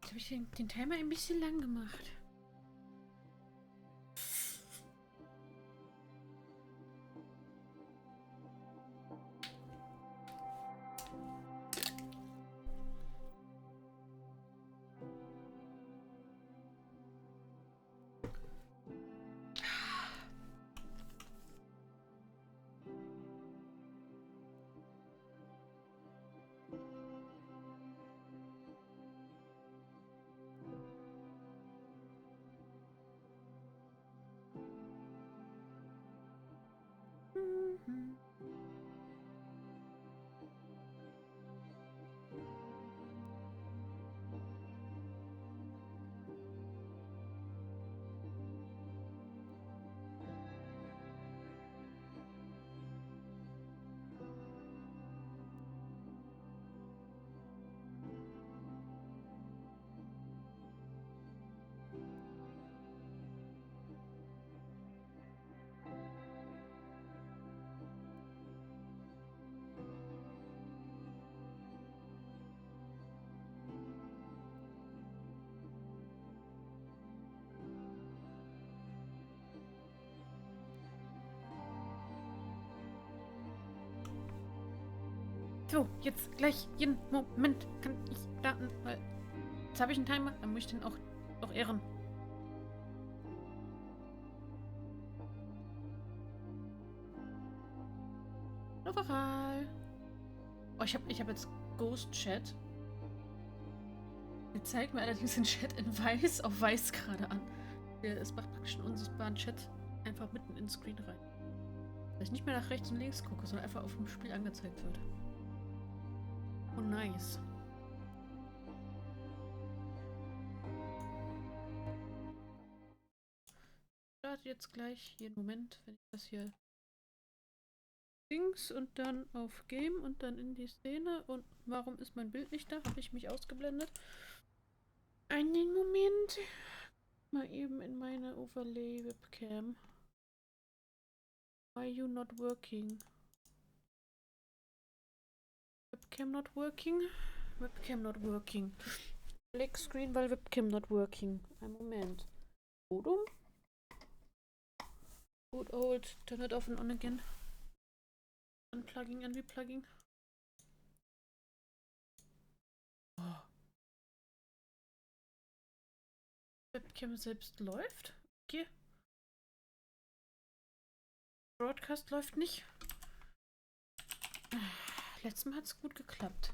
Jetzt habe ich den Timer ein bisschen lang gemacht. Mhm. So, jetzt gleich jeden Moment kann ich starten, weil jetzt habe ich einen Timer, dann muss ich den auch ehren. Overall. Oh, ich hab jetzt Ghost Chat. Der zeigt mir allerdings den Chat in weiß auf weiß gerade an. Es macht praktisch einen unsichtbaren Chat einfach mitten ins Screen rein. Dass ich nicht mehr nach rechts und links gucke, sondern einfach auf dem Spiel angezeigt wird. Oh, nice. Startet jetzt gleich jeden Moment, wenn ich das hier links und dann auf Game und dann in die Szene. Und warum ist mein Bild nicht da? Habe ich mich ausgeblendet? Einen Moment. Mal eben in meine Overlay Webcam. Why you not working? Webcam not working? Webcam not working. Black screen, weil Webcam not working. Ein Moment. Odum? Good old. Turn it off and on again. Unplugging and replugging. Oh. Webcam selbst läuft? Okay. Broadcast läuft nicht. Letztes Mal hat es gut geklappt.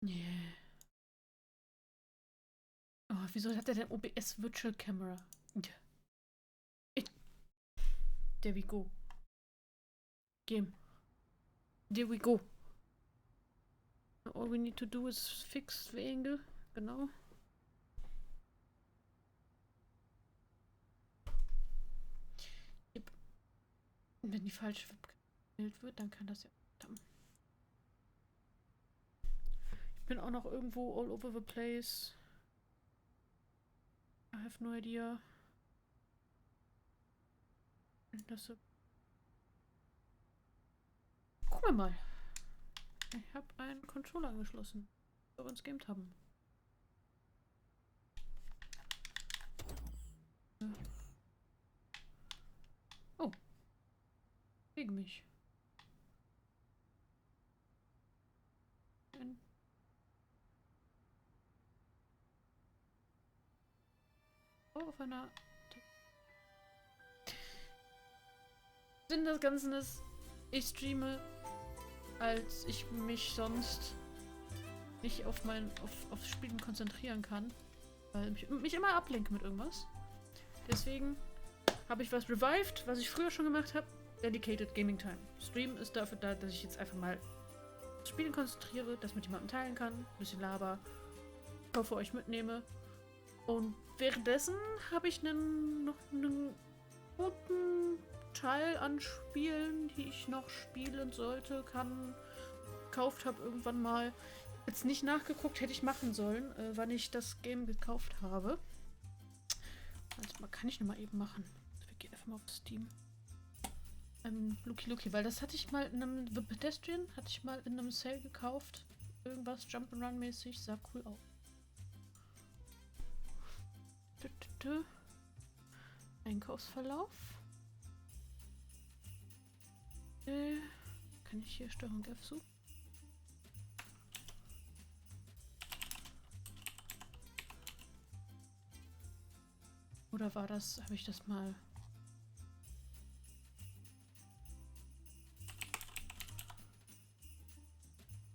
Yeah. Oh, wieso hat er denn OBS Virtual Camera? There we go. Game. There we go. All we need to do is fix the angle. Genau. Yep. Wenn die falsche Webcam gewählt wird, dann kann das ja. Ich bin auch noch irgendwo all over the place. I have no idea. Das. Gucken wir mal. Ich habe einen Controller angeschlossen, den wir uns gamed haben. Oh. Bewege mich. Auf einer. Sinn des Ganzen ist, ich streame, als ich mich sonst nicht auf aufs Spielen konzentrieren kann. Weil ich mich immer ablenke mit irgendwas. Deswegen habe ich was revived, was ich früher schon gemacht habe. Dedicated Gaming Time. Stream ist dafür da, dass ich jetzt einfach mal aufs Spielen konzentriere, das mit jemandem teilen kann, ein bisschen laber, für euch mitnehme. Und währenddessen habe ich noch einen guten Teil an Spielen, die ich noch spielen sollte, gekauft habe irgendwann mal. Jetzt nicht nachgeguckt, hätte ich machen sollen, wann ich das Game gekauft habe. Also kann ich nochmal eben machen. Wir gehen einfach mal auf Steam. Lucky, weil das hatte ich mal in einem The Pedestrian, hatte ich mal in einem Sale gekauft. Irgendwas Jump'n'Run mäßig, sah cool aus. Einkaufsverlauf. Kann ich hier Steuerung F suchen? Oder war das, habe ich das mal...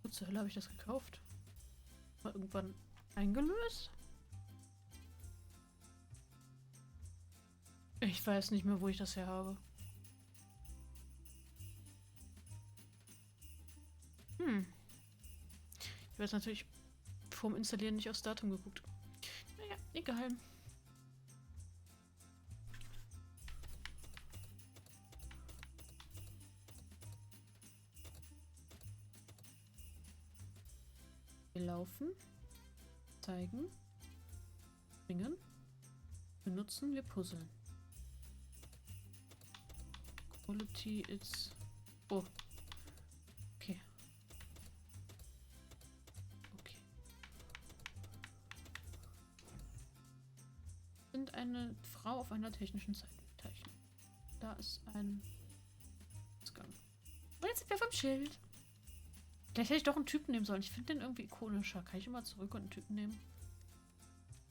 Wo zur Hölle habe ich das gekauft? Mal irgendwann eingelöst? Ich weiß nicht mehr, wo ich das her habe. Ich weiß natürlich vorm Installieren nicht aufs Datum geguckt. Naja, egal. Wir laufen, zeigen, bringen, benutzen, wir puzzeln. Quality is... Oh. Okay. Okay. Sind eine Frau auf einer technischen Zeichnung. Da ist ein Ausgang. Und jetzt sind wir vom Schild. Vielleicht hätte ich doch einen Typen nehmen sollen. Ich finde den irgendwie ikonischer. Kann ich immer zurück und einen Typen nehmen?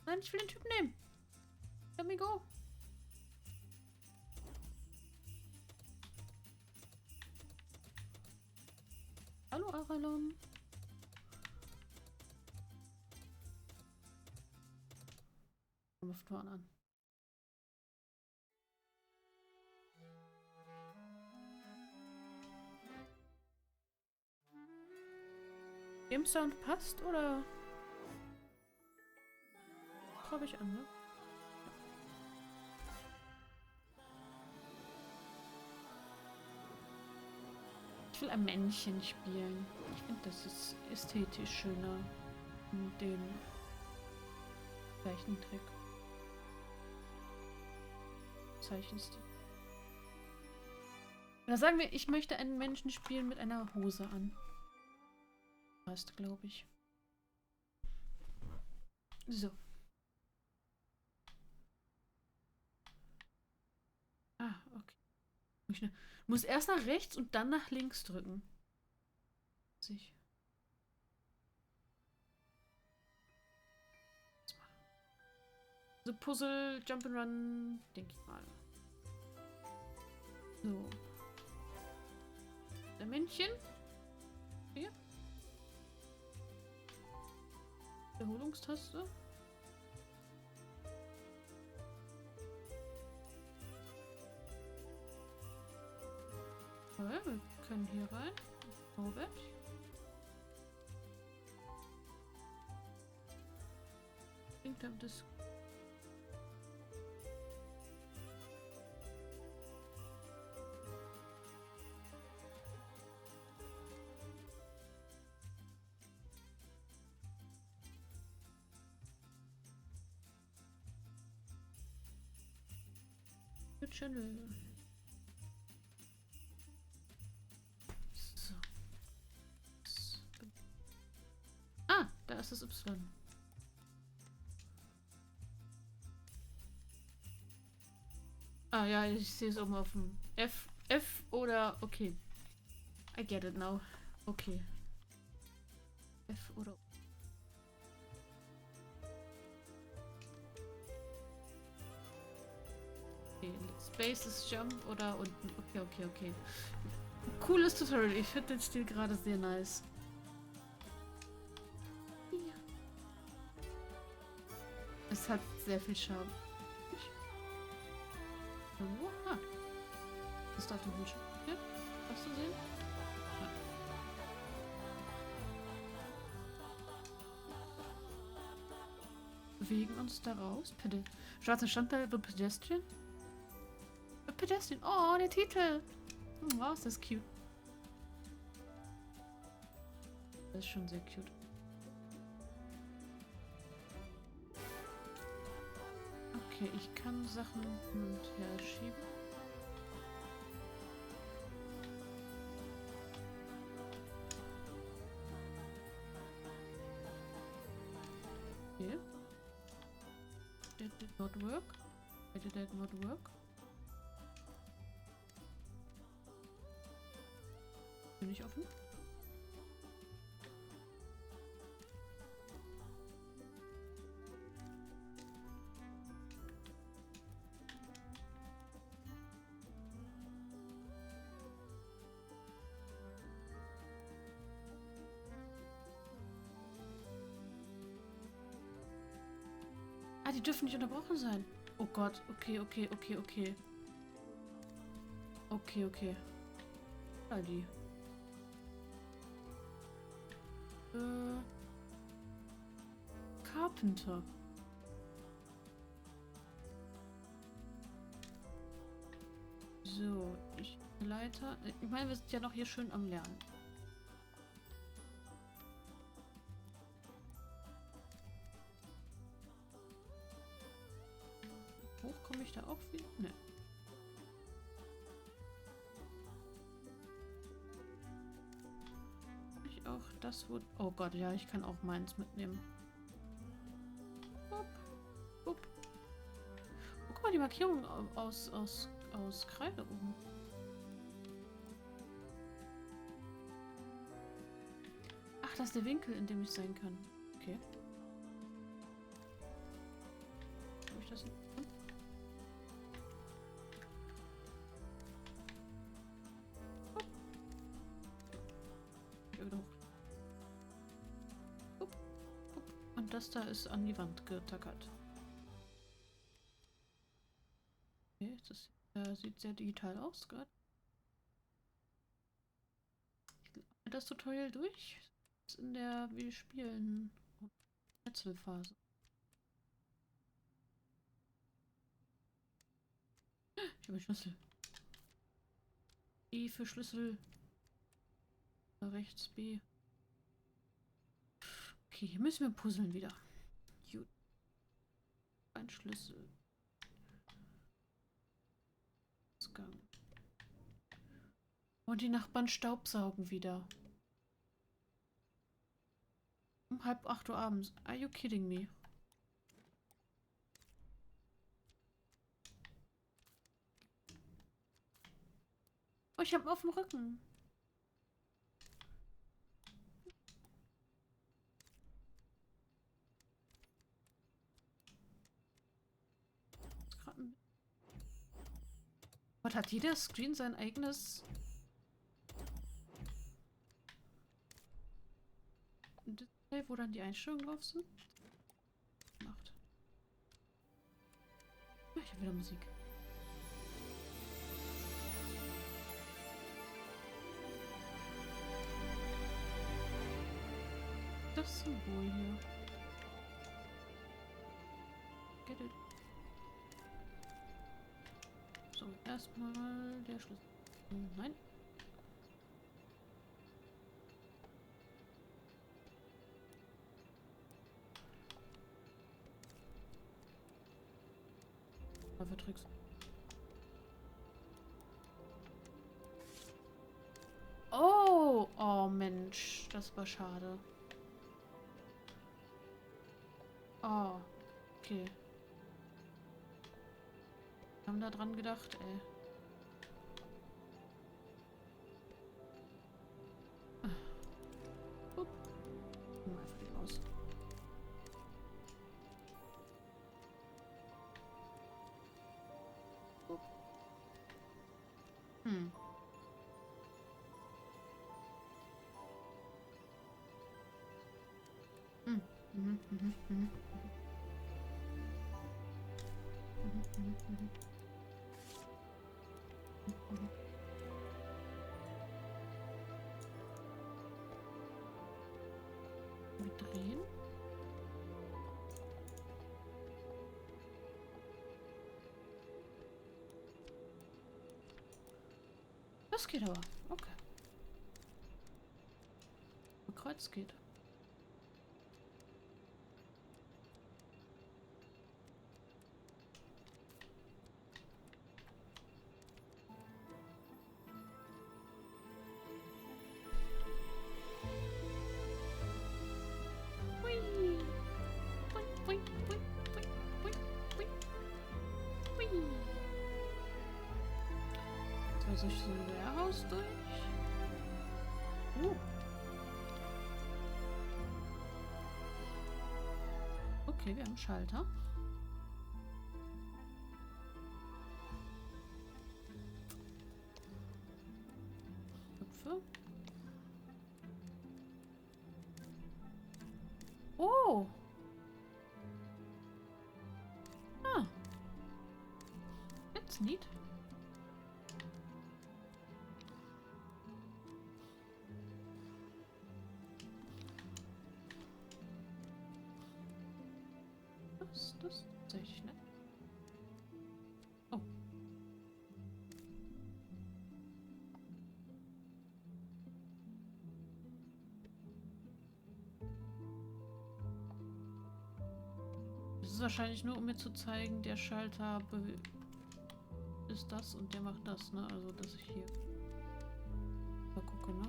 Nein, ich will den Typen nehmen. Let me go. Hallo Aralon. Luftfahren an. Game Sound passt oder? Glaube ich an, ne? Ich will ein Männchen spielen. Ich finde, das ist ästhetisch schöner in dem Zeichentrick. Zeichenstil. Oder sagen wir, ich möchte einen Menschen spielen mit einer Hose an. Passt, glaube ich. So. Ah, okay. Ich muss erst nach rechts und dann nach links drücken. So Puzzle, Jump'n'Run, denke ich mal. So. Der Männchen. Maustaste. Okay, wir können hier rein. Robert. Klingt das. Channel. So. Ah, da ist das Y. Ah ja, ich sehe es oben auf dem F oder okay. I get it now. Okay. F oder okay. Space ist Jump oder unten. Okay. Cooles Tutorial. Ich finde den Stil gerade sehr nice. Ja. Es hat sehr viel Charme. Oha. Was ist da auf dem Bildschirm? Hier? Hast du sehen? Ja. Bewegen uns da raus. Schwarzer Standteil, The Pedestrian. The Pedestrian. Oh, der Titel. Wow, ist das cute. Das ist schon sehr cute. Okay, ich kann Sachen hin und her schieben. Okay. That did not work. Why did that not work? Bin ich offen? Ah, die dürfen nicht unterbrochen sein. Oh Gott, okay. Okay. Ah, die. Carpenter. So, Leiter. Ich meine, wir sind ja noch hier schön am Lernen. Hoch komme ich da auch wieder? Ne. Ich auch das wurde. Oh Gott, ja, ich kann auch meins mitnehmen. Hopp. Oh, guck mal, die Markierung aus Kreide oben. Ach, das ist der Winkel, in dem ich sein kann. Okay. Habe ich das nicht? Und das da ist an die Wand getackert. Okay, das sieht sehr digital aus gerade. Ich glaube, das Tutorial durch. Das ist in der wir spielen Rätselphase. Ich habe einen Schlüssel. E für Schlüssel. Rechts B. Okay, hier müssen wir puzzeln wieder. Gut. Ein Schlüssel. Ausgang. Und die Nachbarn staubsaugen wieder. Um 7:30 Uhr abends. Are you kidding me? Oh, ich habe auf dem Rücken. Was hat jeder Screen sein eigenes Display, wo dann die Einstellungen drauf sind? schon wieder Musik. Das Symbol hier. Get it. So, erstmal der Schlüssel. Nein. Was für Tricks? Oh! Oh Mensch, das war schade. Oh, okay. Wir haben da dran gedacht, ey. Upp. Mal einfach nicht aus. Upp. Hm. Hm. Mhm, mhm, mhm. Mhm, mhm, mhm. Mhm. Wir drehen. Das geht aber. Okay. Kreuz geht. Hui. Hui, hui, hui, hui, hui, hui. Hui. So, durch so ein Warehouse durch. Okay, wir haben einen Schalter. Köpfe. Oh! Ah. Jetzt nicht. Das sehe ich nicht. Oh. Das ist wahrscheinlich nur, um mir zu zeigen, der Schalter ist das und der macht das, ne? Also, dass ich hier mal gucke, ne?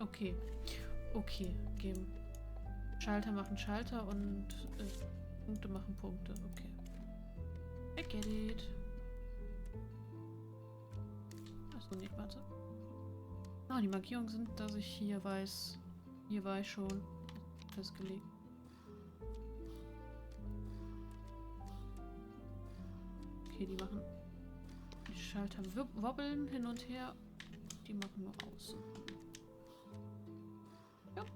Okay. Okay. Geben. Schalter machen Schalter und Punkte machen Punkte. Okay. I get it. Achso, nee, warte. Ah, die Markierungen sind, dass ich hier weiß. Hier war ich schon festgelegt. Okay, die machen. Die Schalter wobbeln hin und her. Die machen nur außen. Ja.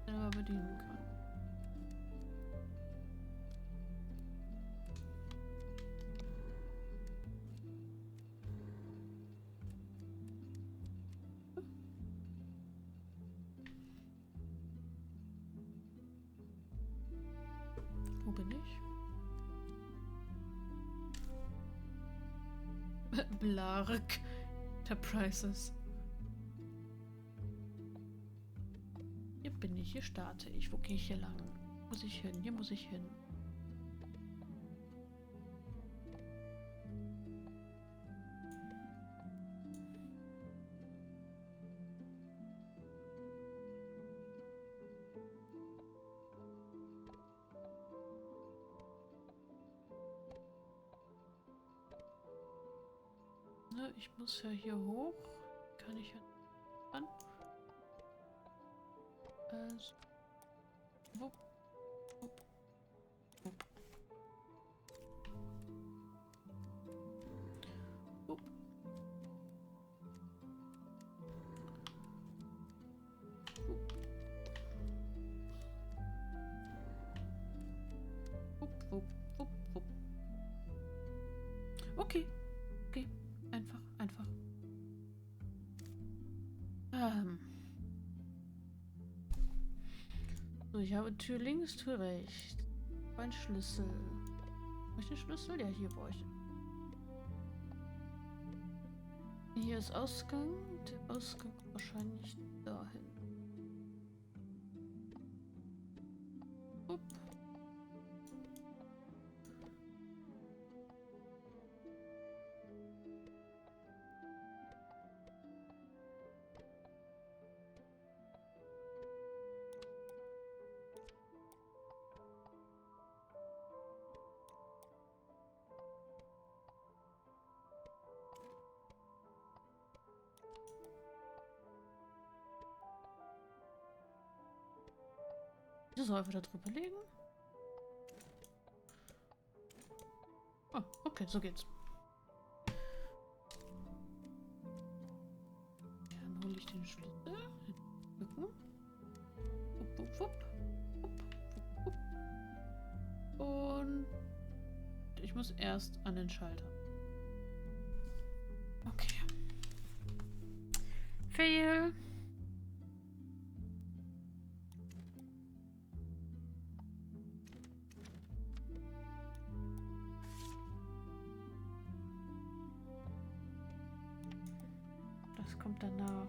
Selber bedienen kann. Wo bin ich? Blark Enterprises. Hier bin ich, hier starte ich. Wo gehe ich hier lang? Muss ich hin? Hier muss ich hin. Ne, ich muss ja hier hoch. Kann ich ja an? das. Wupp, wupp, wupp. Wupp. Wupp, wupp, wupp, wupp. Okay, okay. Einfach, einfach. So, ich habe Tür links, Tür rechts. Ein Schlüssel. Habe ich den Schlüssel? Ja, hier brauche ich. Hier ist Ausgang. Der Ausgang wahrscheinlich dahin. Upp. Das soll einfach da drüber legen. Oh, okay, so geht's. Dann hole ich den Schlüssel. Gucken. Wupp, wupp, wupp. Wupp, wupp, wupp. Und ich muss erst an den Schalter. Okay. Fail. Das kommt danach.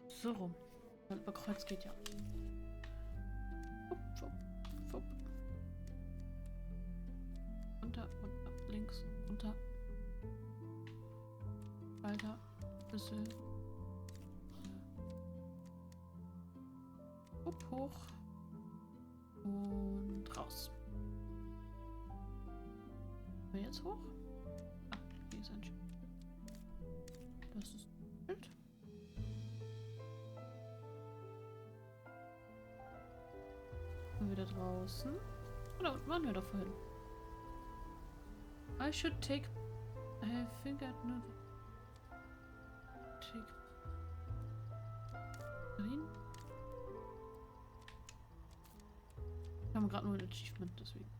So rum. Weil über Kreuz geht ja. Wupp, wupp, wupp. Runter, runter, links, runter. Weiter. Schlüssel. Upp, hoch. Und raus. Wir jetzt hoch? Ah, hier ist ein Schild. Das ist ein Schild. Und wieder draußen. Oder unten waren wir doch vorhin. I should take. I think I know. Take. Green. Wir haben gerade nur ein Achievement, deswegen.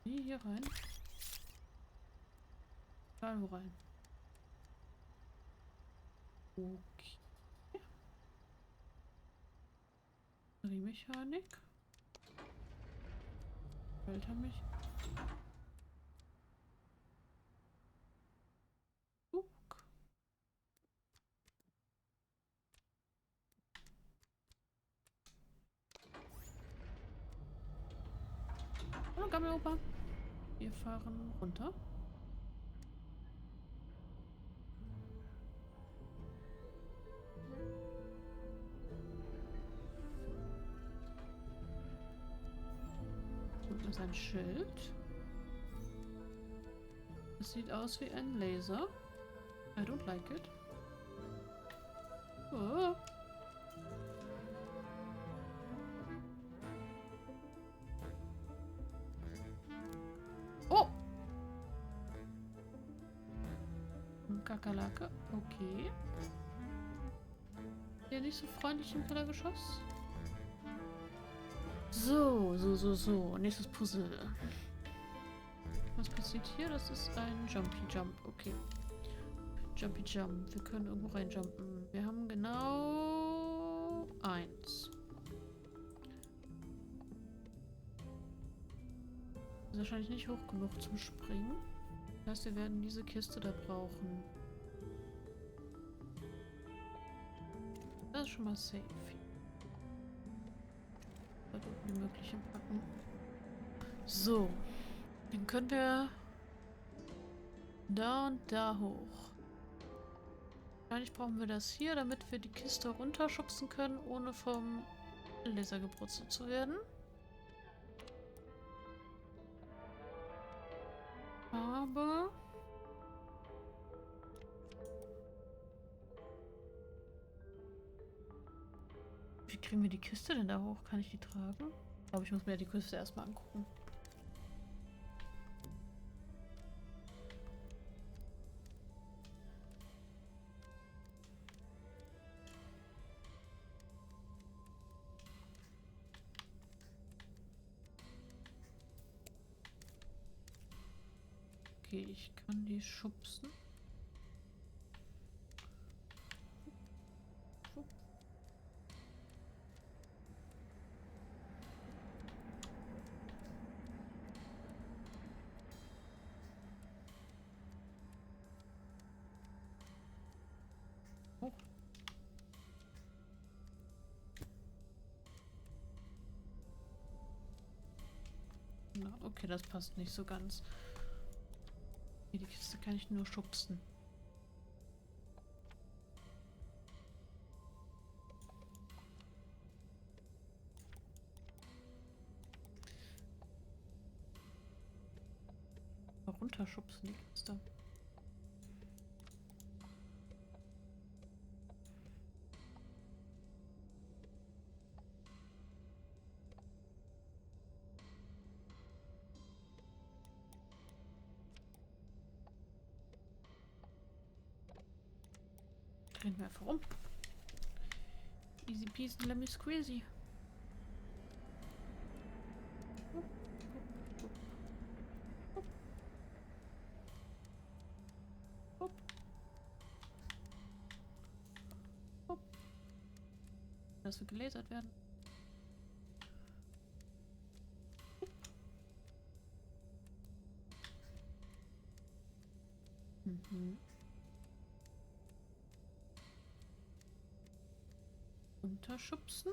Hier rein. Egal wo rein. Okay. Batteriemechanik. Schaltermechanik. Hallo Gammeloper. Wir fahren runter. Unten ist ein Schild. Es sieht aus wie ein Laser. I don't like it. Oh. Oh! Kakerlake. Okay. Der nicht so freundlich im Kellergeschoss. So. Nächstes Puzzle. Was passiert hier? Das ist ein Jumpy Jump. Okay. Jumpy Jump. Wir können irgendwo reinjumpen. Wir haben genau 1. Ist wahrscheinlich nicht hoch genug zum Springen. Das heißt, wir werden diese Kiste da brauchen. Das ist schon mal safe. Dort unten die möglichen packen. So. Dann können wir da und da hoch. Wahrscheinlich brauchen wir das hier, damit wir die Kiste runterschubsen können, ohne vom Laser gebrutzelt zu werden. Aber... Wie kriegen wir die Kiste denn da hoch? Kann ich die tragen? Ich glaube, ich muss mir die Kiste erstmal angucken. Okay, ich kann die schubsen. Oh. Na, okay, das passt nicht so ganz. Die Kiste kann ich nur schubsen. Runterschubsen die Kiste. Drehen wir einfach um. Easy peasy, lemon squeezy. Dass wir gelasert werden. Mhm. Unterschubsen.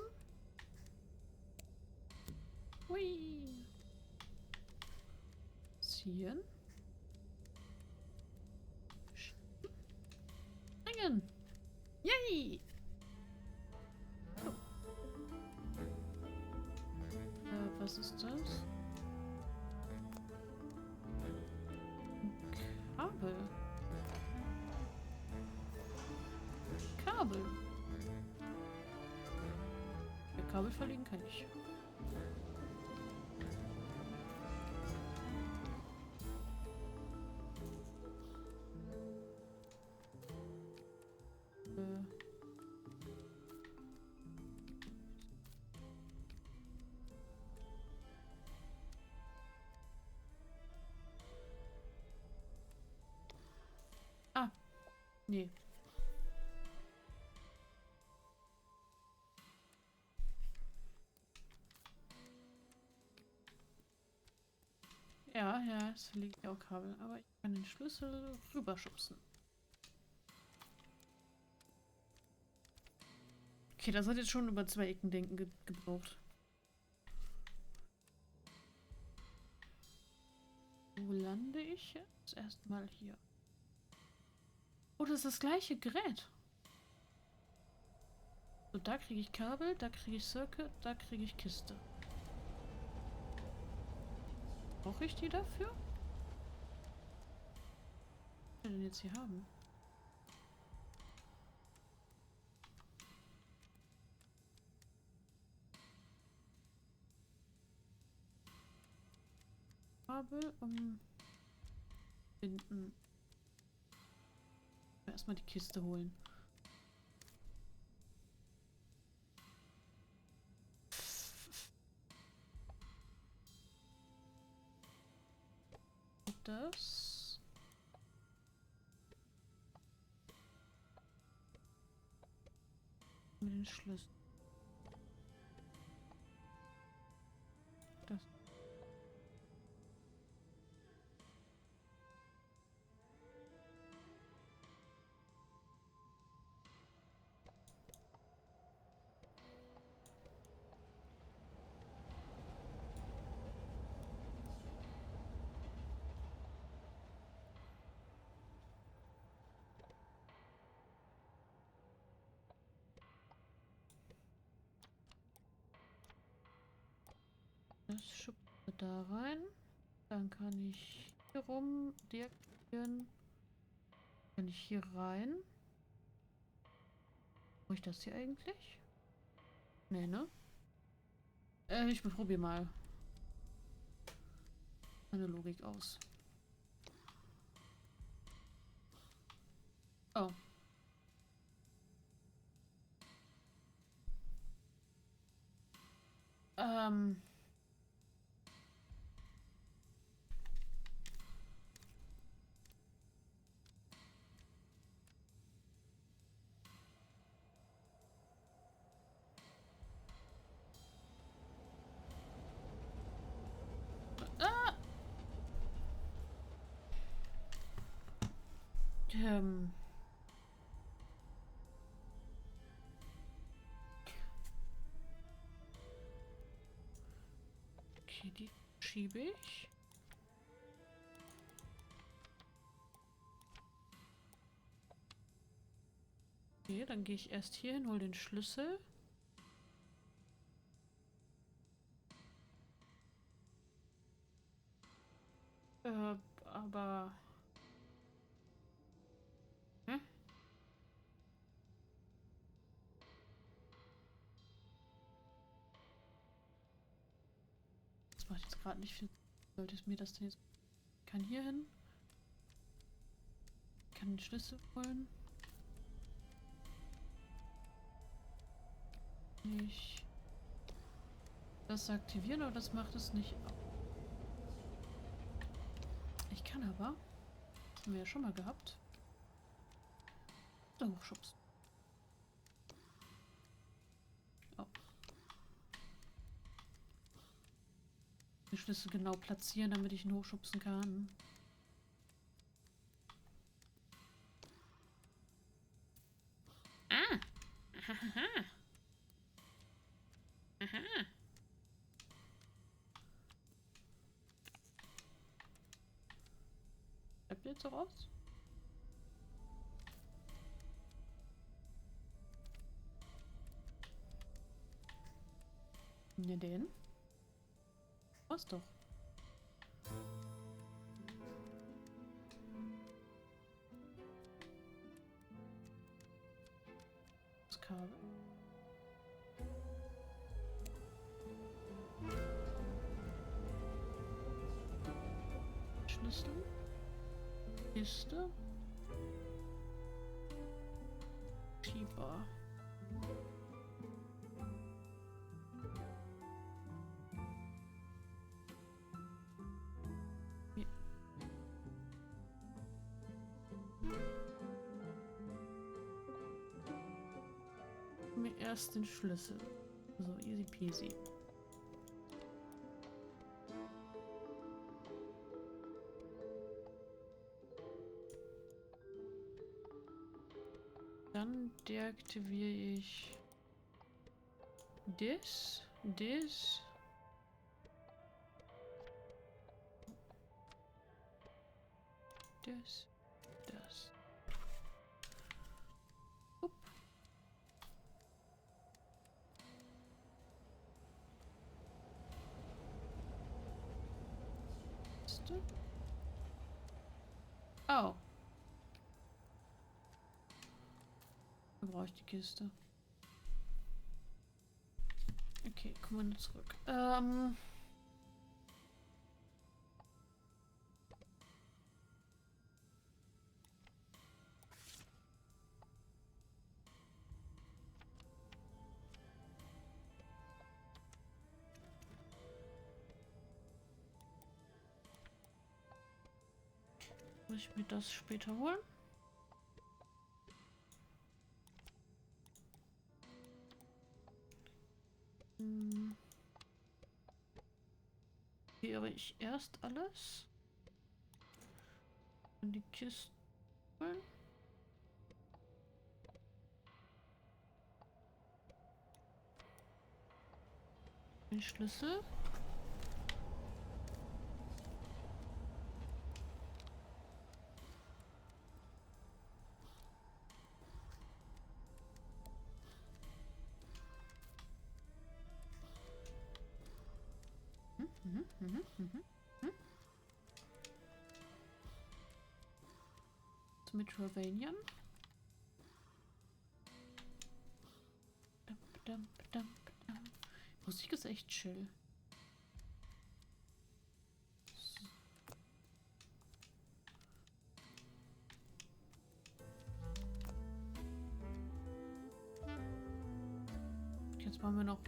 Hui. Ziehen. Springen. Yay! Oh. Was ist das? Kabel. Kabel. Ja, Kabel verlegen kann ich. Ah, nee. Ja, ja, es liegt ja auch Kabel, aber ich kann den Schlüssel rüberschubsen. Okay, das hat jetzt schon über 2 Ecken denken gebraucht. Wo lande ich jetzt? Erstmal hier. Oh, das ist das gleiche Gerät. So, da kriege ich Kabel, da kriege ich Circuit, da kriege ich Kiste. Brauche ich die dafür? Was will ich denn jetzt hier haben? Kabel, binden. Erstmal die Kiste holen. Das. Mit den Schlüssel. Das. da rein. Dann kann ich hier rum deaktivieren. Kann ich hier rein? Brauche ich das hier eigentlich? Nee, ne? Ich probiere mal meine Logik aus. Oh. Ähm. Ah! Ähm. Okay, die schiebe ich. Okay, dann gehe ich erst hier hin, hole den Schlüssel. Aber... Hm? Das macht jetzt gerade nicht viel. Sollte es mir das denn jetzt... Ich kann hier hin. Ich kann den Schlüssel holen. Nicht... Das aktivieren, aber das macht es nicht. Ich kann aber... Das haben wir ja schon mal gehabt. Da hochschubst. Oh. Den Schlüssel genau platzieren, damit ich ihn hochschubsen kann. Ah! Ahaha. Aha. Bleibt jetzt so raus? Ne, den? Was doch? Das Kabel. Schlüssel. Kiste. Schieber. Mir erst den Schlüssel. So, easy peasy. Dann deaktiviere ich das. Das. Upp. Kiste. Oh. Dann brauche ich die Kiste. Okay, kommen wir zurück. Muss ich mir das später holen? Kehre ich erst alles. Und die Kiste holen. Den Schlüssel. Metroidvania. Musik ist echt chill. Jetzt machen wir noch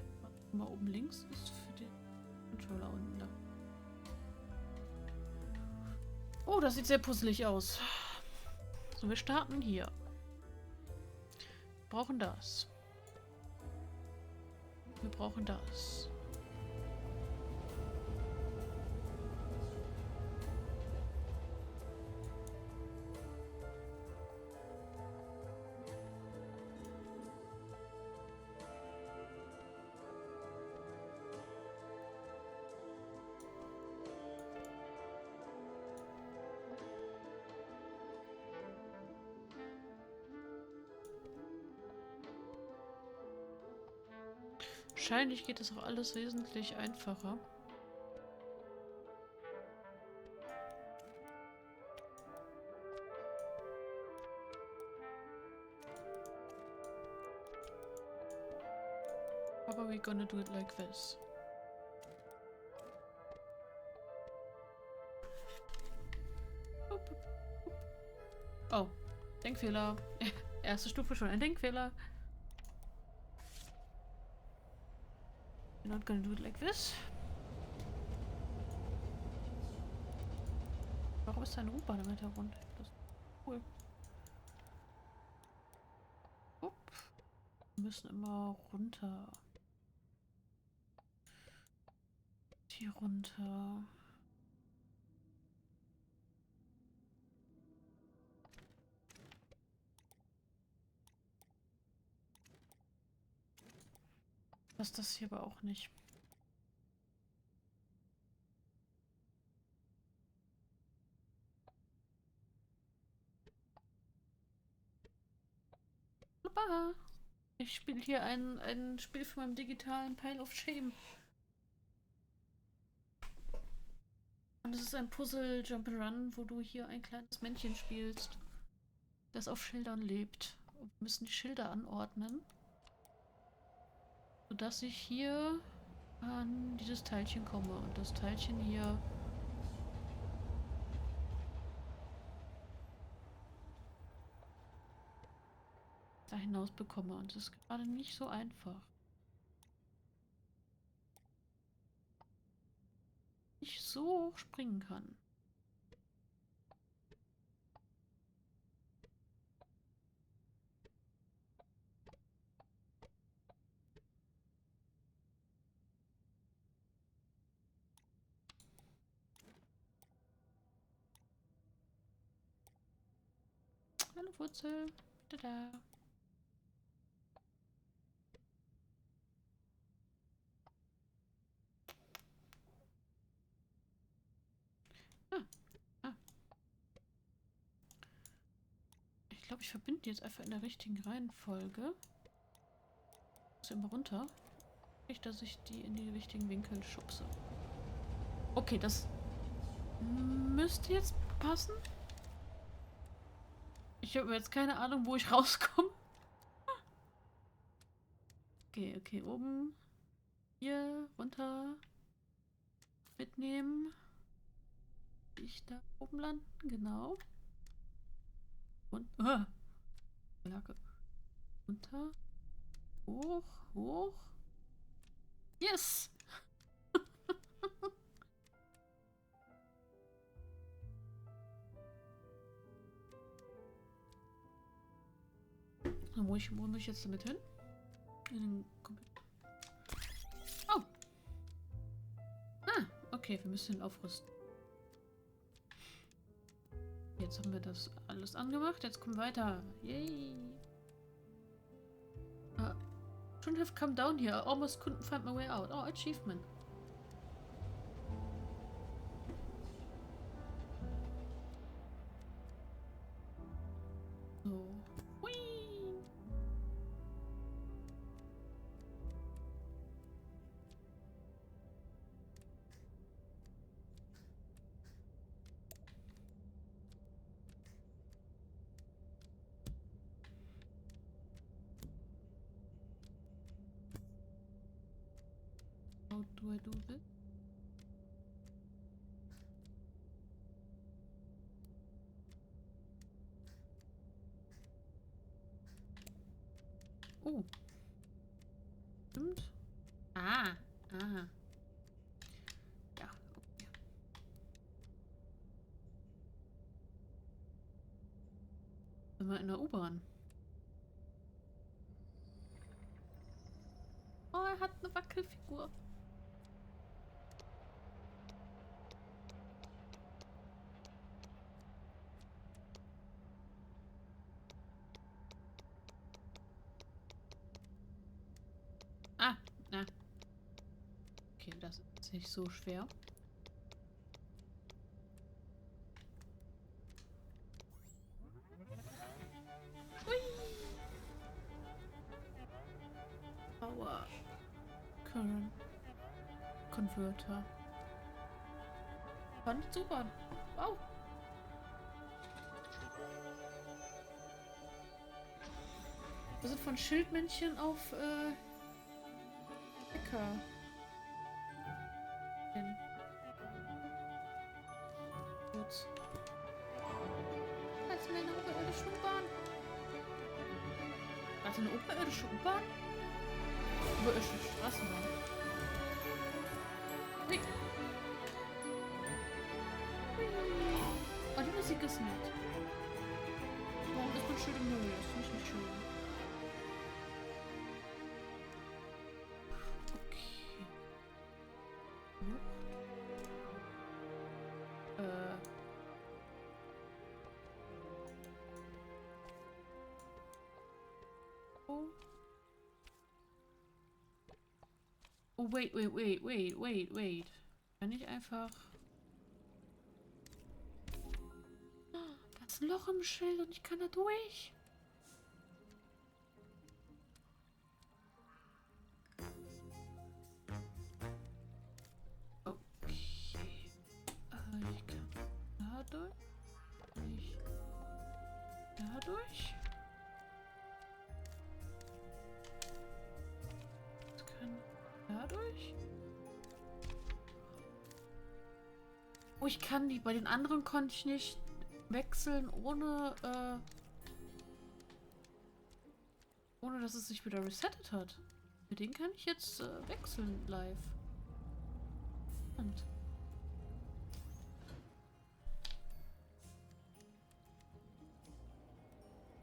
mal oben links ist für den Controller unten da. Oh, das sieht sehr puzzelig aus. So, wir starten hier. Wir brauchen das. Wir brauchen das. Wahrscheinlich geht das auch alles wesentlich einfacher. How are we gonna do it like this? Oh, Denkfehler. Erste Stufe schon ein Denkfehler. We're not gonna do it like this. Warum ist da eine U-Bahn im Hintergrund? Das ist cool. Upp. Wir müssen immer runter. Hier runter. Was das hier aber auch nicht. Super. Ich spiele hier ein Spiel von meinem digitalen Pile of Shame. Und es ist ein Puzzle Jump'n'Run, wo du hier ein kleines Männchen spielst, das auf Schildern lebt. Und wir müssen die Schilder anordnen, sodass ich hier an dieses Teilchen komme und das Teilchen hier da hinaus bekomme. Und das ist gerade nicht so einfach. Ich so hoch springen kann. Hallo Wurzel. Tada. Ah, ah. Ich glaube, ich verbinde die jetzt einfach in der richtigen Reihenfolge. Muss immer runter. Nicht, dass ich die in die richtigen Winkel schubse. Okay, das müsste jetzt passen. Ich habe jetzt keine Ahnung, wo ich rauskomme. Okay, okay, oben. Hier, runter. Mitnehmen. Ich da oben landen, genau. Und. Lage. Runter. Hoch, hoch. Yes! Wo muss ich jetzt damit hin? In den Computer. Oh! Ah, okay, wir müssen ihn aufrüsten. Jetzt haben wir das alles angemacht. Jetzt kommen wir weiter. Yay! Shouldn't have come down here. I almost couldn't find my way out. Oh, achievement. So. Hui! Outdoor Doodle. Oh. Stimmt. Ah. Ah. Ja, okay. Sind wir in der U-Bahn? Oh, er hat eine Wackelfigur. Ah, na. Okay, das ist nicht so schwer. Hui. Power Current Converter. Fand ich super. Wow. Wir sind von Schildmännchen auf Hacker. Jetzt. Das ist eine oberirdische U-Bahn. Warte, eine oberirdische U-Bahn? Oberirdische Straßenbahn. Hui. Oh, die Musik ist nett. Warum ist man schön im Müll? Das finde ich nicht schön. Okay. Oh. Oh, wait. Kann ich einfach... Da ist ein Loch im Schild und ich kann da durch. Okay. Ich kann da durch. Ich da durch. Ich kann da durch. Oh, ich kann die. Bei den anderen konnte ich nicht wechseln, ohne dass es sich wieder resettet hat. Mit denen kann ich jetzt wechseln live. Und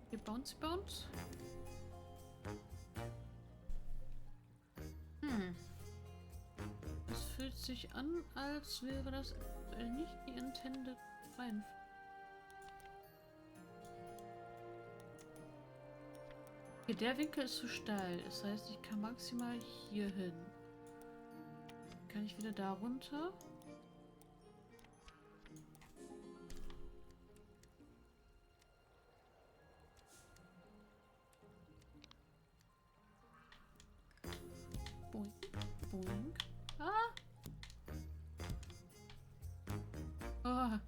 hier Bounce. Es fühlt sich an, als wäre das nicht die intended Reihenfolge. Okay, der Winkel ist zu steil. Das heißt, ich kann maximal hier hin. Kann ich wieder da runter? Boink. Ah! Oh.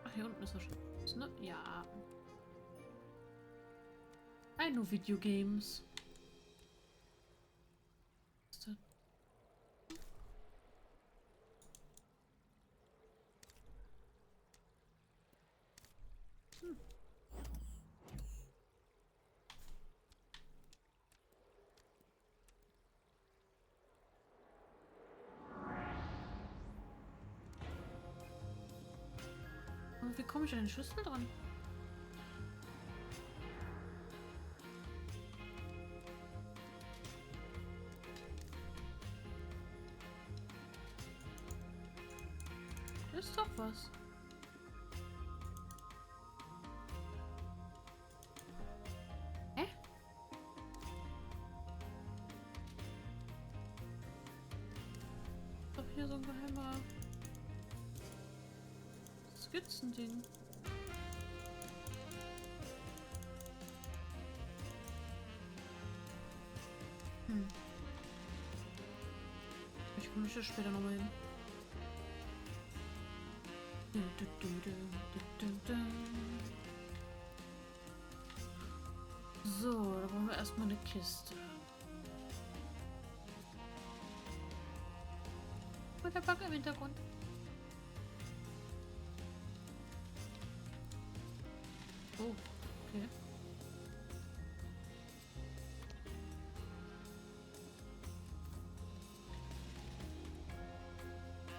Ach, hier unten ist er schon. Ne? Ja. I know Video Games. Ist das? Und wie komme ich an den Schlüssel dran? Das ist doch was. Hä? Ist doch hier so ein geheimer Skizzending. Ich komme nicht später nochmal hin. So, da brauchen wir erstmal eine Kiste. Und der Bug im Hintergrund. Oh, okay.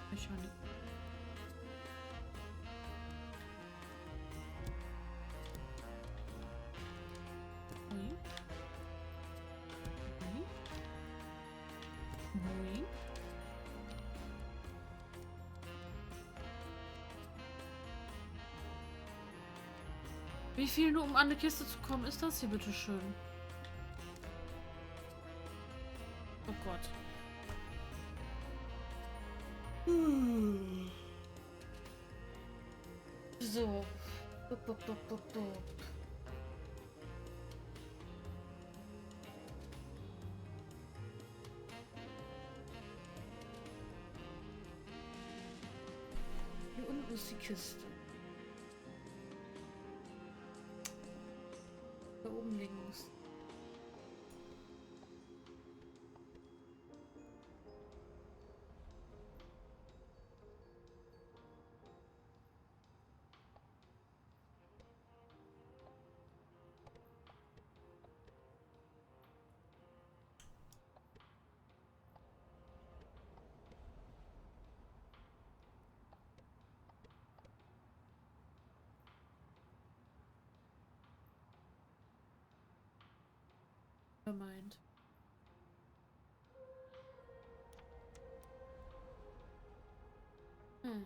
Mechanik. Ui. Ui. Ui. Wie viel nur um an eine Kiste zu kommen, ist das hier bitte schön? Oh Gott. So. Bup, bup, bup, bup, bup. Hier unten ist die Kiste. Da oben links. Meint. Hm.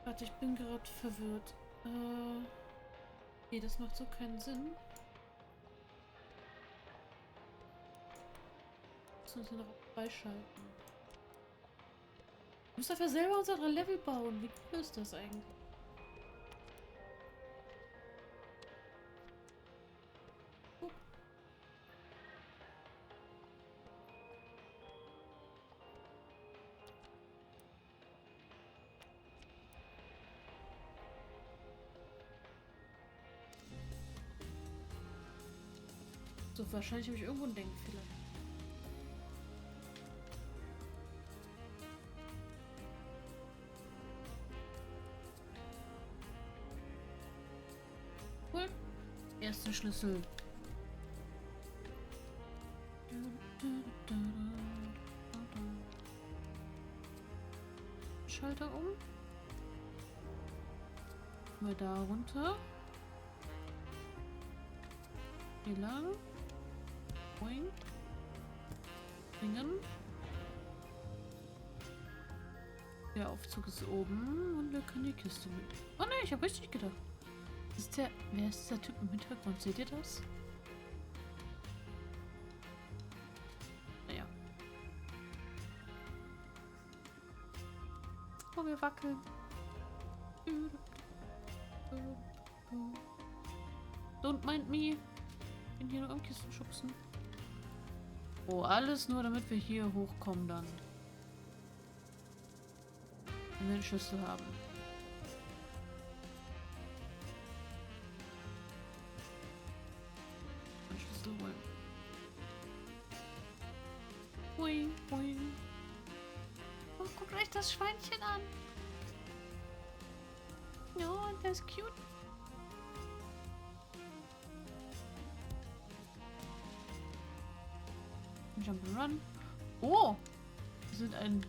Warte, ich bin gerade verwirrt. Nee, das macht so keinen Sinn. Das müssen wir noch freischalten. Wir müssen dafür selber unsere Level bauen. Wie cool ist das eigentlich? Oh. So, wahrscheinlich habe ich irgendwo einen Denkfehler. Cool. Erster Schlüssel. Schalter um. Mal da runter. Hier lang. Boing. Springen. Der Aufzug ist oben und wir können die Kiste mit. Oh ne, ich habe richtig gedacht. Wer ist der Typ im Hintergrund? Seht ihr das? Naja. Oh, wir wackeln. Don't mind me. Ich bin hier nur am Kisten schubsen. Oh, alles nur, damit wir hier hochkommen dann. Wenn wir den Schlüssel haben. Den Schlüssel holen. Boing, boing. Oh, guckt euch das Schweinchen an. Ja, der ist cute. Jump'n'Run. Oh! Wir sind ein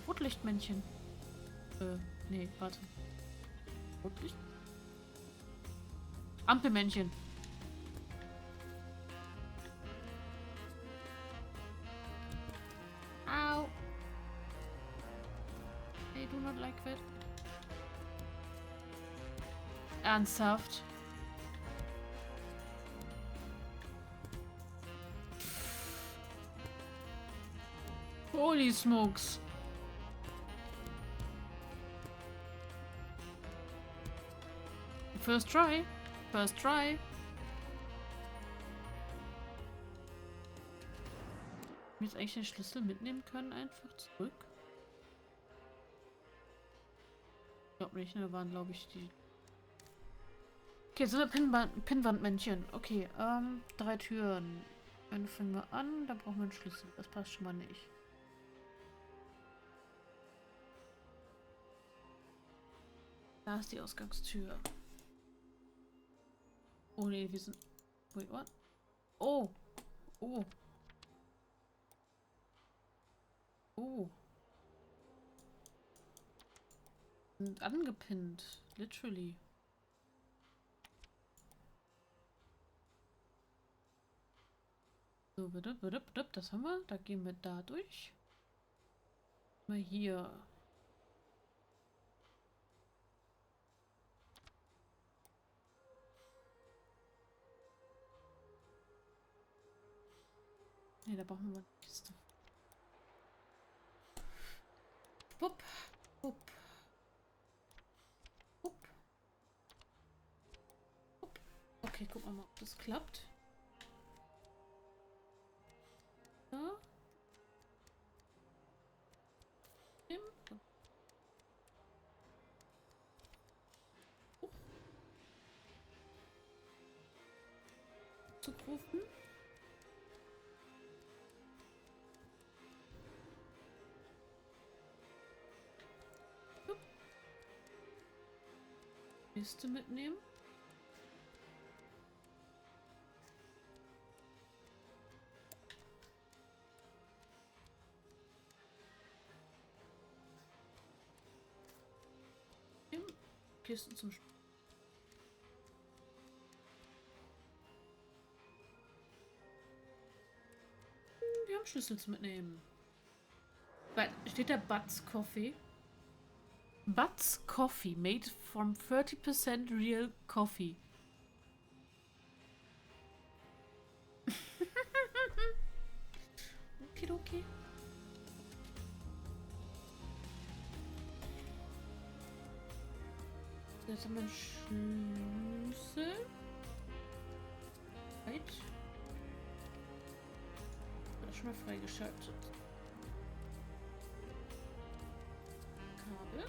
Rotlichtmännchen. Nee, warte. Rotlicht? Ampelmännchen. Ernsthaft? Holy smokes. First try. First try. Wir jetzt eigentlich den Schlüssel mitnehmen können, einfach zurück. Ich glaube nicht, ne? Da waren, glaube ich, die. Okay, so eine Pinnwandmännchen. Okay, 3 Türen. Eine fangen wir an, da brauchen wir einen Schlüssel. Das passt schon mal nicht. Da ist die Ausgangstür. Oh ne, wir sind. Wait, what? Oh! Oh! Oh! Sind angepinnt. Literally. So, bitte, bitte, bitte, das haben wir. Da gehen wir da durch. Mal hier. Ne, da brauchen wir eine Kiste. Wupp, wupp. Wupp. Wupp. Okay, gucken wir mal, ob das klappt. Ja. Zugrufen. Kiste mitnehmen. Kisten zum Wir haben Schlüssel zu mitnehmen. Weil steht da Butts Coffee? Butts Coffee, made from 30% real coffee. Okay. Jetzt haben wir einen Schlüssel. Right. Wird schon mal freigeschaltet. Kabel.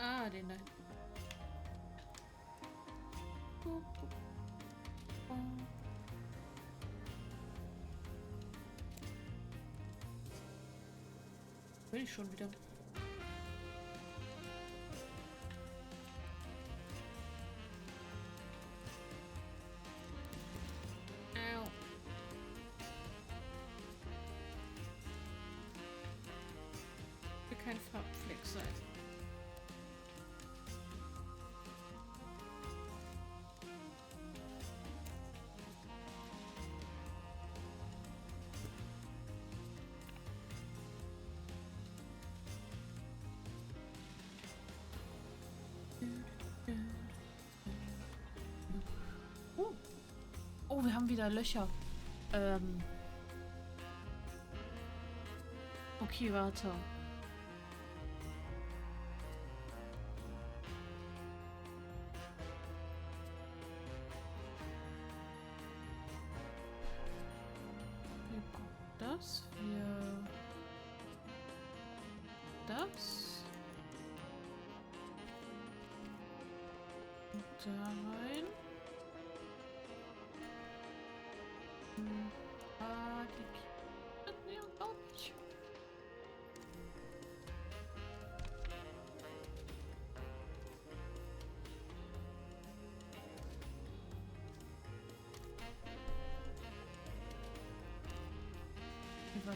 Ah, den da hinten. Will ich schon wieder. Au. Will kein Farbfleck sein. Oh, wir haben wieder Löcher. Okay, warte. Das, das. Und da rein. Die Kiste, glaube ich.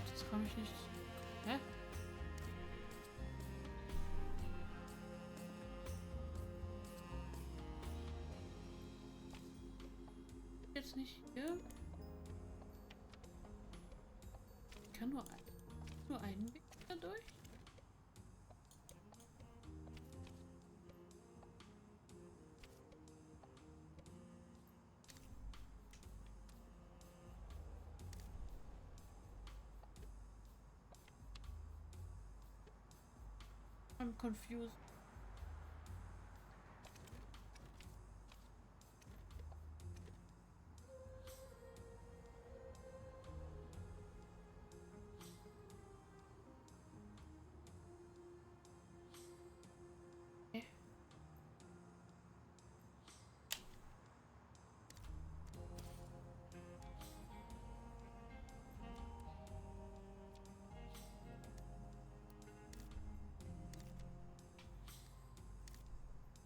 Jetzt komme ich nicht. Hä? Jetzt nicht hier. Ich kann nur einen Weg dadurch. I'm confused.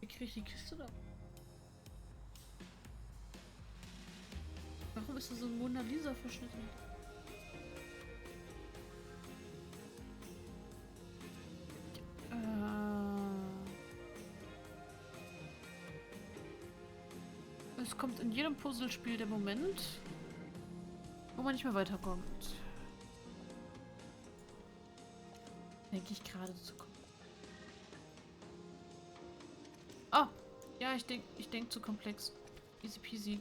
Wie kriege ich die Kiste da? Warum ist da so ein Mona Lisa verschnitten? Es kommt in jedem Puzzlespiel der Moment, wo man nicht mehr weiterkommt. Denke ich gerade zu kommen. Oh, ja, ich denk zu komplex. Easy peasy.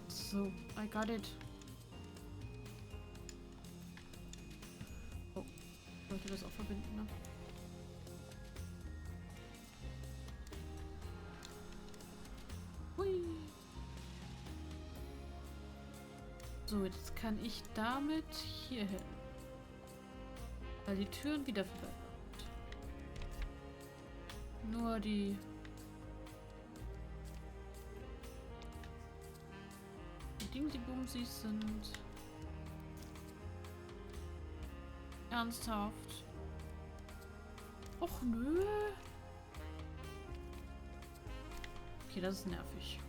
So, I got it. Oh, ich wollte das auch verbinden, ne? Hui. So, jetzt kann ich damit hier hin. Weil die Türen wieder vorbei sind. Nur die Dingsi-Bumsis sind ernsthaft. Och nö. Okay, das ist nervig.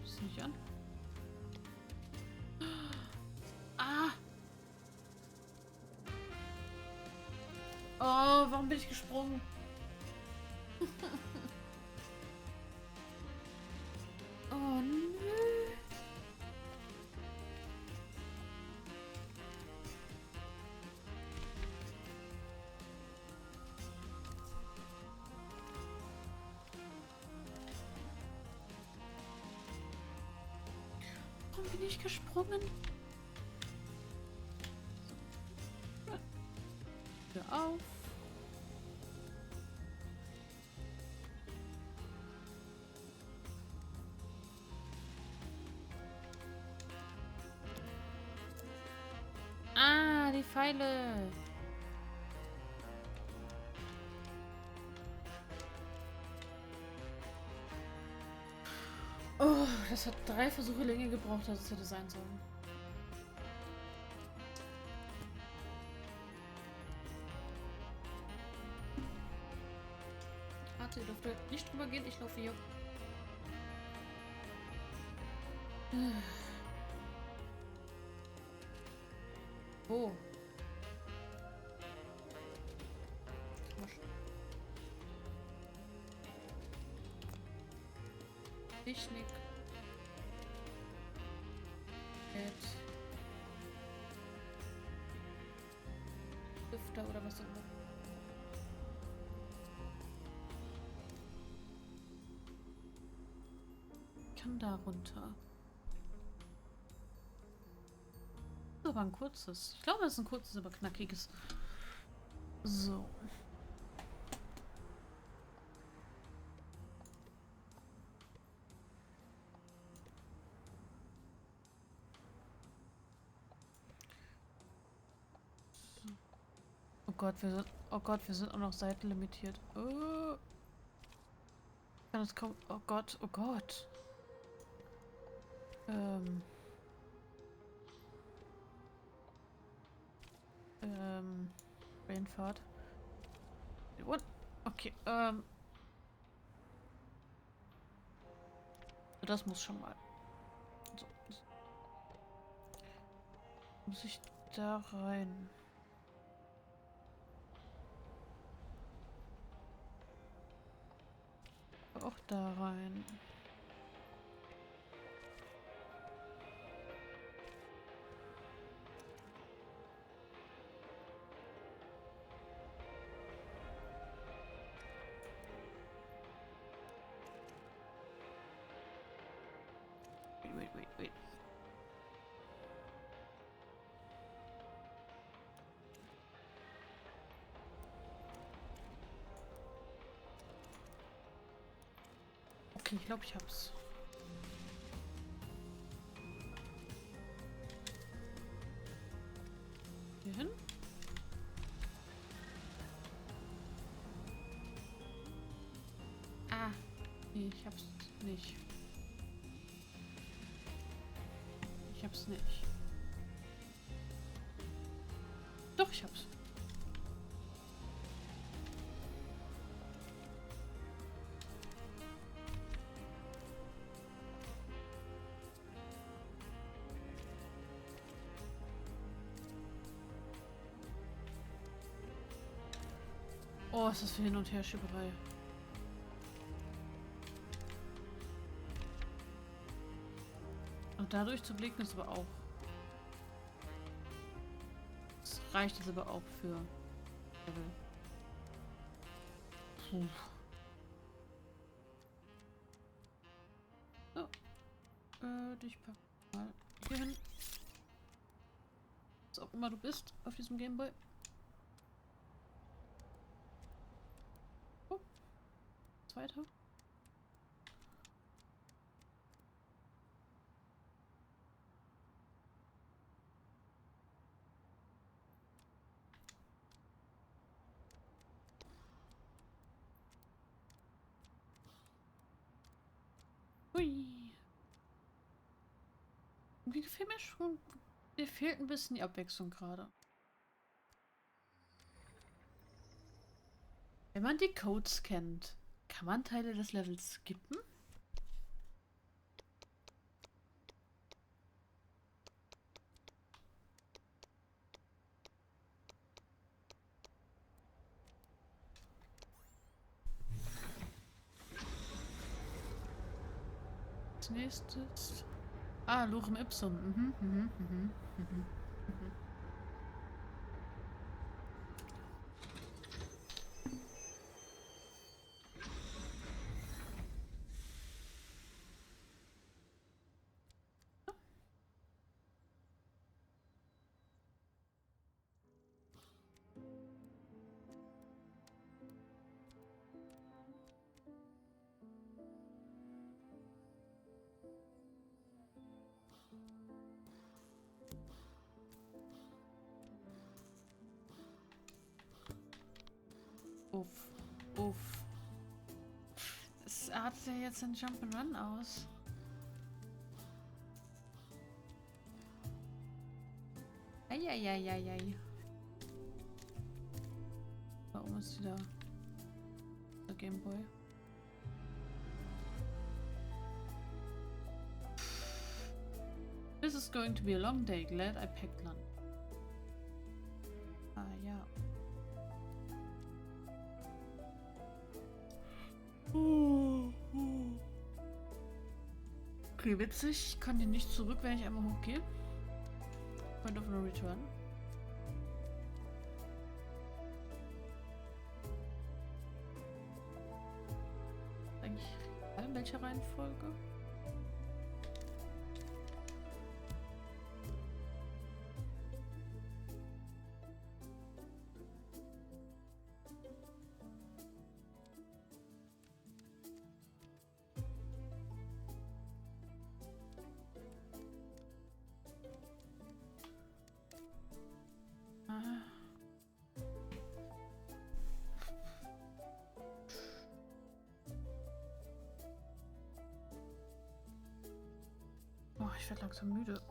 Das nicht an. Ah! Oh, warum bin ich gesprungen? Oh nö. Warum bin ich gesprungen? Tür auf. Ah, die Pfeile. Oh, das hat 3 Versuche länger gebraucht, als es hätte sein sollen. Warte, ihr dürft nicht drüber gehen, ich laufe hier. Oh. Technik. Jetzt. Lüfter oder was auch immer. Ich kann da runter. Das ist aber ein kurzes. Ich glaube, es ist ein kurzes, aber knackiges. So. oh Gott, wir sind auch noch seitenlimitiert. Oh, kann das kaum, oh Gott, oh Gott. Ähm, Brainfart. What? Okay, das muss schon mal. So, muss ich da rein? Auch da rein. Wait. Okay, ich glaube, ich hab's. Hier hin? Ah, nee, ich hab's nicht. Ich hab's nicht. Doch, ich hab's. Oh, ist das für Hin- und Herschieberei. Und dadurch zu blicken ist aber auch. Das reicht jetzt aber auch für Level. Puh. So. Dich pack mal hier hin. Was auch immer du bist auf diesem Gameboy. Oh. Zweiter. Hui. Irgendwie gefällt mir schon. Mir fehlt ein bisschen die Abwechslung gerade. Wenn man die Codes kennt, kann man Teile des Levels skippen? Als nächstes. Ah, Lorem Ipsum. Mhm. Uff. Uff. Es artet ja jetzt ein Jump'n'Run aus. Eieieiei. Warum ist wieder der Gameboy? This is going to be a long day. Glad I packed lunch. Ah, ja. Okay, witzig. Ich kann den nicht zurück, wenn ich einmal hochgehe. Point of no return. Eigentlich in welcher Reihenfolge? Ich werde langsam müde.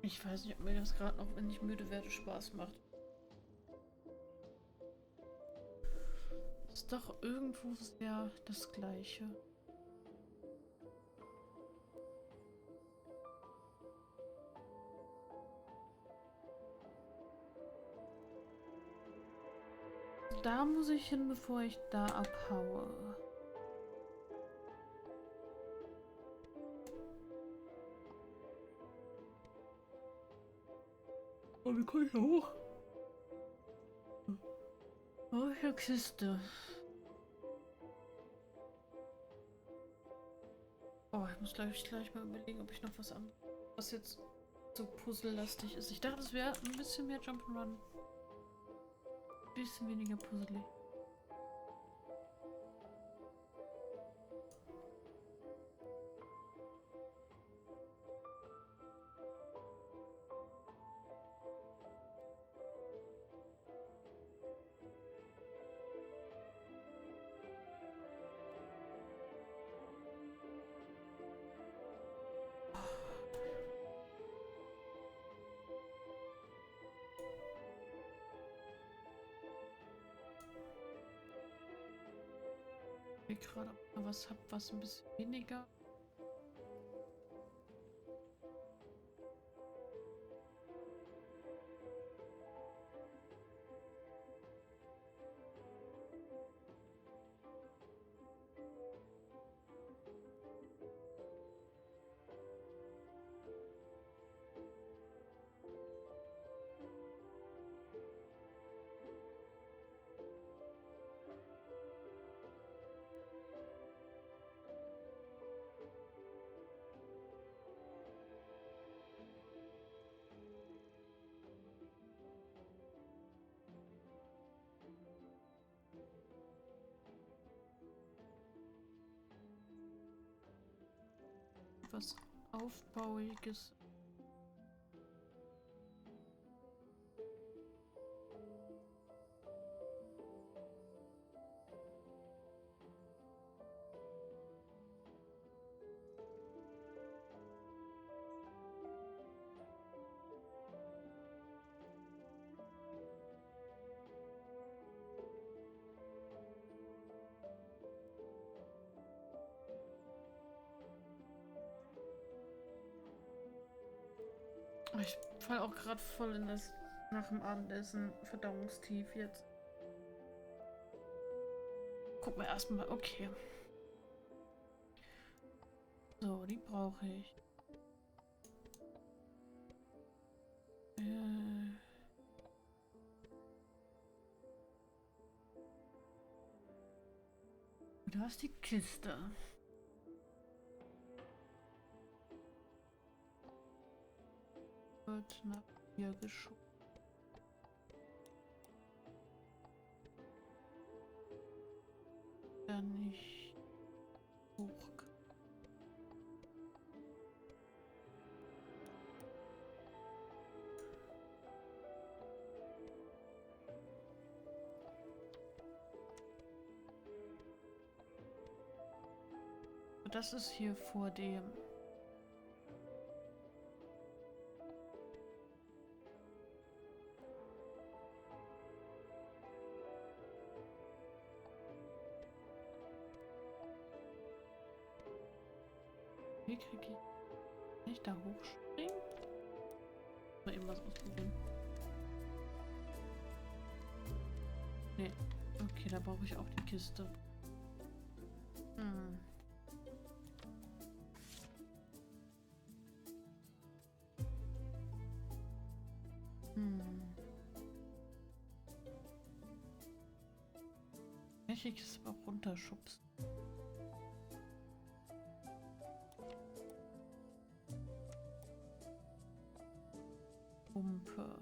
Ich weiß nicht, ob mir das gerade noch, wenn ich müde werde, Spaß macht. Ist doch irgendwo sehr das Gleiche. Da muss ich hin, bevor ich da abhaue. Oh, wie komme ich da hoch? Oh, eine Kiste. Oh, ich muss gleich mal überlegen, ob ich noch was anderes, was jetzt so puzzellastig ist. Ich dachte, es wäre ein bisschen mehr Jump'n'Run. Ein bisschen weniger puzzelig. Ich gerade was hab, was ein bisschen weniger. Was Aufbauiges. Ich fall auch gerade voll in das nach dem Abendessen Verdauungstief jetzt. Guck mal erstmal, okay. So, die brauche ich. Da ist die Kiste. Wird nach hier geschoben. Dann nicht hoch. Das ist hier vor dem. Wie kriege ich? Kann ich da hochspringen? Mal eben was ausprobieren. Nee. Okay, da brauche ich auch die Kiste. Hm. Ich es aber runterschubst. Pumpe.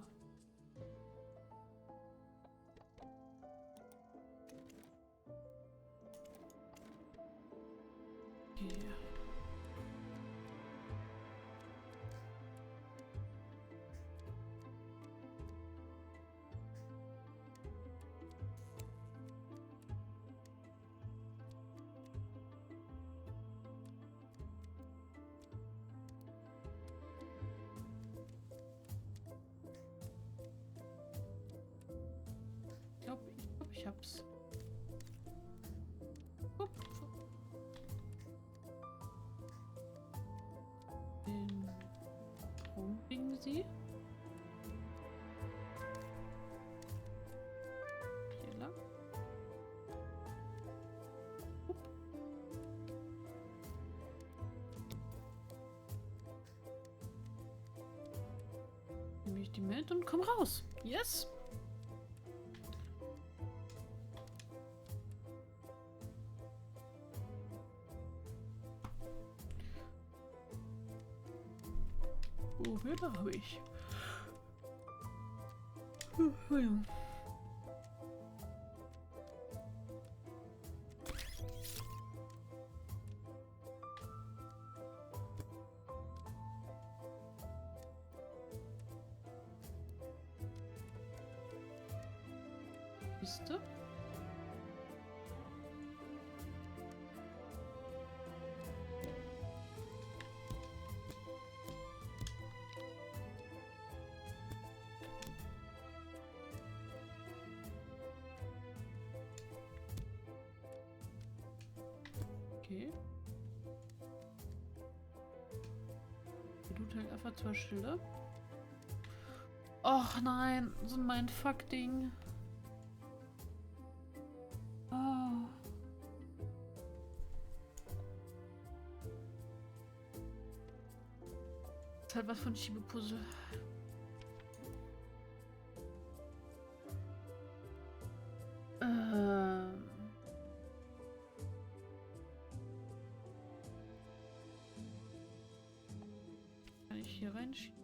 Okay. Ich hab's. Upp. Den Sprungding sie. Hier lang. Upp. Nehme ich die mit und komm raus. Yes! Höhle habe ich. Ja. Liste. Okay. Du teilt einfach 2 Schilder. Och nein, so ein Mindfuck-Ding. Oh. Das ist halt was von Schiebepuzzle. Kann ich hier reinschieben?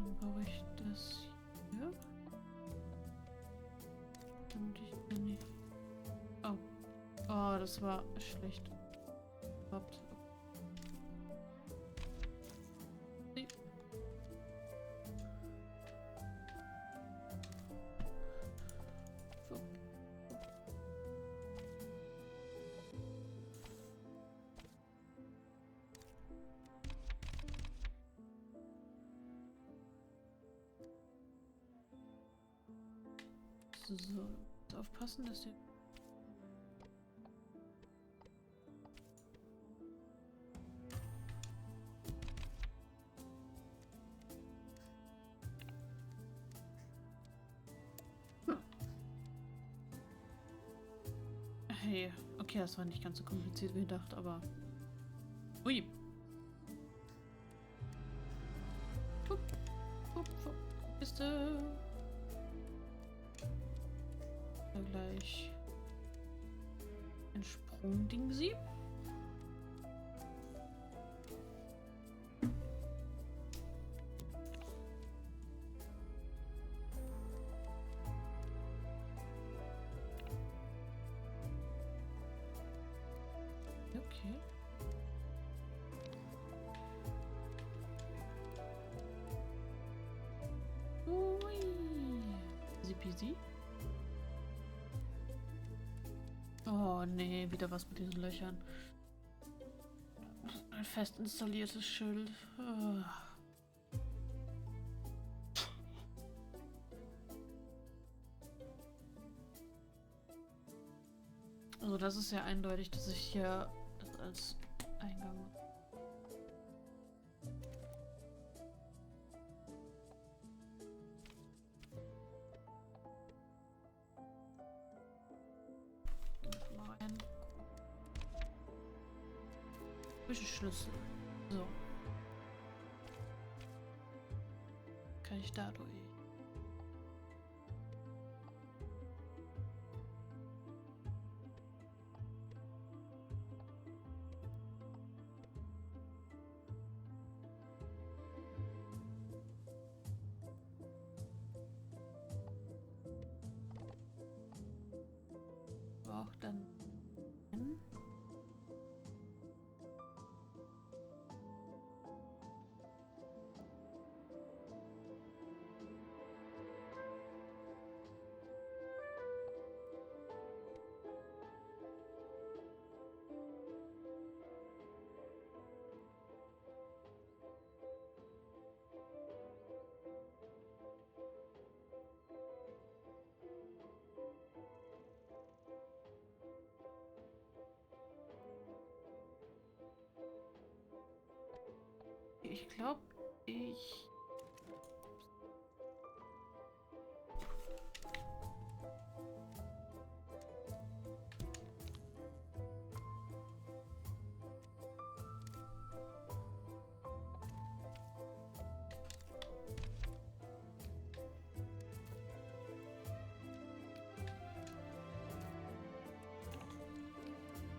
Dann brauche ich das hier. Damit ich dann nicht. Oh. Oh, das war schlecht. Überhaupt. Nee. So. So, aufpassen, dass der. Hey, okay, das war nicht ganz so kompliziert wie gedacht, aber. Ui. Hup, hup, hup. Kiste. Gleich ein Sprungding sie. Okay. Ui. Easy peasy. Oh nee, wieder was mit diesen Löchern. Ein fest installiertes Schild. Oh. Also das ist ja eindeutig, dass ich hier das als Eingang mache. Schlüssel. So. dadurch. Auch dann. Ich glaube, ich...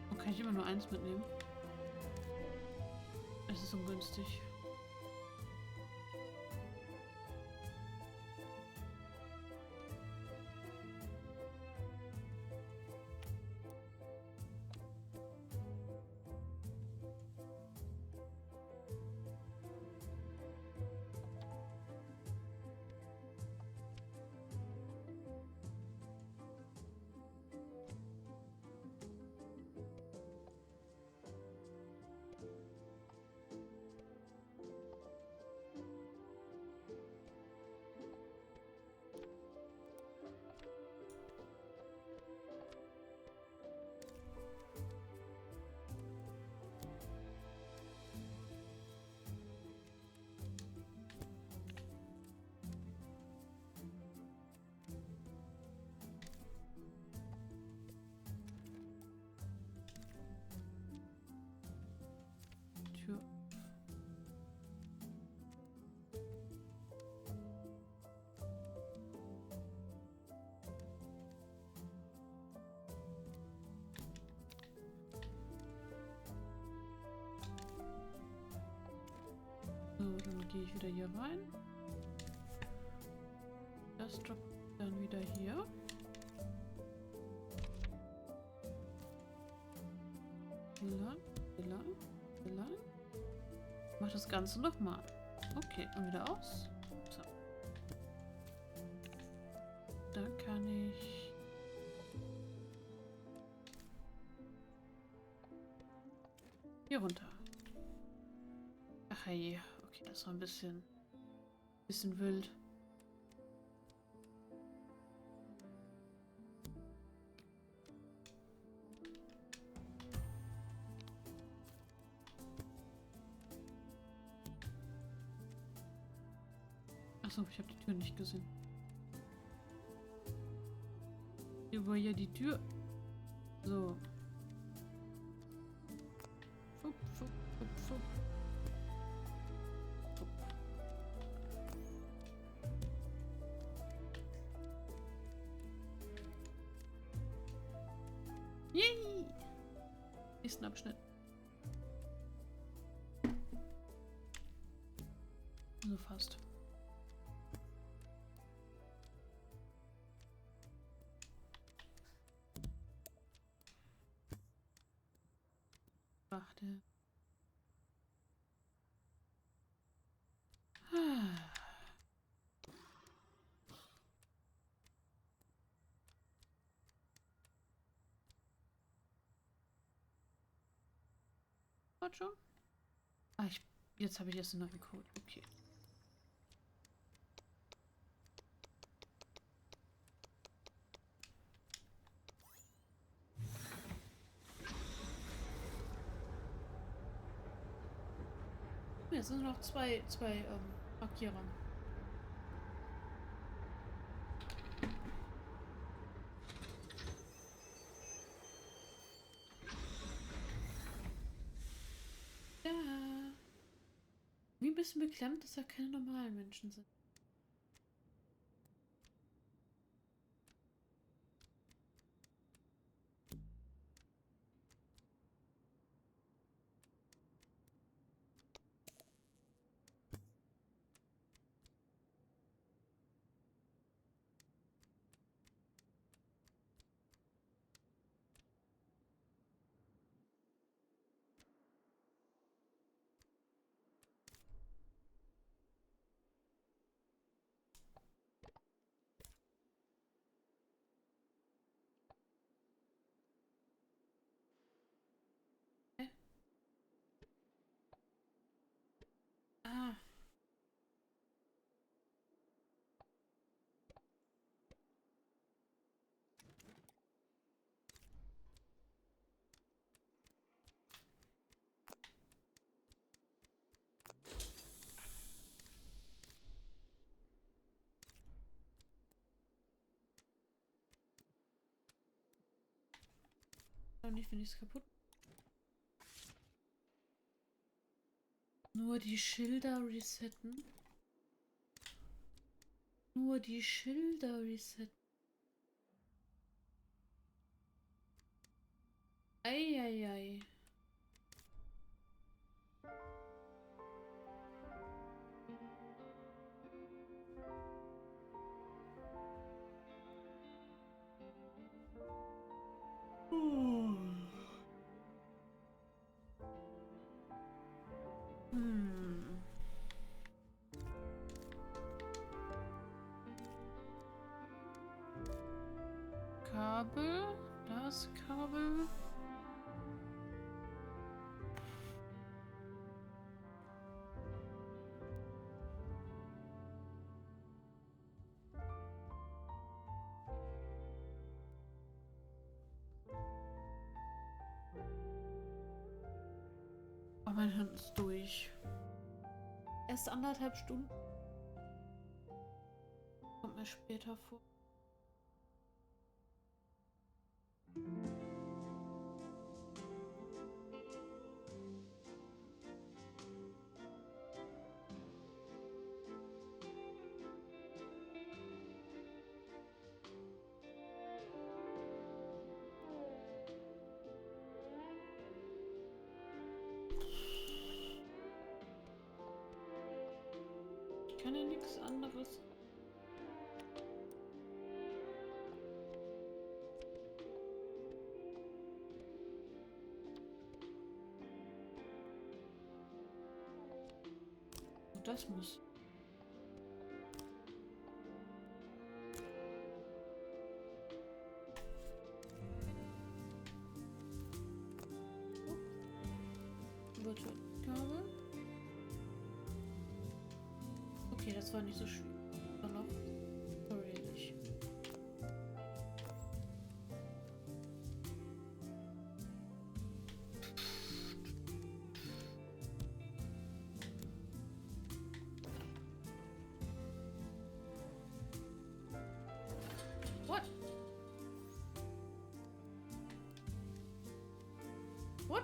Oh, kann ich immer nur eins mitnehmen? Es ist ungünstig. Tür. So, dann gehe ich wieder hier rein. Das droppt dann wieder hier. Lang. Mach das Ganze nochmal. Okay, und wieder aus. So. Dann kann ich... hier runter. Ach hey, okay, das war ein bisschen wild. Achso, ich habe die Tür nicht gesehen. Hier war ja die Tür. So. Fupp, fupp, fupp, fupp. Fupp. Yay! Nächsten Abschnitt. So fast. Warte. Warte schon. Ah, jetzt habe ich erst einen neuen Code. Okay. Jetzt sind noch zwei Markierer. Ja. Wie ein bisschen beklemmt, dass da keine normalen Menschen sind. Ah. Auch nicht, wenn ich es kaputt. Nur die Schilder resetten. Nur die Schilder resetten. Eieiei. Hm. Kabel. Das Kabel. Oh, mein Hirn ist durch. Erst 1,5 Stunden. Kommt mir später vor. Ich kann ja nichts anderes. Das muss. Virtual-Kabel. Okay, das war nicht so schwierig. War noch really. What? What?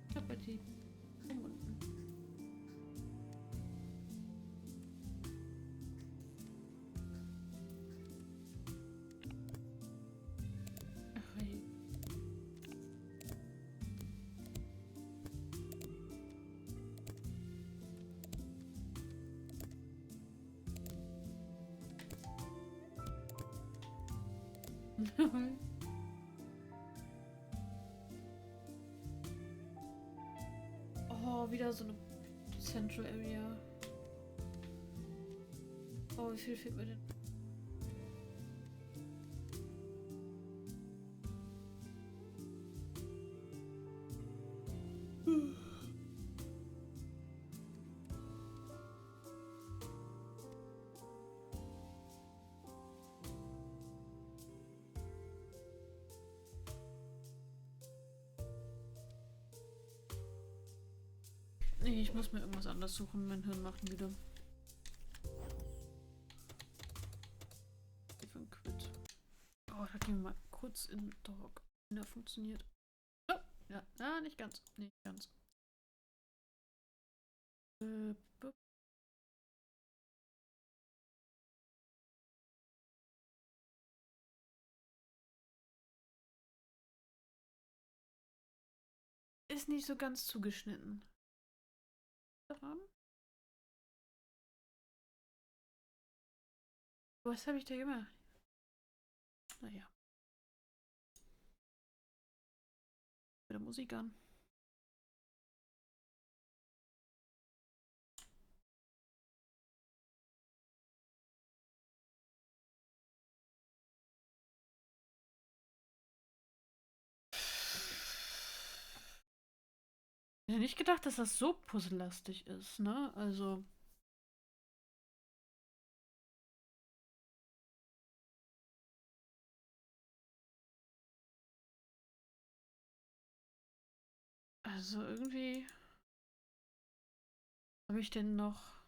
Ich hab die unten. Ach, hey. Oh, wieder so eine Central Area. Oh, wie viel fehlt mir denn? Nee, ich muss mir irgendwas anderes suchen. Mein Hirn macht wieder. Even quit. Oh, da gehen wir mal kurz in Dog. Wenn der funktioniert. Oh, ja, ah, nicht ganz. Nicht ganz. Ist nicht so ganz zugeschnitten. daran? Was habe ich da gemacht? Naja. Wieder Musik an. Ich hätte nicht gedacht, dass das so puzzellastig ist, ne? Also irgendwie habe ich denn noch,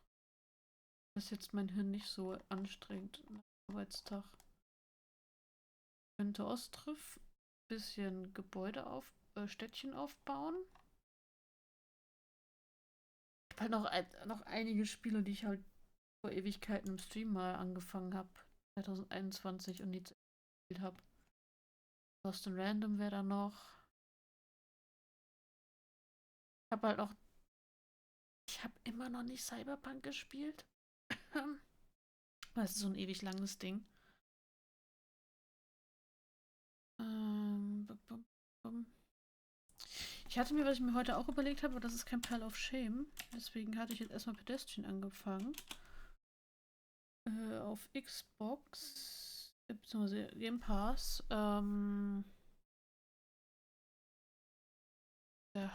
dass jetzt mein Hirn nicht so anstrengt am Arbeitstag. Könnte Ostriff bisschen Städtchen aufbauen. Ich habe halt noch einige Spiele, die ich halt vor Ewigkeiten im Stream mal angefangen habe. 2021 und nie gespielt habe. Lost in Random wäre da noch. Ich habe halt auch. Ich habe immer noch nicht Cyberpunk gespielt. Das ist so ein ewig langes Ding. Bum, bum, bum. Was ich mir heute auch überlegt habe, aber das ist kein Pile of Shame. Deswegen hatte ich jetzt erstmal Pedestrian angefangen. Auf Xbox, beziehungsweise Game Pass. Da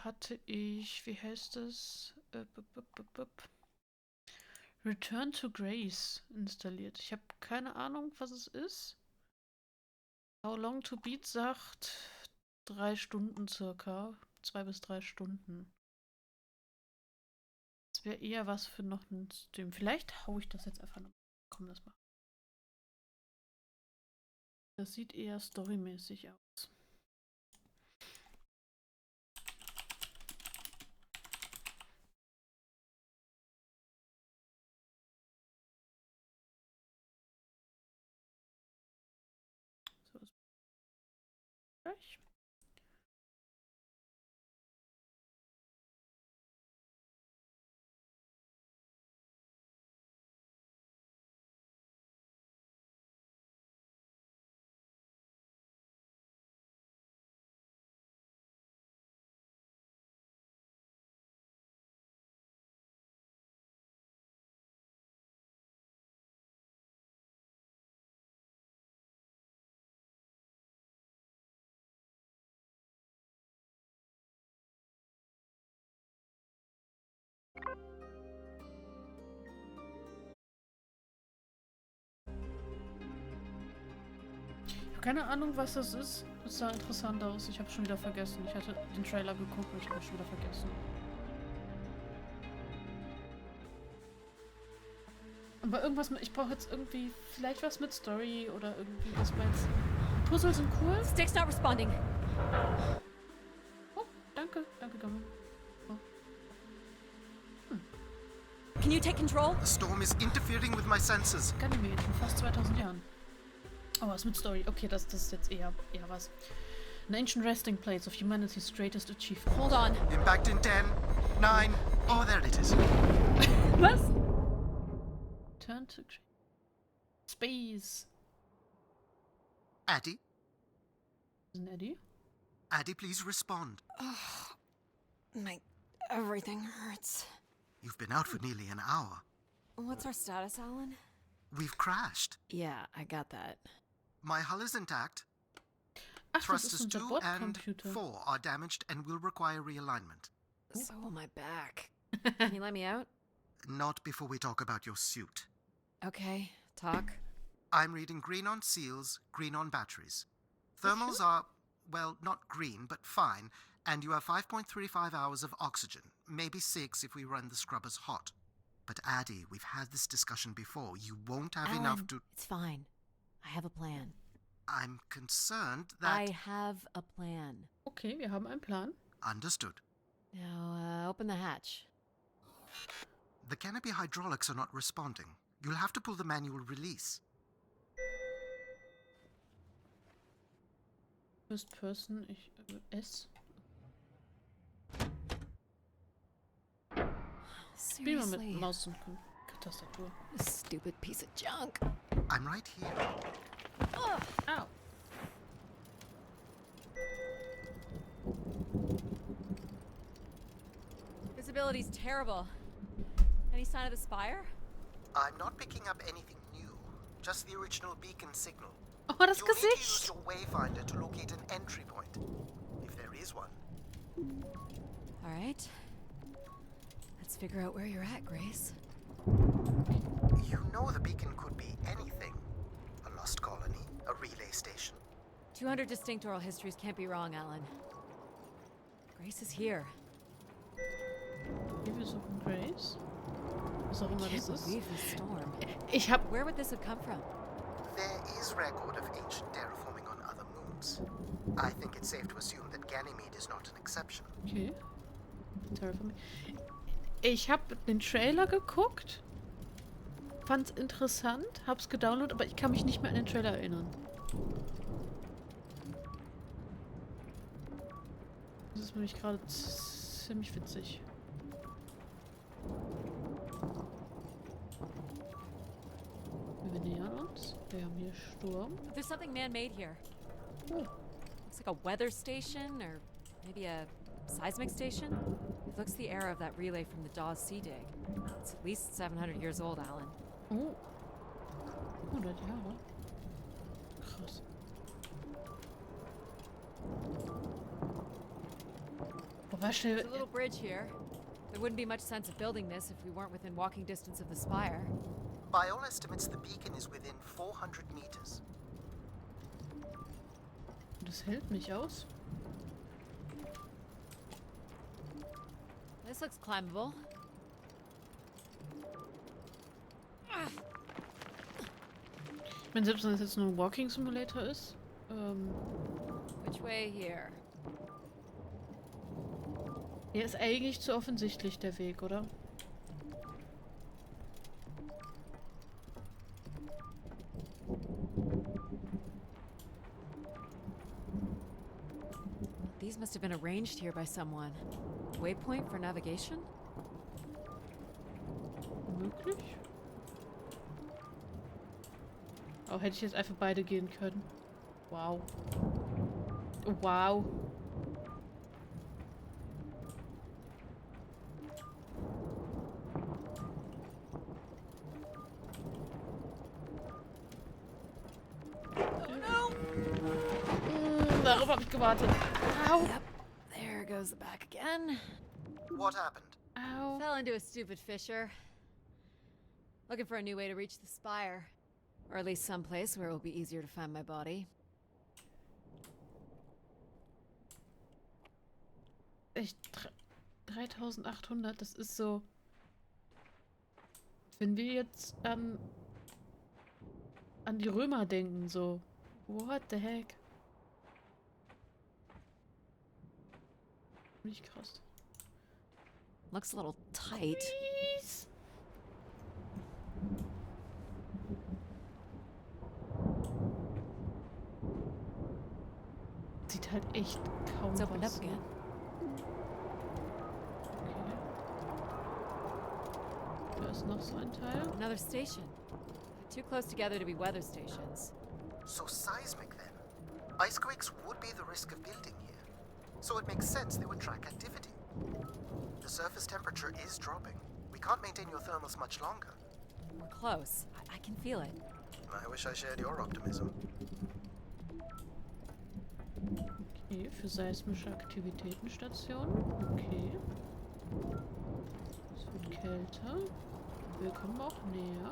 hatte ich, wie heißt es? Return to Grace installiert. Ich habe keine Ahnung, was es ist. How Long to Beat sagt 3 Stunden circa. 2 bis 3 Stunden. Das wäre eher was für noch einen Stream. Vielleicht haue ich das jetzt einfach noch. Komm, das mal. Das sieht eher storymäßig aus. So ist gleich. Ich habe keine Ahnung, was das ist. Es sah interessant aus. Ich habe schon wieder vergessen. Ich hatte den Trailer geguckt und ich habe schon wieder vergessen. Aber irgendwas mit. Ich brauche jetzt irgendwie. Vielleicht was mit Story oder irgendwie was bei. Puzzle sind cool. Stick's not responding. Oh, danke. Danke, Gammel. Oh. Can you take control? The storm is interfering with my senses. Ganymede, in fast 2000 Jahren. Oh, was mit Story? Okay, das ist jetzt eher was. An ancient resting place of humanity's greatest achievement. Hold on. Impact in 10, 9. Oh, there it is. Was? Turn to space. Addie? Isn't Eddie? Addie, please respond. Everything hurts. You've been out for nearly an hour. What's our status, Alan? We've crashed. Yeah, I got that. My hull is intact. Ach, das ist Thrusters unser 2 and Bordcomputer. 4 are damaged and will require realignment. So will my back. Can you let me out? Not before we talk about your suit. Okay, talk. I'm reading green on seals, green on batteries. Thermals are, well, not green, but fine, and you have 5.35 hours of oxygen, maybe 6 if we run the scrubbers hot. But Addie, we've had this discussion before. You won't have enough Alan, to... It's fine. I have a plan. I'm concerned that... I have a plan. Okay, wir haben einen Plan. Understood. Now, open the hatch. The canopy hydraulics are not responding. You'll have to pull the manual release. First person, S. Spiel mal mit Seriously? Maus und Tastatur. This stupid piece of junk. I'm right here. Au. Visibility's terrible. Any sign of the spire? I'm not picking up anything new, just the original beacon signal. Oh, das You'll need to use Gesicht! your wayfinder to locate an entry point, if there is one. All right. Let's figure out where you're at, Grace. You know the beacon could be anything. A lost colony, a relay station. 200 distinct oral histories can't be wrong, Alan. Grace is here. Hier, wir suchen Grace. Was auch immer das Can't ist. believe this storm. Ich hab... Where would this have come from? There is record of ancient terraforming on other moons. I think it's safe to assume that Ganymede is not an exception. Okay. Terraforming. Ich hab den Trailer geguckt. Fand's interessant. Hab's gedownloadet, aber ich kann mich nicht mehr an den Trailer erinnern. Das ist nämlich gerade ziemlich witzig. Wir nähern uns. Wir haben hier Sturm. There's something man-made here. Oh. Looks like a weather station, or maybe a seismic station. It looks the era of that relay from the Dawes Sea dig. It's at least 700 years old, Alan. Oh. 100 Jahre. Krass. Wobei schnell... There's a little bridge here. There wouldn't be much sense of building this if we weren't within walking distance of the spire. By all estimates, the beacon is within 400 meters. Das hält mich aus. This looks climbable. Ich meine, selbst wenn es jetzt nur ein Walking Simulator ist. Which way here? Ja, ist eigentlich zu offensichtlich der Weg, oder? These must have been arranged here by someone. Waypoint for navigation? Möglich? Oh, hätte ich jetzt einfach beide gehen können. Wow. Wow. Darauf habe ich gewartet. Au. Yep. There goes the back again. What happened? Au. Fell into a stupid fissure. Looking for a new way to reach the spire. Or at least someplace where it will be easier to find my body. Echt, 3800, das ist so... Wenn wir jetzt an die Römer denken, so... What the heck? Nicht krass. Looks a little tight. Please. Sieht halt echt kaum Let's open it was. up again. Okay. Da ist noch so ein Teil. Another station. Too close together to be weather stations. So seismic then. Icequakes would be the risk of building here. So it makes sense they would track activity. The surface temperature is dropping. We can't maintain your thermals much longer. We're close. I can feel it. I wish I shared your optimism. Okay, für seismische Aktivitätenstation. Okay. Es wird kälter. Wir kommen auch näher.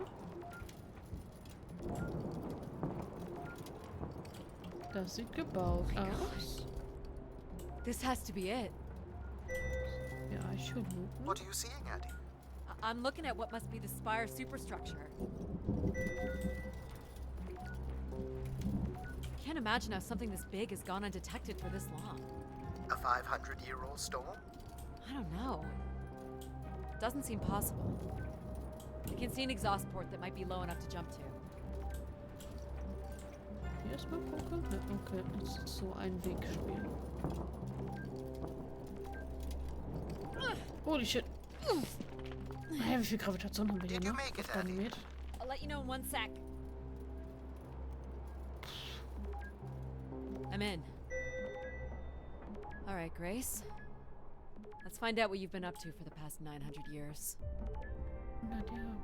Das sieht gebaut aus. This has to be it. Ja, ich vermute. What are you seeing, Addie? I'm looking at what must be the spire superstructure. Can't imagine how something this big has gone undetected for this long. A 500-year-old storm? I don't know. Doesn't seem possible. I can see an exhaust port that might be low enough to jump to. Hier erstmal gucken. Ja, okay, das ist so ein Wegspiel. Holy shit. Naja, wie viel Gravitation haben wir hier Did you noch? make it, Auf Addy? Ganymed? I'll let you know in 1 sec. I'm in. All right, Grace. Let's find out what you've been up to for the past 900 years. 100 Jahre.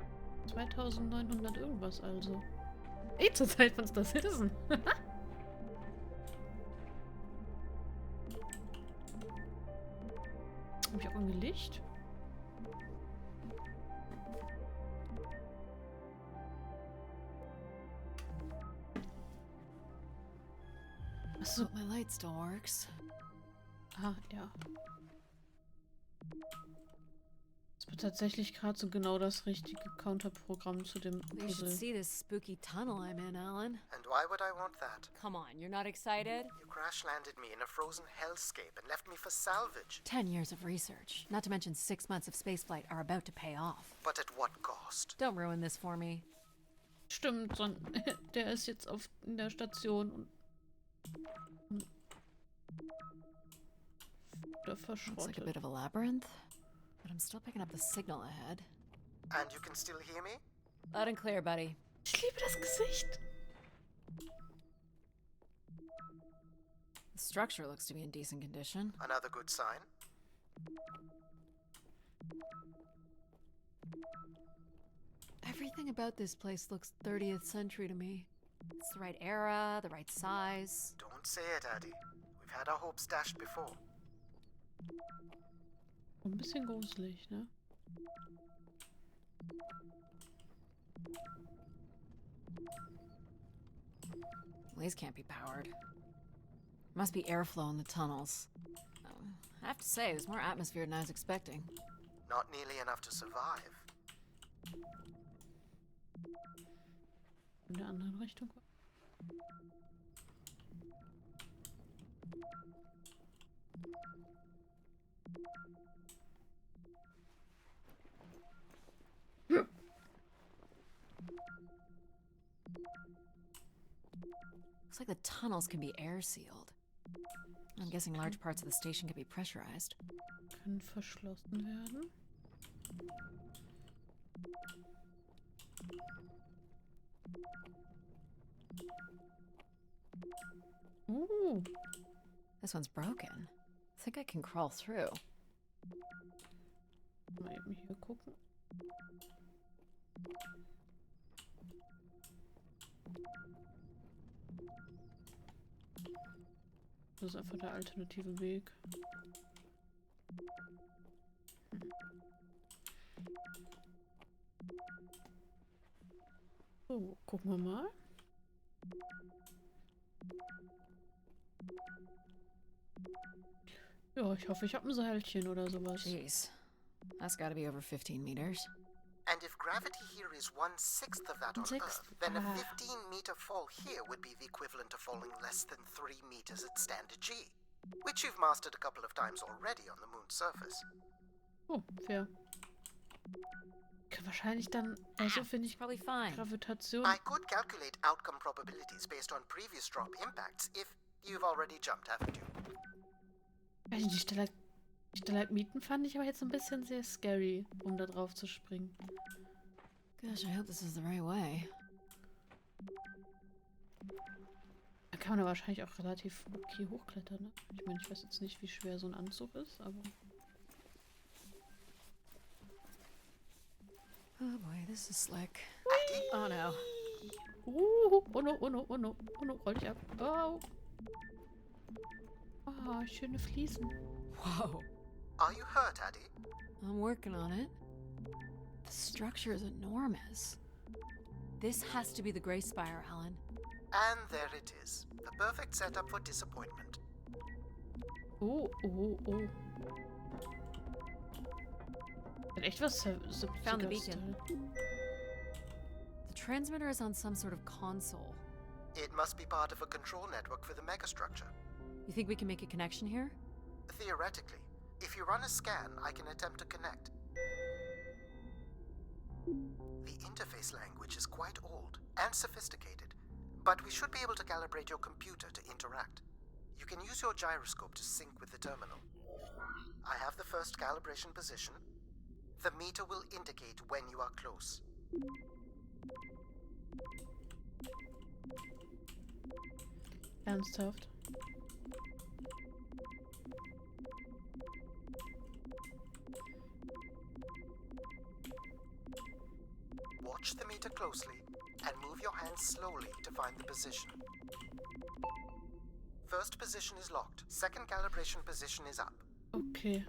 2900 irgendwas also. Ey, zur Zeit von Star Citizen. Hab ich auch irgendwie Licht? Achso. Hope my light still works. Ah, ja. Das wird tatsächlich gerade so genau das richtige Counterprogramm zu dem You should Puzzle. see this spooky tunnel I'm in, Alan. And why would I want that? Come on, you're not excited? You crash-landed me in a frozen hellscape and left me for salvage. 10 years of research, not to mention 6 months of spaceflight, are about to pay off. But at what cost? Don't ruin this for me. Stimmt, der ist jetzt in der Station und oder Looks like a verschrottet. bit of a labyrinth, but I'm still picking up the signal ahead. And you can still hear me? Loud and clear, buddy. Ich liebe das Gesicht. The structure looks to be in decent condition. Another good sign. Everything about this place looks 30th century to me. It's the right era, the right size. Don't say it, Addy. We've had our hopes dashed before. Ein bisschen gruselig, ne? These can't be powered. Must be airflow in the tunnels. I have to say, there's more atmosphere than I was expecting. Not nearly enough to survive. In der anderen Richtung. Looks like the tunnels can be air sealed. I'm guessing large parts of the station can be pressurized. Können verschlossen werden. Ooh. This one's broken. I think I can crawl through. Mal eben hier gucken. Das ist einfach der alternative Weg. So, gucken wir mal. Ja, ich hoffe, ich habe ein Seilchen oder sowas. Jeez. That's gotta be over 15 meters. And if gravity here is 1/6 of that on Sixth? Earth, then a Ah. 15-meter fall here would be the equivalent of falling less than 3 meters at standard G, which you've mastered a couple of times already on the moon's surface. Oh, fair. Kann wahrscheinlich dann, also finde ich Probably fine. Gravitation. I could calculate outcome probabilities based on previous drop impacts if you've already jumped, haven't you? Weiß nicht, die Stalagmiten fand ich aber jetzt ein bisschen sehr scary, um da drauf zu springen. Gosh, I hope this is the right way. Da kann man ja wahrscheinlich auch relativ okay hochklettern, ne? Ich meine, ich weiß jetzt nicht, wie schwer so ein Anzug ist, aber... Oh boy, this is slick. Addy? Oh no. Oh no, oh no, oh no, oh no, roll dich ab. Oh. Ah, schöne Fliesen. Whoa. Are you hurt, Addy? I'm working on it. The structure is enormous. This has to be the Grey Spire, Alan. And there it is. The perfect setup for disappointment. Oh, oh, oh. Hat echt was Found the 70er beacon. Style. The transmitter is on some sort of console. It must be part of a control network for the megastructure. You think we can make a connection here? Theoretically, if you run a scan, I can attempt to connect. The interface language is quite old and sophisticated, but we should be able to calibrate your computer to interact. You can use your gyroscope to sync with the terminal. I have the first calibration position. The meter will indicate when you are close. Ernsthaft? Watch the meter closely and move your hands slowly to find the position. First position is locked. Second calibration position is up. Okay.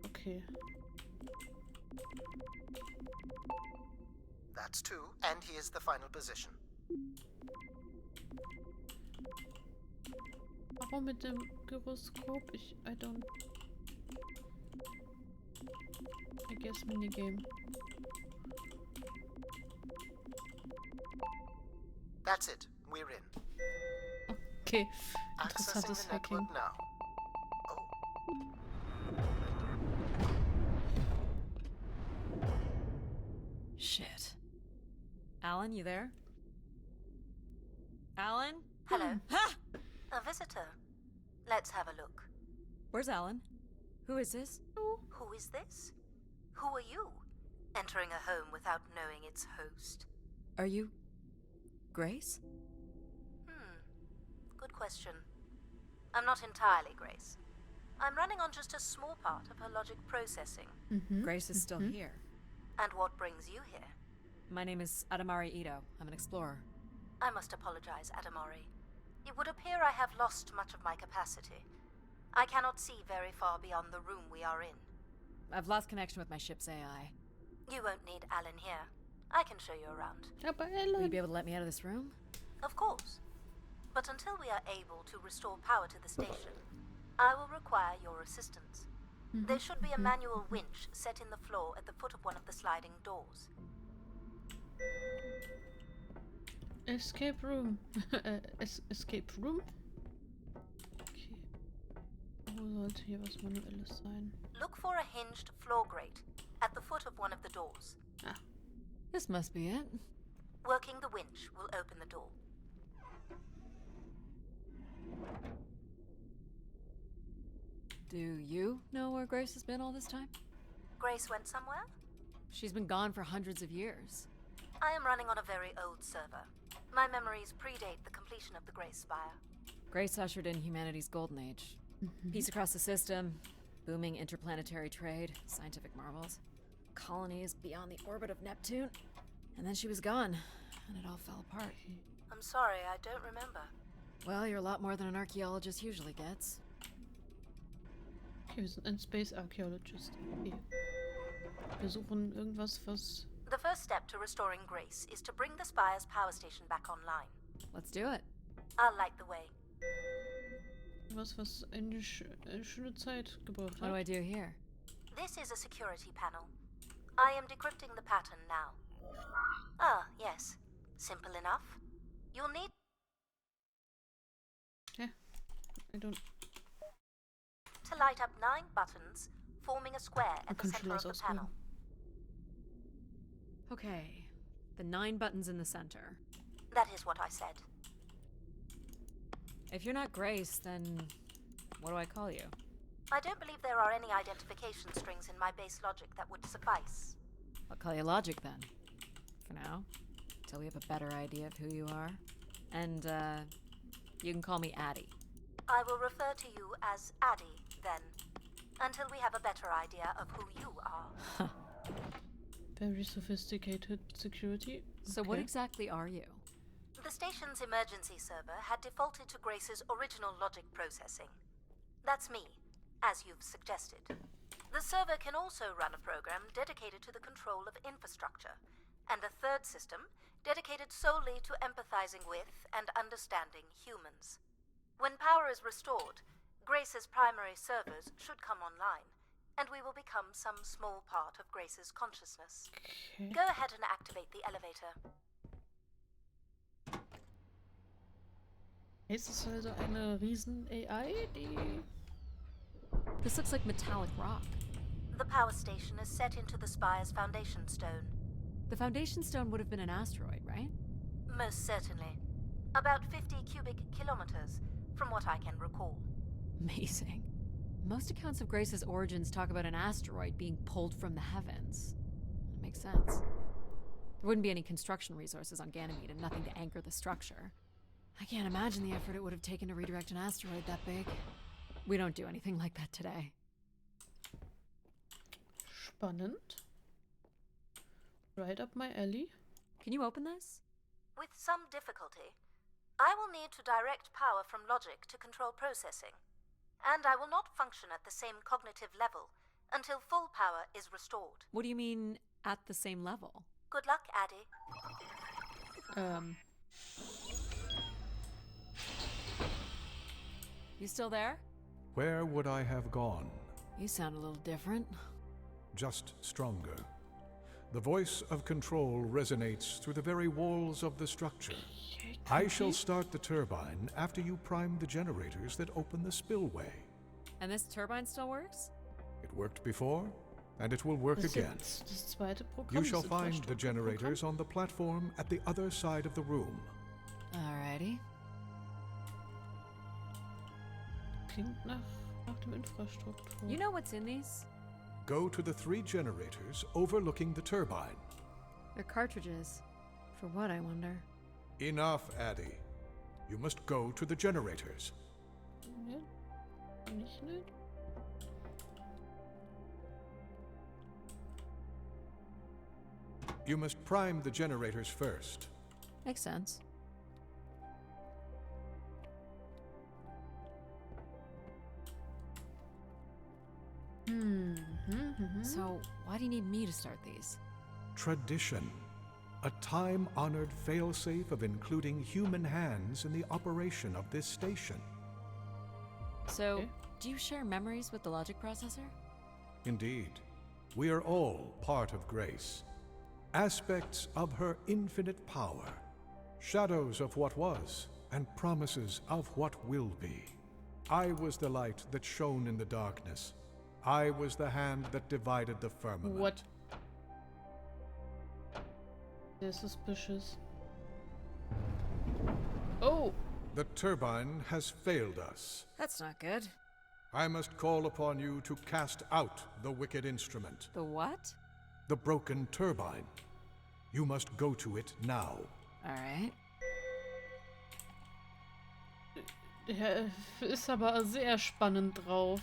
Okay. That's 2, and here's the final position. Warum mit dem Gyroskop? I don't... I guess minigame. That's it. We're in. Okay. Accessing Interessantes the Hacking. network now. Shit. Alan, you there? Alan? Hello. Ha! A visitor. Let's have a look. Where's Alan? Who is this? Who is this? Who are you? Entering a home without knowing its host. Are you... Grace? Good question. I'm not entirely Grace. I'm running on just a small part of her logic processing. Grace is still here. And what brings you here? My name is Adamari Ito. I'm an explorer. I must apologize, Adamari. It would appear I have lost much of my capacity. I cannot see very far beyond the room we are in. I've lost connection with my ship's AI. You won't need Alan here. I can show you around. Aber Will you Ellen. be able to let me out of this room? Of course. But until we are able to restore power to the station, I will require your assistance. There should be a manual winch set in the floor at the foot of one of the sliding doors. Escape room. Escape room? Okay. Wo sollte hier was Manuelles sein? Look for a hinged floor grate at the foot of one of the doors. Ah. This must be it. Working the winch will open the door. Do you know where Grace has been all this time? Grace went somewhere? She's been gone for hundreds of years. I am running on a very old server. My memories predate the completion of the Grace Spire. Grace ushered in humanity's golden age. Peace across the system, booming interplanetary trade, scientific marvels, colonies beyond the orbit of Neptune. And then she was gone, and it all fell apart. I'm sorry, I don't remember. Well, you're a lot more than an archaeologist usually gets. Okay, wir sind ein Space Archaeologist. Okay. Wir suchen irgendwas, was... The first step to restoring Grace is to bring the Spire's power station back online. Let's do it. I'll light the way. Was eine schöne Zeit gebracht What do hat. I do here? This is a security panel. I am decrypting the pattern now. Ah, yes. Simple enough. You'll need I don't... to light up 9 buttons, forming a square at the center of the Controllers panel. Okay. The 9 buttons in the center. That is what I said. If you're not Grace, then what do I call you? I don't believe there are any identification strings in my base logic that would suffice. I'll call you Logic then. For now. Till we have a better idea of who you are. And, you can call me Addie. I will refer to you as Addie, then, until we have a better idea of who you are. Very sophisticated security. So what Okay. exactly are you? The station's emergency server had defaulted to Grace's original logic processing. That's me, as you've suggested. The server can also run a program dedicated to the control of infrastructure, and a third system dedicated solely to empathizing with and understanding humans. When power is restored, Grace's primary servers should come online, and we will become some small part of Grace's consciousness. Okay. Go ahead and activate the elevator. Ist es also eine Riesen-AI, die... This looks like metallic rock. The power station is set into the Spire's foundation stone. The foundation stone would have been an asteroid, right? Most certainly. About 50 cubic kilometers, from what I can recall. Amazing. Most accounts of Grace's origins talk about an asteroid being pulled from the heavens. It makes sense. There wouldn't be any construction resources on Ganymede and nothing to anchor the structure. I can't imagine the effort it would have taken to redirect an asteroid that big. We don't do anything like that today. Spannend. Right up my alley. Can you open this? With some difficulty. I will need to direct power from logic to control processing. And I will not function at the same cognitive level until full power is restored. What do you mean, at the same level? Good luck, Addy. You still there? Where would I have gone? You sound a little different. Just stronger. The voice of control resonates through the very walls of the structure. I shall start the turbine after you prime the generators that open the spillway. And this turbine still works? It worked before, and it will work Das ist again. jetzt das zweite Programm. You das shall find the Infrastrukturprogramm. generators on the platform at the other side of the room. Alrighty. Klingt nach dem Infrastruktur. You know what's in these? Go to the 3 generators overlooking the turbine. They're cartridges. For what, I wonder? Enough, Addy. You must go to the generators. Ja, nicht, ne? You must prime the generators first. Makes sense. So, why do you need me to start these? Tradition. A time-honored failsafe of including human hands in the operation of this station. So, Okay. do you share memories with the logic processor? Indeed, we are all part of Grace. Aspects of her infinite power. Shadows of what was, and promises of what will be. I was the light that shone in the darkness. I was the hand that divided the firmament. What? They're suspicious. Oh! The turbine has failed us. That's not good. I must call upon you to cast out the wicked instrument, The what? the broken turbine. You must go to it now. Alright. Der ist aber sehr spannend drauf.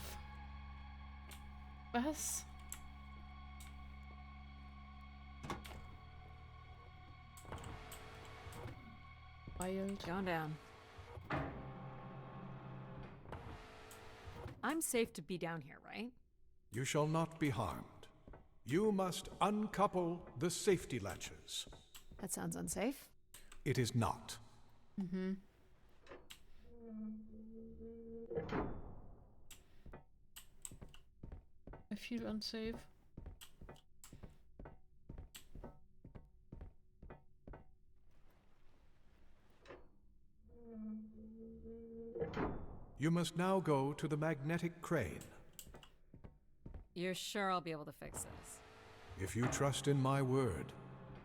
Was? Wild. Going down. I'm safe to be down here, right? You shall not be harmed. You must uncouple the safety latches. That sounds unsafe. It is not. I feel unsafe. You must now go to the magnetic crane. You're sure I'll be able to fix this? If you trust in my word,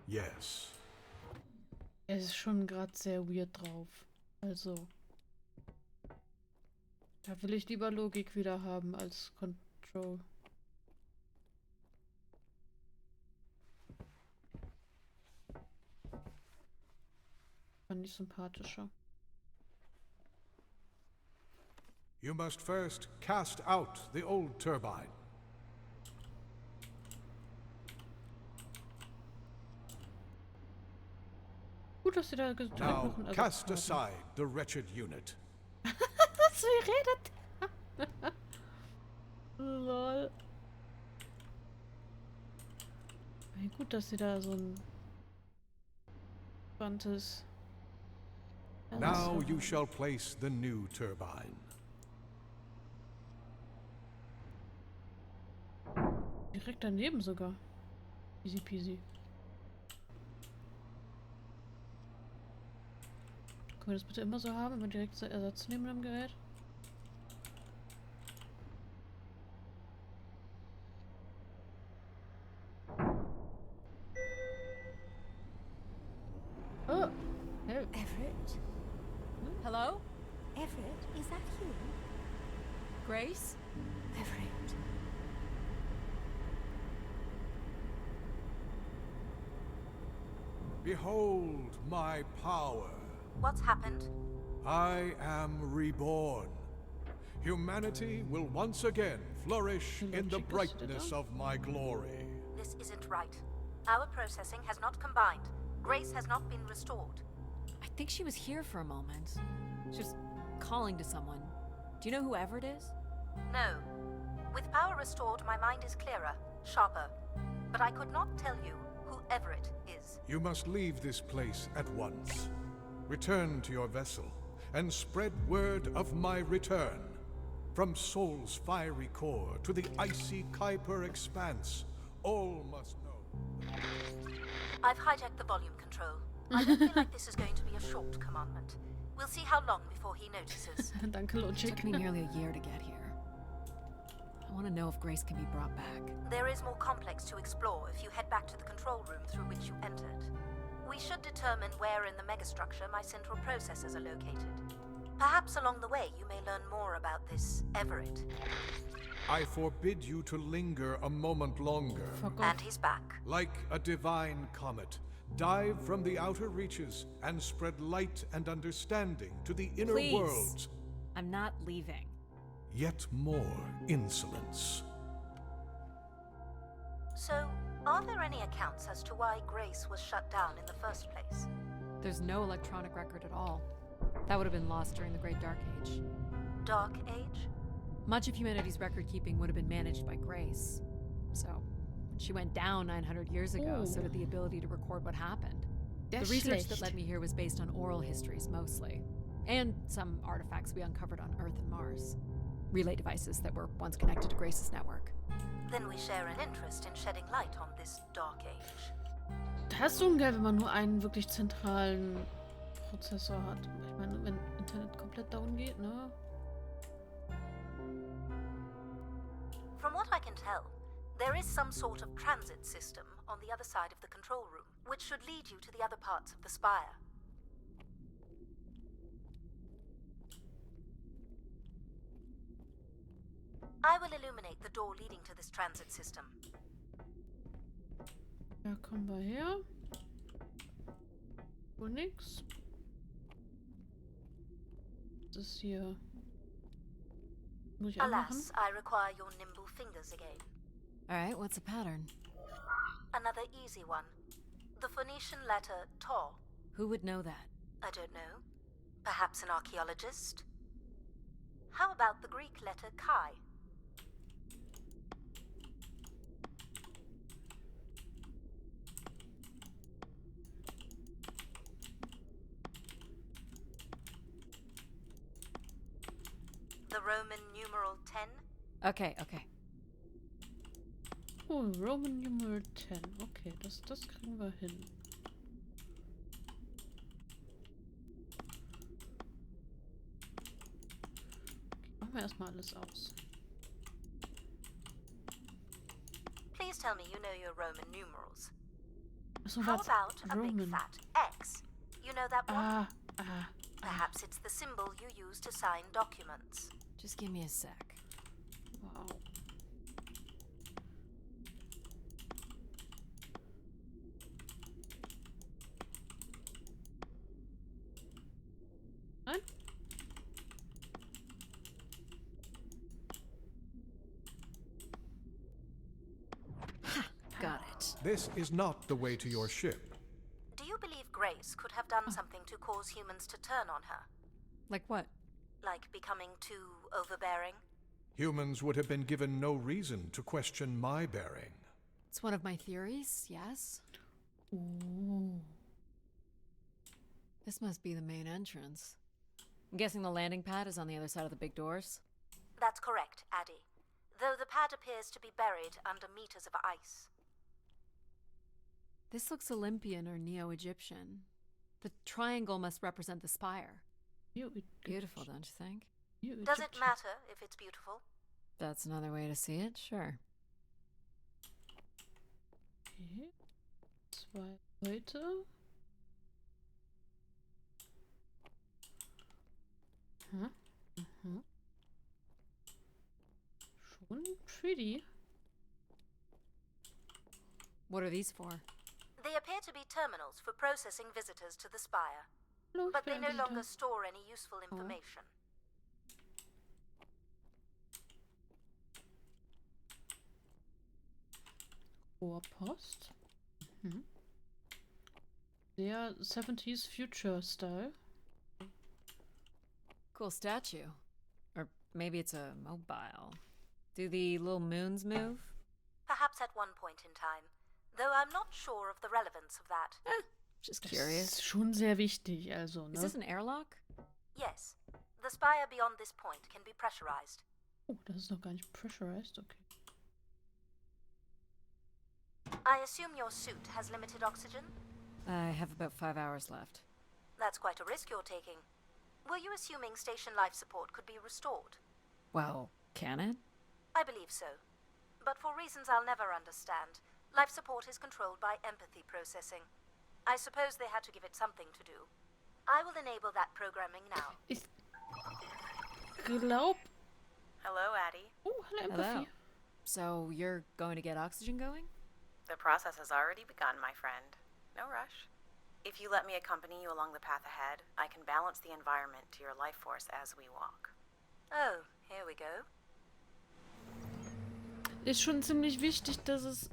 yes. Er ist schon gerade sehr weird drauf. Also. Da will ich lieber Logik wieder haben als Control. Fand ich sympathischer. You must first cast out the old turbine. Gut, dass sie da noch Now einen Ersatz cast haben. aside the wretched unit. Was redet? Lol. Ja, gut, dass sie da so ein spannendes. Now you shall place the new turbine. Direkt daneben sogar. Easy peasy. Können wir das bitte immer so haben, wenn wir direkt so Ersatz nehmen am Gerät? Oh! Hey. Everett? Hello? Everett, is that you? Grace? Everett. Behold my power. What's happened? I am reborn. Humanity will once again flourish in the brightness of my glory. This isn't right. Our processing has not combined. Grace has not been restored. I think she was here for a moment. She was calling to someone. Do you know who Everett is? No. With power restored, my mind is clearer, sharper. But I could not tell you who Everett is. You must leave this place at once. Return to your vessel, and spread word of my return. From Sol's fiery core to the icy Kuiper expanse, all must know. I've hijacked the volume control. I don't feel like this is going to be a short commandment. We'll see how long before he notices. Danke, It Logic. took me nearly a year to get here. I want to know if Grace can be brought back. There is more complex to explore if you head back to the control room through which you entered. We should determine where in the megastructure my central processors are located. Perhaps along the way you may learn more about this Everett. I forbid you to linger a moment longer. Fuck off. And he's back. Like a divine comet, dive from the outer reaches and spread light and understanding to the inner Please. worlds. I'm not leaving. Yet more insolence. So, are there any accounts as to why Grace was shut down in the first place? There's no electronic record at all. That would have been lost during the Great Dark Age. Dark Age? Much of humanity's record keeping would have been managed by Grace. So, when she went down 900 years ago, so Ooh. did the ability to record what happened. Der The research that schlecht. led me here was based on oral histories mostly, and some artifacts we uncovered on Earth and Mars. Relay devices that were once connected to Grace's network. Then we share an interest in shedding light on this Dark Age. Das ist so geil, wenn man nur einen wirklich zentralen Prozessor hat. Ich meine, wenn Internet komplett down geht, ne? From what I can tell, there is some sort of transit system on the other side of the control room, which should lead you to the other parts of the spire. I will illuminate the door leading to this transit system. Da kommen wir her. Wohl nix. Das ist hier. Muss ich auch machen? Alas, I require your nimble fingers again. Alright, what's the pattern? Another easy one. The Phoenician letter Tau. Who would know that? I don't know. Perhaps an archaeologist? How about the Greek letter Chi? The Roman numeral 10? Okay. Oh, Roman numeral 10. Okay, das kriegen wir hin. Okay, machen wir erstmal alles aus. Please tell me you know your Roman numerals. Achso, How warte. about a big Roman. fat X? You know that one? Perhaps it's the symbol you use to sign documents. Just give me a sec. Wow. Nein? Got it. This is not the way to your ship. Do you believe Grace could have done something to cause humans to turn on her? Like what? Like becoming too overbearing? Humans would have been given no reason to question my bearing. It's one of my theories, yes? Oh. This must be the main entrance. I'm guessing the landing pad is on the other side of the big doors? That's correct, Addie. Though the pad appears to be buried under meters of ice. This looks Olympian or Neo-Egyptian. The triangle must represent the spire. Beautiful, don't you think? Does it matter if it's beautiful? That's another way to see it, sure. Okay. 2 Leute. greedy. What are these for? They appear to be terminals for processing visitors to the Spire, Hallo, ich but bin they ein no Visitor. longer store any useful information. Rohrpost. Mhm. Sehr 70s Future Style. Cool statue. Or maybe it's a mobile. Do the little moons move? Perhaps at one point in time, though I'm not sure of the relevance of that. Just Das curious. ist schon sehr wichtig, also, ne? Is this an airlock? Yes, the Spire beyond this point can be pressurized. Oh, das ist noch gar nicht pressurized, okay. I assume your suit has limited oxygen? I have about 5 hours left. That's quite a risk you're taking. Were you assuming station life support could be restored? Well, can it? I believe so. But for reasons I'll never understand, life support is controlled by empathy processing. I suppose they had to give it something to do. I will enable that programming now. Ich glaub... Hello, Addie. Oh, hallo Empathy. So you're going to get oxygen going? The process has already begun, my friend. No rush. If you let me accompany you along the path ahead, I can balance the environment to your life force as we walk. Oh, here we go. Ist schon ziemlich wichtig, dass es...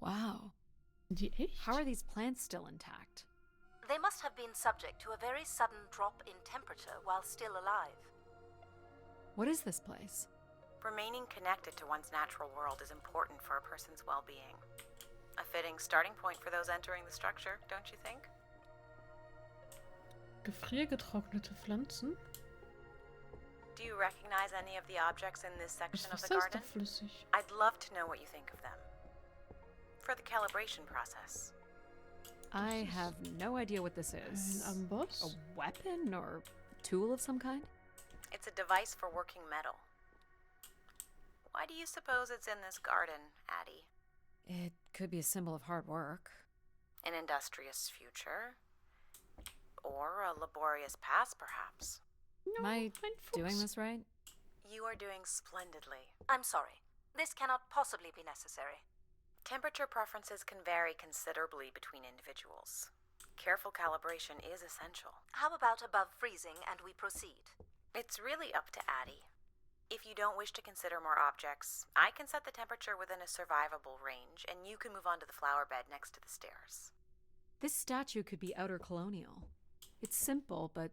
Wow. Die echt? How are these plants still intact? They must have been subject to a very sudden drop in temperature while still alive. What is this place? Remaining connected to one's natural world is important for a person's well-being. A fitting starting point for those entering the structure, don't you think? Gefriergetrocknete Pflanzen? Do you recognize any of the objects in this section Das of the Wasser ist garden? doch flüssig. I'd love to know what you think of them. For the calibration process. I have no idea what this Ein is. A Amboss? weapon or tool of some kind? It's a device for working metal. Why do you suppose it's in this garden, Addie? It could be a symbol of hard work. An industrious future? Or a laborious past, perhaps? Am I ein Fuchs. doing this right? You are doing splendidly. I'm sorry. This cannot possibly be necessary. Temperature preferences can vary considerably between individuals. Careful calibration is essential. How about above freezing and we proceed? It's really up to Addie. If you don't wish to consider more objects, I can set the temperature within a survivable range, and you can move on to the flower bed next to the stairs. This statue could be outer colonial. It's simple, but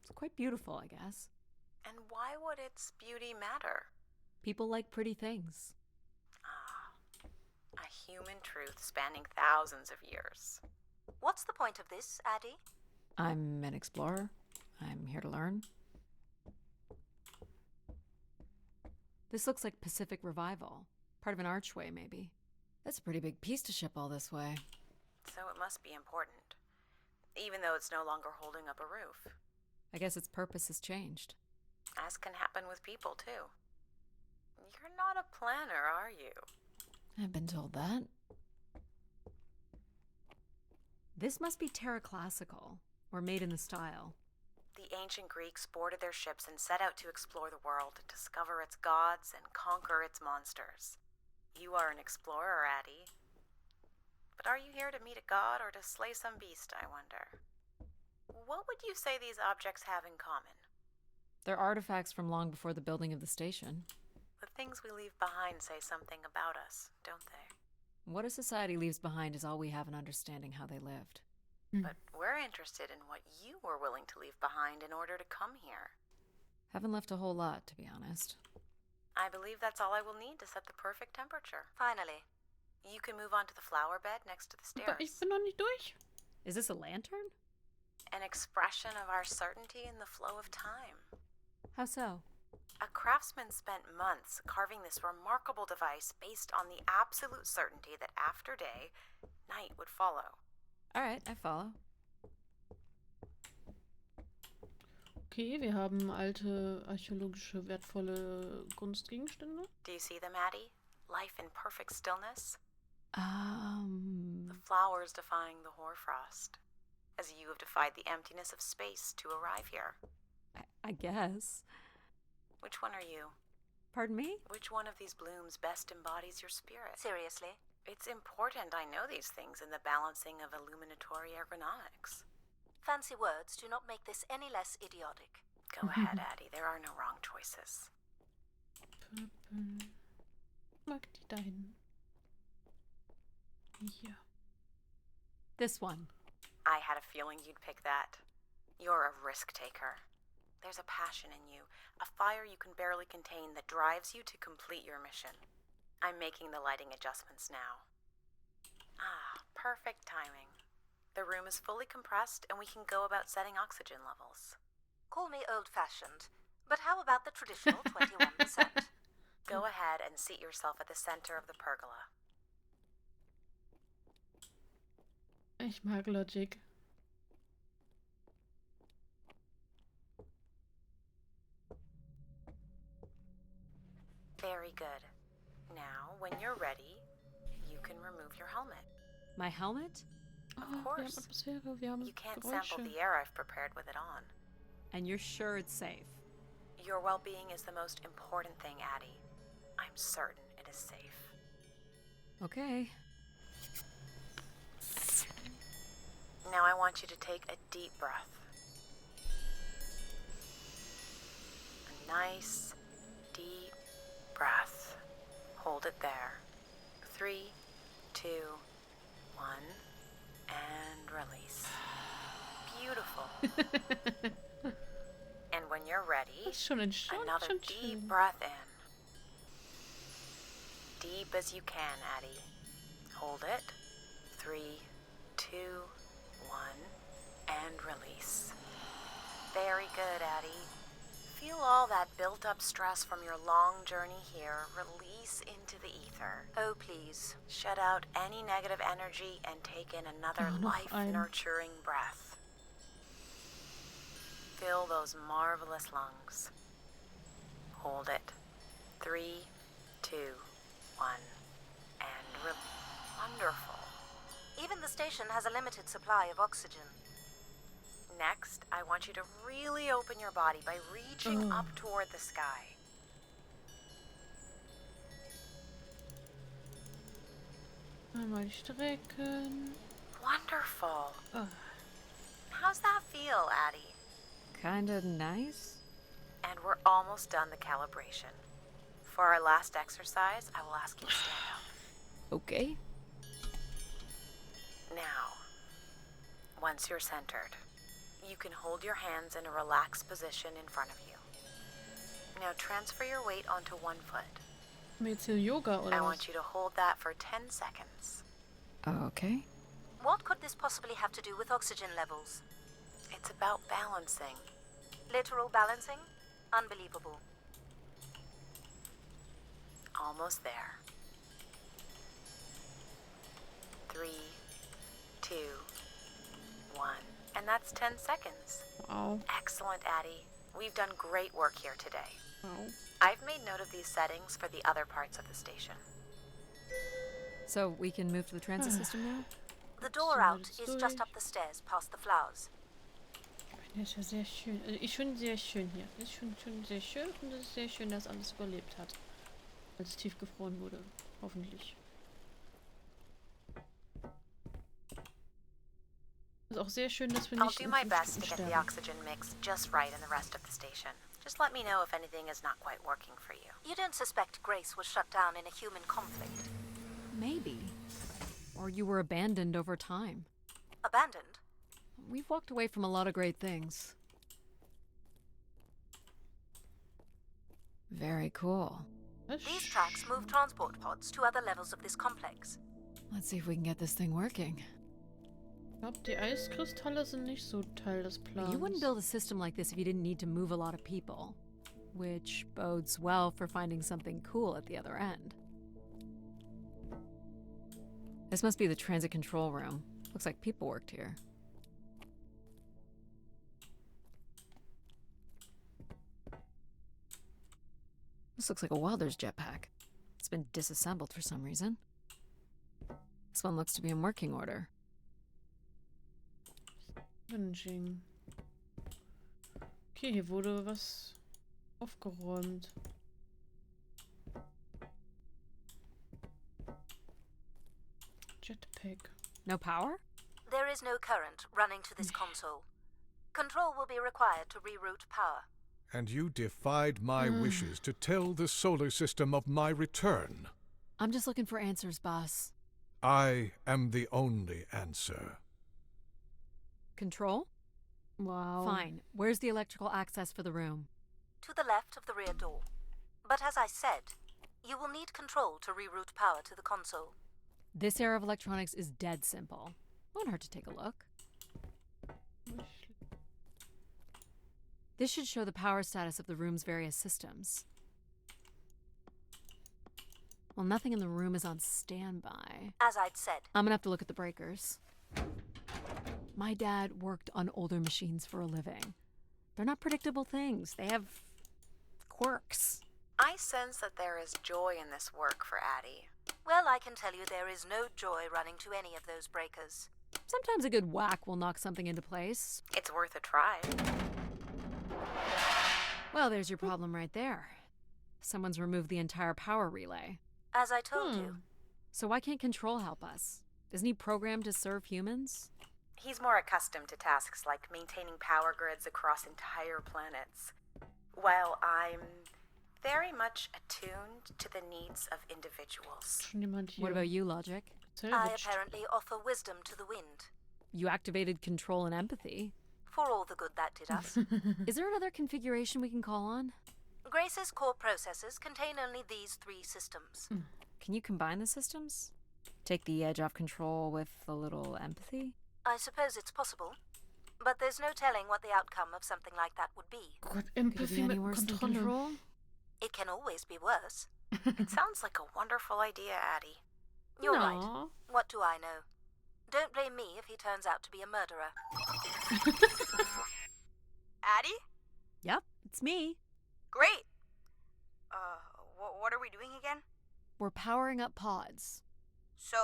it's quite beautiful, I guess. And why would its beauty matter? People like pretty things. A human truth spanning thousands of years. What's the point of this, Addie? I'm an explorer. I'm here to learn. This looks like Pacific Revival. Part of an archway, maybe. That's a pretty big piece to ship all this way. So it must be important, even though it's no longer holding up a roof. I guess its purpose has changed. As can happen with people, too. You're not a planner, are you? I've been told that. This must be Terra Classical, or made in the style. The ancient Greeks boarded their ships and set out to explore the world, discover its gods, and conquer its monsters. You are an explorer, Addie. But are you here to meet a god or to slay some beast, I wonder? What would you say these objects have in common? They're artifacts from long before the building of the station. The things we leave behind say something about us, don't they? What a society leaves behind is all we have in understanding how they lived. But we're interested in what you were willing to leave behind in order to come here. Haven't left a whole lot, to be honest. I believe that's all I will need to set the perfect temperature. Finally. You can move on to the flower bed next to the Aber ich stairs. bin noch nicht durch. Is this a lantern? An expression of our certainty in the flow of time. How so? A craftsman spent months carving this remarkable device based on the absolute certainty that after day, night would follow. All right, I follow. Okay, wir haben alte, archäologische, wertvolle Kunstgegenstände. Do you see them, Addie? Life in perfect stillness? The Um, flowers defying the hoarfrost, as you have defied the emptiness of space to arrive here. I guess. Which one are you? Pardon me? Which one of these blooms best embodies your spirit? Seriously? It's important I know these things in the balancing of illuminatory ergonomics. Fancy words do not make this any less idiotic. Go ahead, Addie. There are no wrong choices. Purple. Mag die da hinten. Hier. This one. I had a feeling you'd pick that. You're a risk taker. There's a passion in you, a fire you can barely contain that drives you to complete your mission. I'm making the lighting adjustments now. Ah, perfect timing. The room is fully compressed and we can go about setting oxygen levels. Call me old-fashioned, but how about the traditional 21%? Go ahead and seat yourself at the center of the pergola. Ich mag Logic. Very good. Now, when you're ready, you can remove your helmet. My helmet? Ah, Of wir haben course. Atmosphäre, wir haben You can't sample Geräusche. the air I've prepared with it on. And you're sure it's safe? Your well-being is the most important thing, Addie. I'm certain it is safe. Okay. Now I want you to take a deep breath. A nice, deep breath. Hold it there. 3, 2, 1, and release. Beautiful. And when you're ready, Das ist schon another schon deep schön. breath in. Deep as you can, Addie. Hold it. 3, 2, 1, and release. Very good, Addie. Feel all that built-up stress from your long journey here release into the ether. Oh, please. Shut out any negative energy and take in another Oh, noch ein. life-nurturing breath. Fill those marvelous lungs. Hold it. 3, 2, 1, and wonderful. Even the station has a limited supply of oxygen. Next, I want you to really open your body by reaching Oh. up toward the sky. Einmal strecken. Wonderful. Oh. How's that feel, Addie? Kinda nice? And we're almost done the calibration. For our last exercise, I will ask you to stand up. Okay. Now, once you're centered, you can hold your hands in a relaxed position in front of you. Now transfer your weight onto one foot. Haben wir jetzt hier Yoga oder I was? want you to hold that for 10 seconds. Okay. What could this possibly have to do with oxygen levels? It's about balancing. Literal balancing? Unbelievable. Almost there. 3, 2, 1. And that's 10 seconds. Au. Excellent, Addie. We've done great work here today. Au. I've made note of these settings for the other parts of the station. So we can move to the transit system now? The door So, out jetzt is just durch. up the stairs past the flowers. Ja, ist ja sehr schön. Also ist schon sehr schön hier. Ist schon sehr schön und es ist sehr schön, dass alles überlebt hat. Als es tiefgefroren wurde. Hoffentlich. Ist auch sehr schön, dass wir I'll nicht do in my 5 best to Stunden get the sterben. oxygen mix just right in the rest of the station. Just let me know if anything is not quite working for you. You don't suspect Grace was shut down in a human conflict? Maybe. Or you were abandoned over time. Abandoned? We've walked away from a lot of great things. Very cool. Was? These tracks move transport pods to other levels of this complex. Let's see if we can get this thing working. Ich glaube, die Eiskristalle sind nicht so Teil des Plans. You wouldn't build a system like this if you didn't need to move a lot of people. Which bodes well for finding something cool at the other end. This must be the transit control room. Looks like people worked here. This looks like a welder's jetpack. It's been disassembled for some reason. This one looks to be in working order. Wünsching. Okay, hier wurde was Aufgeräumt. Jetpack. No power? There is no current running to this console. Control will be required to reroute power. And you defied my wishes to tell the solar system of my return. I'm just looking for answers, boss. I am the only answer. Control? Wow. Fine. Where's the electrical access for the room? To the left of the rear door. But as I said, you will need control to reroute power to the console. This era of electronics is dead simple. Won't hurt to take a look. This should show the power status of the room's various systems. Well, nothing in the room is on standby. As I'd said, I'm gonna have to look at the breakers. My dad worked on older machines for a living. They're not predictable things. They have quirks. I sense that there is joy in this work for Addie. well, I can tell you there is no joy running to any of those breakers. Sometimes a good whack will knock something into place. It's worth a try. Well, there's your problem right there. Someone's removed the entire power relay. As I told you. So why can't Control help us? Isn't he programmed to serve humans? He's more accustomed to tasks like maintaining power grids across entire planets, while I'm very much attuned to the needs of individuals. Schon jemand hier What about you, Logic? I salvaged. apparently offer wisdom to the wind, You activated Control and Empathy. for all the good that did us. Is there another configuration we can call on? Grace's core processors contain only these 3 systems. Can you combine the systems? Take the edge off Control with a little Empathy? I suppose it's possible, but there's no telling what the outcome of something like that would be. Gott, Could it Empathy be any mit worse than Kontrolle. Control? It can always be worse. It sounds like a wonderful idea, Addie. You're right. Aw. What do I know? Don't blame me if he turns out to be a murderer. Addie? Yep, it's me. Great. What are we doing again? We're powering up pods. So,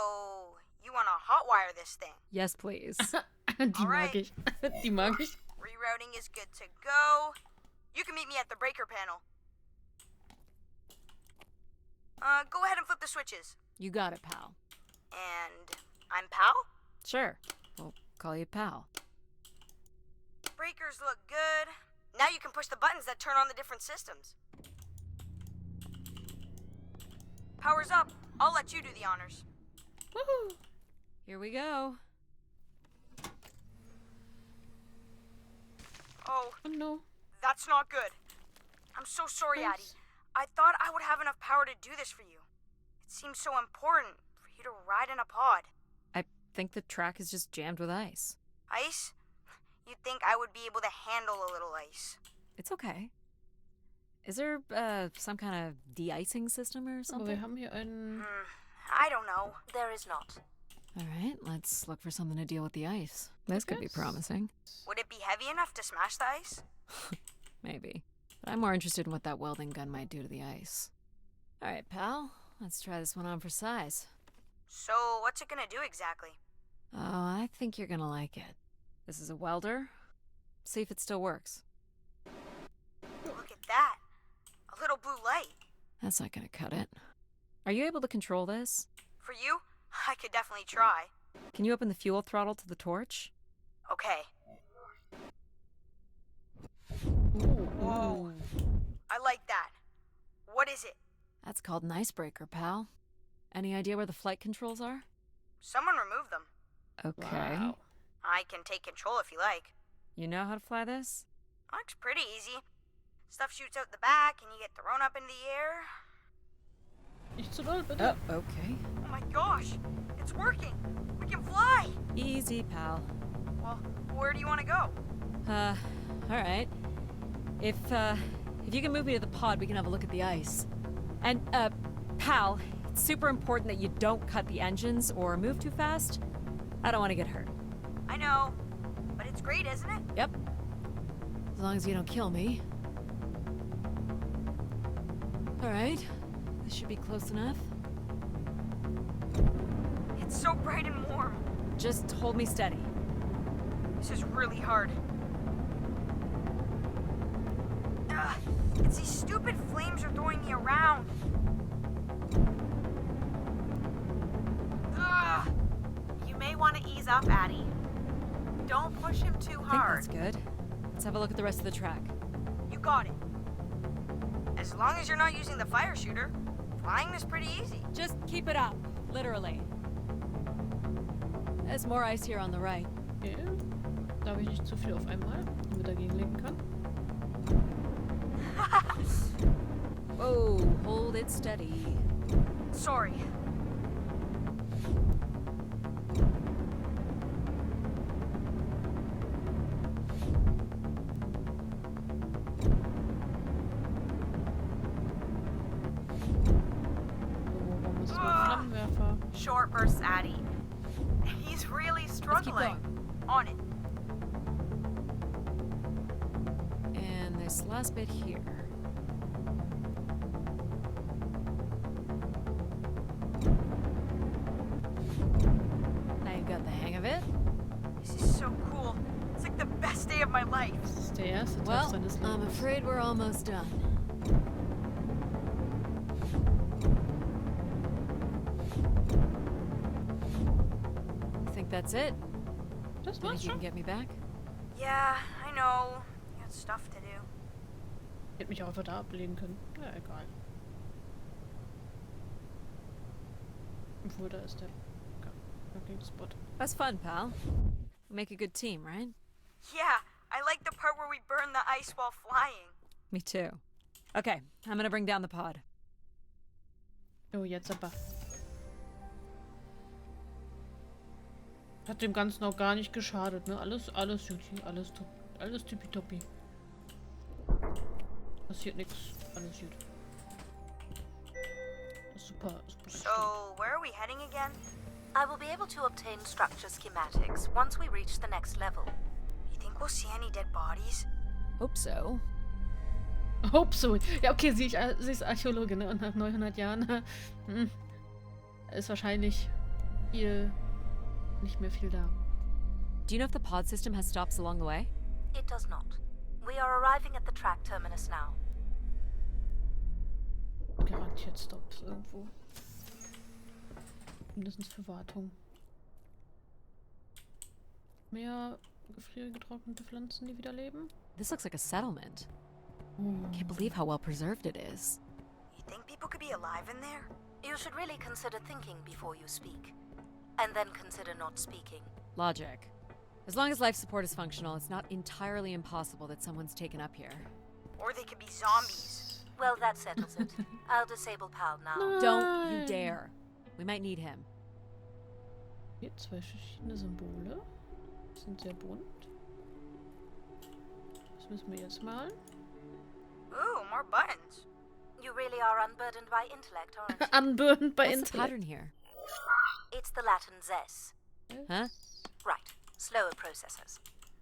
you want to hotwire this thing? Yes, please. Die mag Alright. ich. Die mag ich. Rerouting is good to go. You can meet me at the breaker panel. Go ahead and flip the switches. You got it, pal. And I'm Pal? Sure. We'll call you pal. Breakers look good. Now you can push the buttons that turn on the different systems. Power's up. I'll let you do the honors. Woohoo. Here we go. Oh, Oh no. that's not good. I'm so sorry, Addie. I thought I would have enough power to do this for you. It seems so important for you to ride in a pod. I think the track is just jammed with ice. Ice? You'd think I would be able to handle a little ice. It's okay. Is there some kind of de-icing system or Aber something? wir haben hier einen... I don't know. There is not. All right, let's look for something to deal with the ice. This could be Yes. promising. Would it be heavy enough to smash the ice? Maybe. But I'm more interested in what that welding gun might do to the ice. All right, pal. Let's try this one on for size. So, what's it gonna do exactly? Oh, I think you're gonna like it. This is a welder. See if it still works. Look at that. A little blue light. That's not gonna cut it. Are you able to control this? For you, I could definitely try. Can you open the fuel throttle to the torch? Okay. Whoa. I like that. What is it? That's called an icebreaker, pal. Any idea where the flight controls are? Someone removed them. Okay. Wow. I can take control if you like. You know how to fly this? Looks pretty easy. Stuff shoots out the back and you get thrown up into the air. Nicht zu doll, bitte. Okay. Oh my gosh, it's working. We can fly. Easy, pal. Well, where do you want to go? Alright. If you can move me to the pod, we can have a look at the ice. And, pal, it's super important that you don't cut the engines or move too fast. I don't want to get hurt. I know, but it's great, isn't it? Yep. As long as you don't kill me. Alright. This should be close enough. It's so bright and warm. Just hold me steady. This is really hard. It's these stupid flames are throwing me around. Ugh. You may want to ease up, Addie. Don't push him too I think hard. that's good. Let's have a look at the rest of the track. You got it. As long as you're not using the fire shooter, flying is pretty easy. Just keep it up, literally. There's more ice here on the right. Okay. Darf ich nicht zu viel auf einmal, damit er dagegen lenken kann? Whoa, hold it steady. Sorry. Warum ist ein Flammenwerfer? Short bursts, Addie. He's really Let's keep struggling. going. On it. And this last bit here. Now you've got the hang of it. This is so cool. It's like the best day of my life. Das ist der erste Tag Well, seines I'm Lebens. afraid we're almost done. Think that's it? Das Think war's you can schon. get me back? Yeah, I know. Got stuff to do. Hätte mich auch einfach da ablegen können. Ja, egal. Obwohl, da ist der Spot. That's fun, pal. We make a good team, right? Yeah, I like the part where we burn the ice while flying. Me too. Okay, I'm gonna bring down the pod. Oh, jetzt aber. Hat dem Ganzen auch gar nicht geschadet, ne? Alles Juti, alles tippitoppi. Passiert nichts, alles gut. Super. So, where are we heading again? I will be able to obtain structure schematics once we reach the next level. You think we'll see any dead bodies? Hope so. Hope so. Ja, okay, sie ist Archäologin, ne? Und nach 900 Jahren ist wahrscheinlich hier nicht mehr viel da. Do you know if the pod system has stops along the way? It does not. We are arriving at the track terminus now. Garantiert Stops irgendwo. Mindestens für Wartung. Mehr gefriergetrocknete Pflanzen, die wieder leben. This looks like a settlement. Oh. Can't believe how well preserved it is. You think people could be alive in there? You should really consider thinking before you speak. And then consider not speaking. Logic. As long as life support is functional, it's not entirely impossible that someone's taken up here. Or they could be zombies. Well, that settles it. I'll disable PAL now. Don't you dare. We might need him. Hier 2 verschiedene Symbole. Sind sehr bunt. Das müssen wir jetzt malen. Ooh, more buttons. You really are unburdened by intellect, aren't you? Unburdened by What's the Intellect. pattern here? It's the Latin zes. Huh? Right. Slower processors.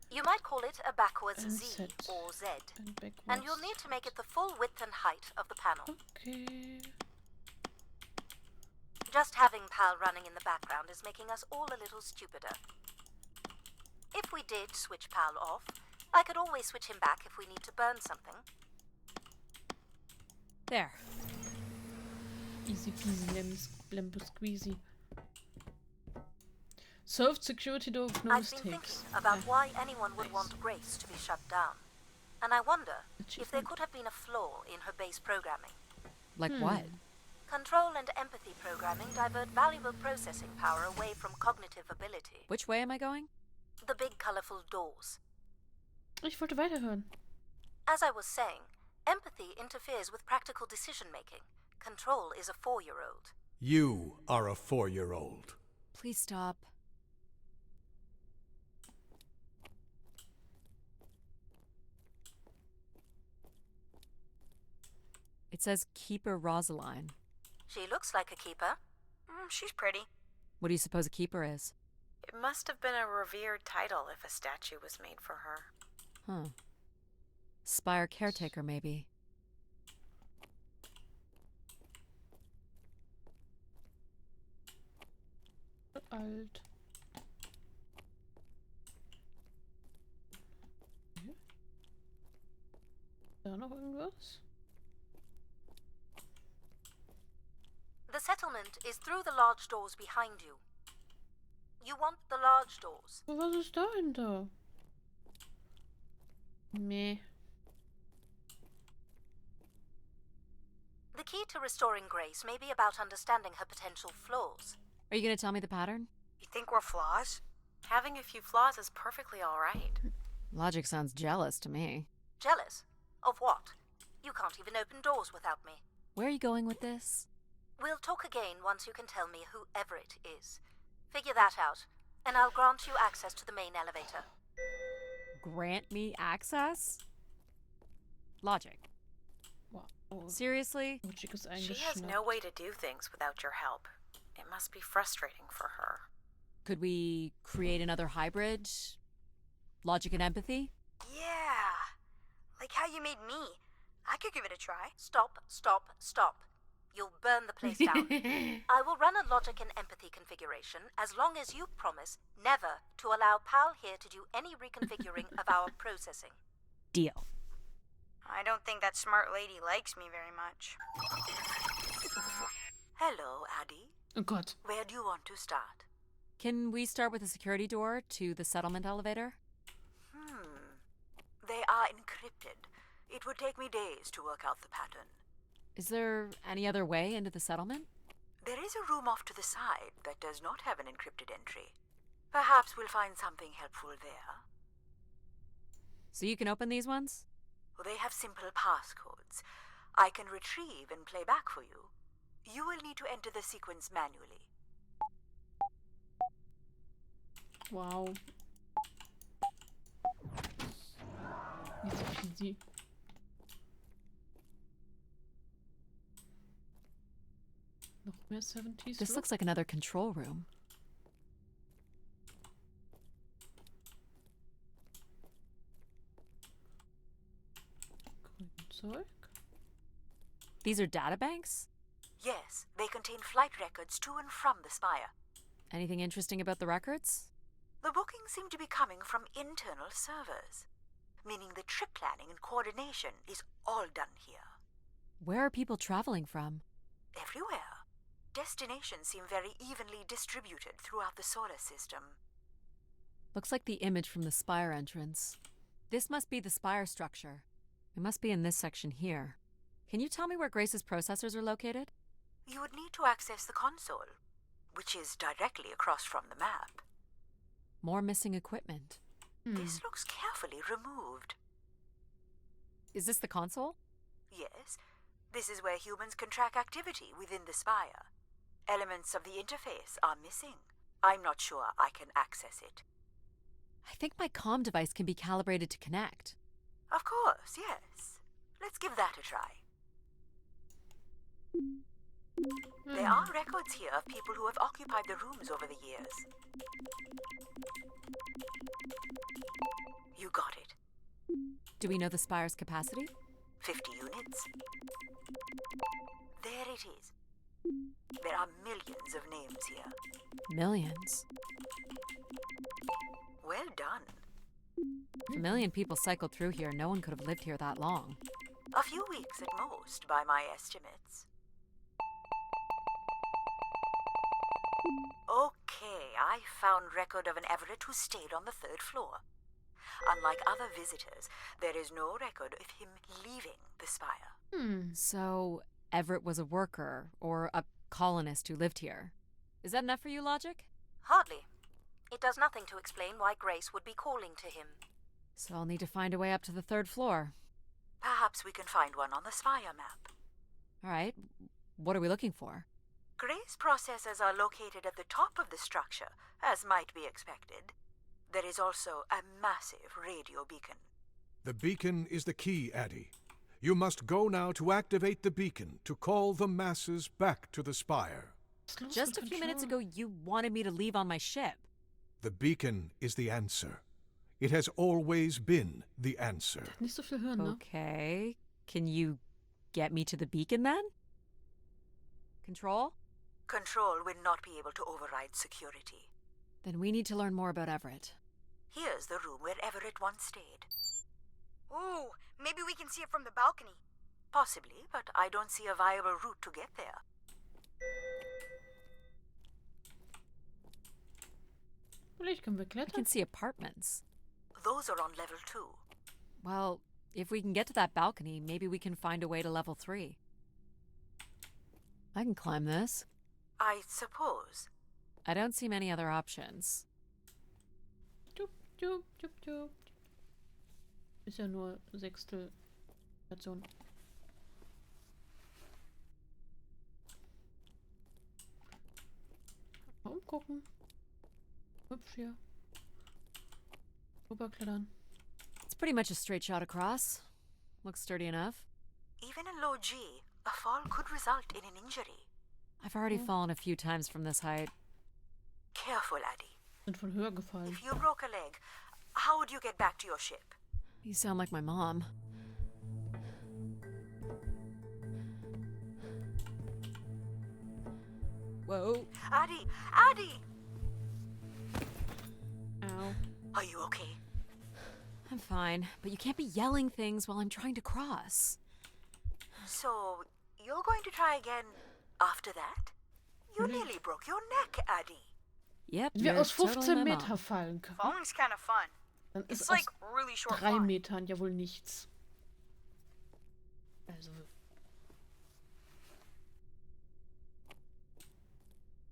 You might call it a backwards And Z Z. or Z. And backwards. And you'll need to make it the full width and height of the panel. Okay. Just having PAL running in the background is making us all a little stupider. If we did switch PAL off, I could always switch him back if we need to burn something. There. Easy peasy, lemon squeezy. Solved security door with no I've been thinking mistakes. about why anyone would want Grace to be shut down. And I wonder if there Achievement. could have been a flaw in her base programming. Like what? Control and empathy programming divert valuable processing power away from cognitive ability. Which way am I going? The big colorful doors. Ich wollte weiterhören. As I was saying, empathy interferes with practical decision making. Control is a 4-year-old. You are a 4-year-old. Please stop. It says Keeper Rosaline. She looks like a keeper. She's pretty. What do you suppose a keeper is? It must have been a revered title if a statue was made for her. Huh. Spire caretaker, maybe. Alt. Da noch irgendwas? was? The settlement is through the large doors behind you. You want the large doors. Aber was ist dahinter? Meh. The key to restoring Grace may be about understanding her potential flaws. Are you gonna tell me the pattern? You think we're flaws? Having a few flaws is perfectly alright. Logic sounds jealous to me. Jealous? Of what? You can't even open doors without me. Where are you going with this? We'll talk again once you can tell me who Everett is. Figure that out, and I'll grant you access to the main elevator. Grant me access? Logic. Wow. Oh, Seriously? Logic ist She has eingeschnappt. no way to do things without your help. It must be frustrating for her. Could we create another hybrid? Logic and empathy? Yeah. Like how you made me. I could give it a try. Stop, stop, stop. You'll burn the place down. I will run a logic and empathy configuration as long as you promise never to allow Pal here to do any reconfiguring of our processing. Deal. I don't think that smart lady likes me very much. Hello, Addie. Oh Gott. Where do you want to start? Can we start with the security door to the settlement elevator? They are encrypted. It would take me days to work out the pattern. Is there any other way into the settlement? There is a room off to the side that does not have an encrypted entry. Perhaps we'll find something helpful there. So you can open these ones? They have simple passcodes. I can retrieve and play back for you. You will need to enter the sequence manually. Wow. Nicht so easy. Noch mehr 70s. This looks like another control room. Zeug. These are data banks? Yes, they contain flight records to and from the Spire. Anything interesting about the records? The bookings seem to be coming from internal servers, meaning the trip planning and coordination is all done here. Where are people traveling from? Everywhere. Destinations seem very evenly distributed throughout the solar system. Looks like the image from the Spire entrance. This must be the Spire structure. It must be in this section here. Can you tell me where Grace's processors are located? You would need to access the console, which is directly across from the map. More missing equipment. This looks carefully removed. Is this the console? Yes, this is where humans can track activity within the Spire. Elements of the interface are missing. I'm not sure I can access it. I think my comm device can be calibrated to connect. Of course, yes. Let's give that a try. There are records here of people who have occupied the rooms over the years. You got it. Do we know the Spire's capacity? 50 units. There it is. There are millions of names here. Millions. Well done. If a million people cycled through here, no one could have lived here that long. A few weeks at most, by my estimates. Okay, I found record of an Everett who stayed on the 3rd floor. Unlike other visitors, there is no record of him leaving the Spire. So, Everett was a worker, or a colonist who lived here. Is that enough for you, Logic? Hardly. It does nothing to explain why Grace would be calling to him. So I'll need to find a way up to the 3rd floor. Perhaps we can find one on the Spire map. Alright, what are we looking for? Grace processors are located at the top of the structure, as might be expected. There is also a massive radio beacon. The beacon is the key, Addie. You must go now to activate the beacon to call the masses back to the Spire. Just a few minutes ago, you wanted me to leave on my ship. The beacon is the answer. It has always been the answer. Nicht so viel hören, ne? Okay. Can you get me to the beacon then? Control? Control will not be able to override security. Then we need to learn more about Everett. Here's the room where Everett once stayed. Ooh, maybe we can see it from the balcony. Possibly, but I don't see a viable route to get there. Vielleicht können wir I klettern. can see apartments. Those are on level 2. Well, if we can get to that balcony, maybe we can find a way to level 3. I can climb this. I suppose. I don't see many other options. Jup, jup, jup, jup. Ist ja nur Sechstel Station. Mal umgucken. Hübsch hier. Rüberklettern. It's pretty much a straight shot across. Looks sturdy enough. Even in low G, a fall could result in an injury. I've already fallen a few times from this height. Careful, Addie. Sind von höher gefallen. If you broke a leg, how would you get back to your ship? You sound like my mom. Whoa. Addie! Addie! Ow. Are you okay? I'm fine, but you can't be yelling things while I'm trying to cross. So, you're going to try again after that? You nearly broke your neck, Addie. Yep, Wenn wir you're aus 15 totally my Meter mom. fallen können, Falling's kind of fun. dann ist It's aus like really short 3 fun. Metern ja wohl nichts. Also,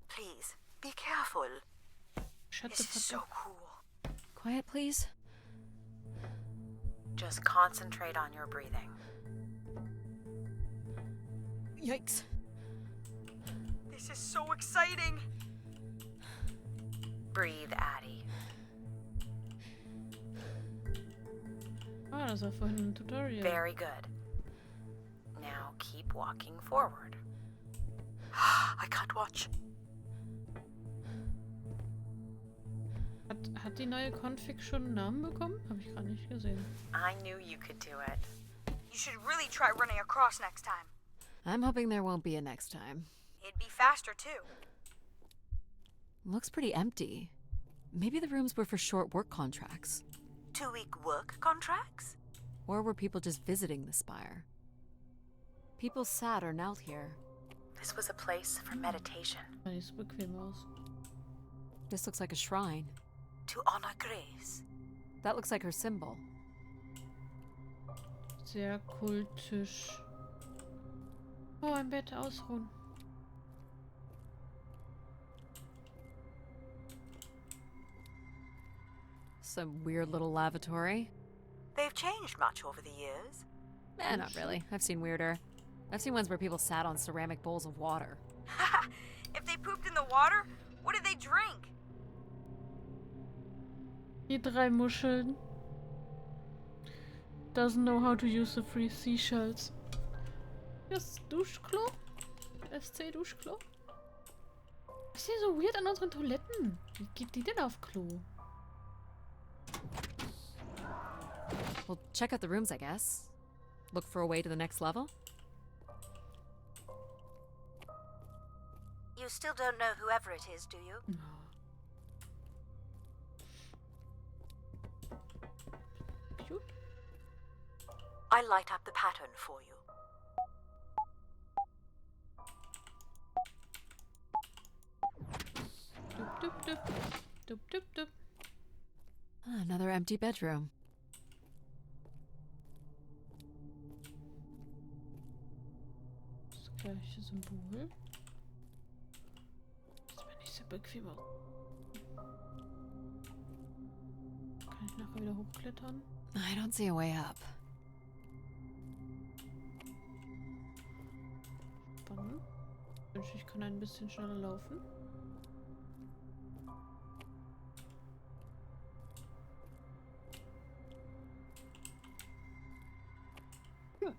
Please, be careful. Schätze This is so cool. Quiet, please. Just concentrate on your breathing. Yikes. This is so exciting. Breathe, Addie. Ah, das war vorhin ein Tutorial. Very good. Now keep walking forward. I can't watch. Hat die neue Config schon einen Namen bekommen? Habe ich gar nicht gesehen. I knew you could do it. You should really try running across next time. I'm hoping there won't be a next time. It'd be faster too. Looks pretty empty. Maybe the rooms were for short work contracts. 2-week work contracts? Or were people just visiting the spire? People sat or knelt here. This was a place for meditation. Sah nicht so bequem aus. This looks like a shrine. To honor Grace. That looks like her symbol. Sehr kultisch. Oh, ein Bett ausruhen. Some weird little lavatory. They've changed much over the years. Not really. I've seen weirder. I've seen ones where people sat on ceramic bowls of water. If they pooped in the water, what did they drink? Die 3 Muscheln. Doesn't know how to use the free seashells. Das Duschklo? SC Duschklo? Was ist hier so weird an unseren Toiletten? Wie geht die denn auf Klo? Well, check out the rooms, I guess. Look for a way to the next level? You still don't know whoever it is, do you? Cute. I'll light up the pattern for you. Dup, dup, dup. Dup, dup, dup. Another empty bedroom. Das gleiche Symbol. Das wäre nicht sehr bequem. Kann ich nachher wieder hochklettern? I don't see a way up. Spannend. Ich wünschte, ich kann ein bisschen schneller laufen. Ja.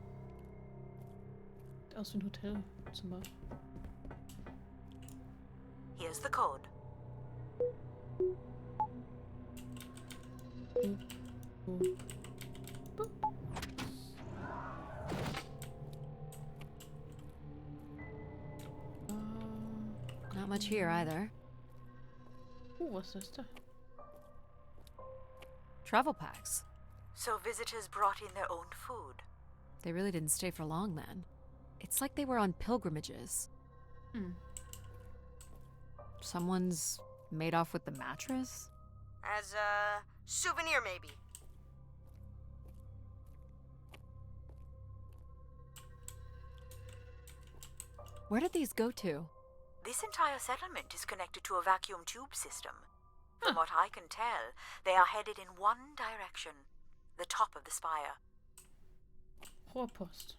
Sieht aus wie ein Hotelzimmer. Here's the code. Boop. Boop. Not much here either. Was ist das da? Travel packs. So visitors brought in their own food. They really didn't stay for long then. It's like they were on pilgrimages. Hm. Someone's made off with the mattress? As a souvenir, maybe. Where did these go to? This entire settlement is connected to a vacuum tube system. From what I can tell, they are headed in one direction. The top of the spire. Rohrpost.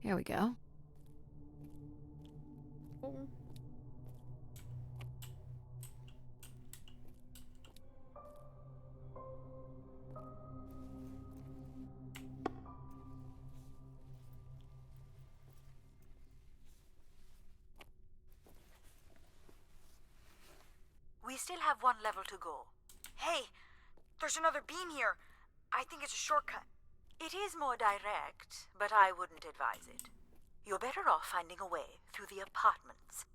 Here we go. Oh. We still have one level to go. Hey, there's another beam here. I think it's a shortcut. It is more direct, but I wouldn't advise it. You're better off finding a way through the apartments.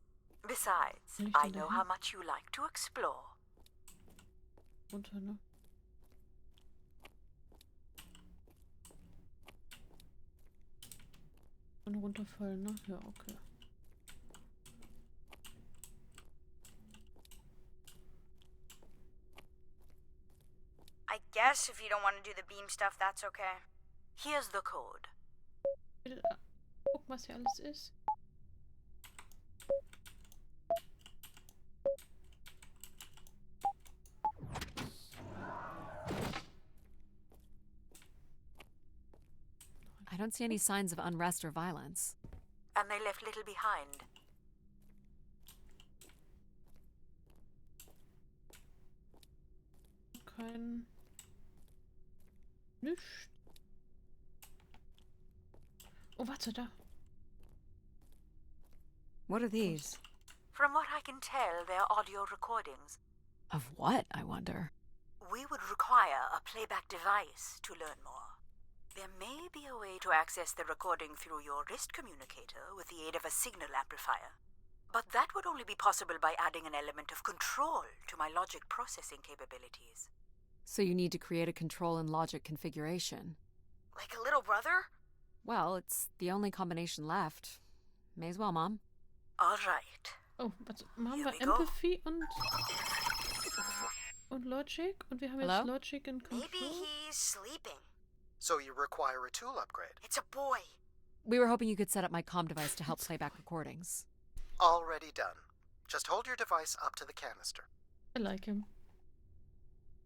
Besides, I know how much you like to explore. Runter, ne? Und runterfallen, ne? Ja, okay. I guess if you don't want to do the beam stuff, that's okay. Here's the code. Guck, was hier alles ist. I don't see any signs of unrest or violence. And they left little behind. Kein... Nichts. Oh, warte, da. What are these? From what I can tell, they're audio recordings. Of what, I wonder? We would require a playback device to learn more. There may be a way to access the recording through your wrist communicator with the aid of a signal amplifier. But that would only be possible by adding an element of control to my logic processing capabilities. So you need to create a control and logic configuration. Like a little brother? Well, it's the only combination left. May as well, Mom. All right. Oh, warte. Machen Here wir we go. Empathy und Logic? Und wir haben Hello? jetzt Logic and Control. Maybe he's sleeping. So you require a tool upgrade. It's a boy. We were hoping you could set up my comm device to help play back recordings. Already done. Just hold your device up to the canister. I like him.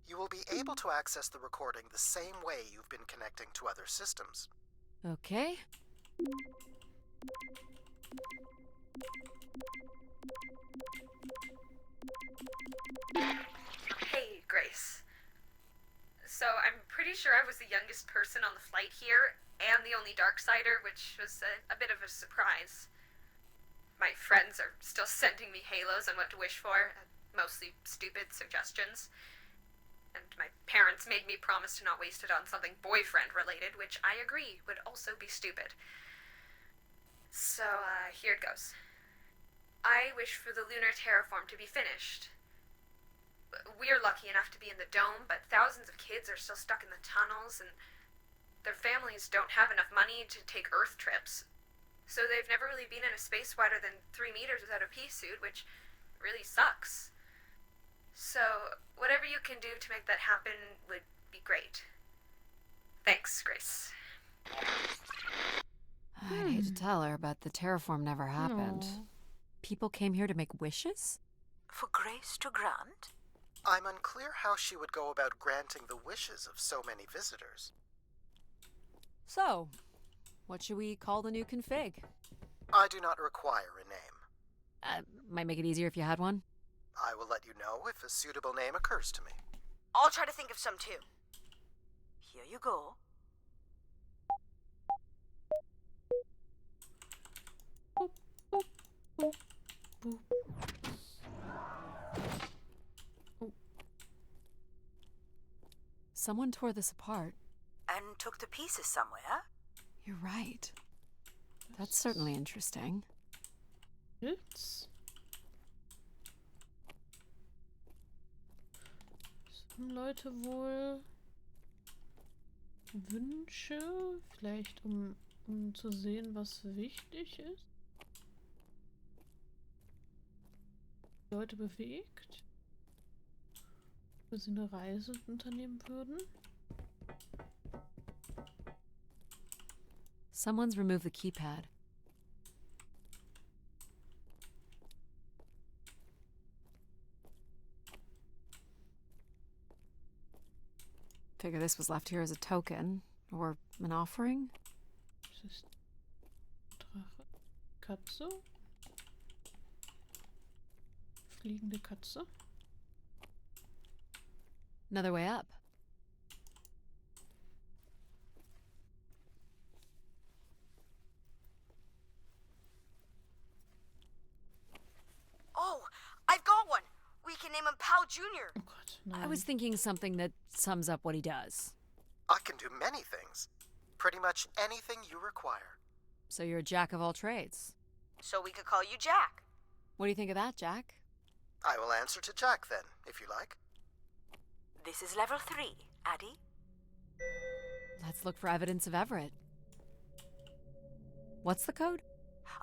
You will be able to access the recording the same way you've been connecting to other systems. Okay. Hey, Grace. So, I'm pretty sure I was the youngest person on the flight here, and the only Darksider, which was a bit of a surprise. My friends are still sending me halos on what to wish for, mostly stupid suggestions. And my parents made me promise to not waste it on something boyfriend-related, which I agree would also be stupid. So, here it goes. I wish for the lunar terraform to be finished. We're lucky enough to be in the dome, but thousands of kids are still stuck in the tunnels, and their families don't have enough money to take Earth trips. So they've never really been in a space wider than 3 meters without a pea suit, which really sucks. So, whatever you can do to make that happen would be great. Thanks, Grace. I'd hate to tell her, but the terraform never happened. Aw. People came here to make wishes? For Grace to grant? I'm unclear how she would go about granting the wishes of so many visitors. So, what should we call the new config? I do not require a name. Might make it easier if you had one. I will let you know if a suitable name occurs to me. I'll try to think of some too. Here you go. Boop. Boop. Someone tore this apart. And took the pieces somewhere? You're right. That's certainly interesting. Pilz. Haben Leute wohl Wünsche, vielleicht um zu sehen, was wichtig ist. Leute bewegt. Wo sie eine Reise unternehmen würden. Someone's removed the keypad. Figure this was left here as a token, or an offering. Das ist Drache. Katze. Fliegende Katze. Another way up. Oh, I've got one. We can name him Pal Jr. Oh Gott, nein. I was thinking something that sums up what he does. I can do many things. Pretty much anything you require. So you're a jack of all trades. So we could call you Jack. What do you think of that, Jack? I will answer to Jack then, if you like. This is level 3, Addie. Let's look for evidence of Everett. What's the code?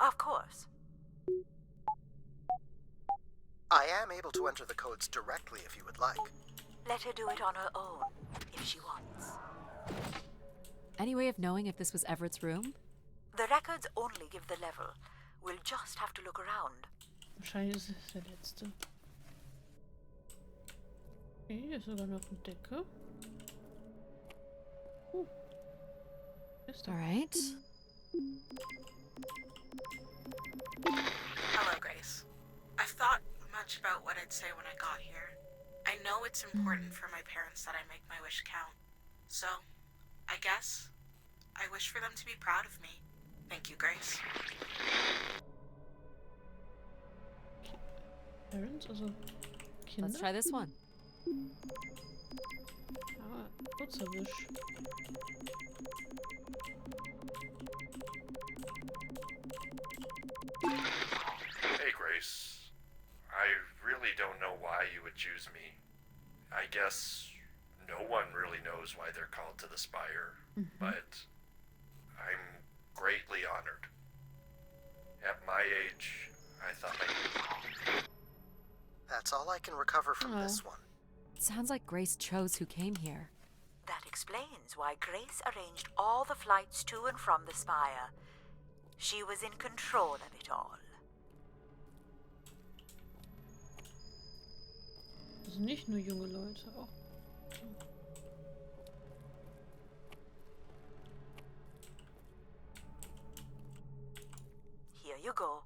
Of course. I am able to enter the codes directly if you would like. Let her do it on her own, if she wants. Any way of knowing if this was Everett's room? The records only give the level. We'll just have to look around. Wahrscheinlich ist es der letzte. Okay, hier ist sogar noch eine Decke. Ist da. All right. Hello, Grace. I've thought much about what I'd say when I got here. I know it's important for my parents that I make my wish count. So, I guess I wish for them to be proud of me. Thank you, Grace. Parents, also Kinder. Let's try this one. Ah, kurzer Wisch. Hey, Grace. I really don't know why you would choose me. I guess no one really knows why they're called to the Spire, but I'm greatly honored. At my age, I thought That's all I can recover from this one. It sounds like Grace chose who came here. That explains why Grace arranged all the flights to and from the Spire. She was in control of it all. Das sind nicht nur junge Leute, auch. Here you go.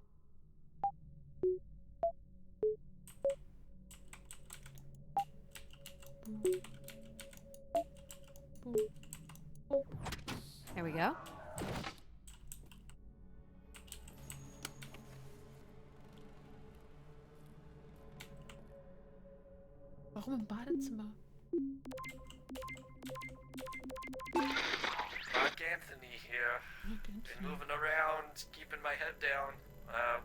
There we go. Warum im Badezimmer? Mark Anthony here. Been moving around, keeping my head down.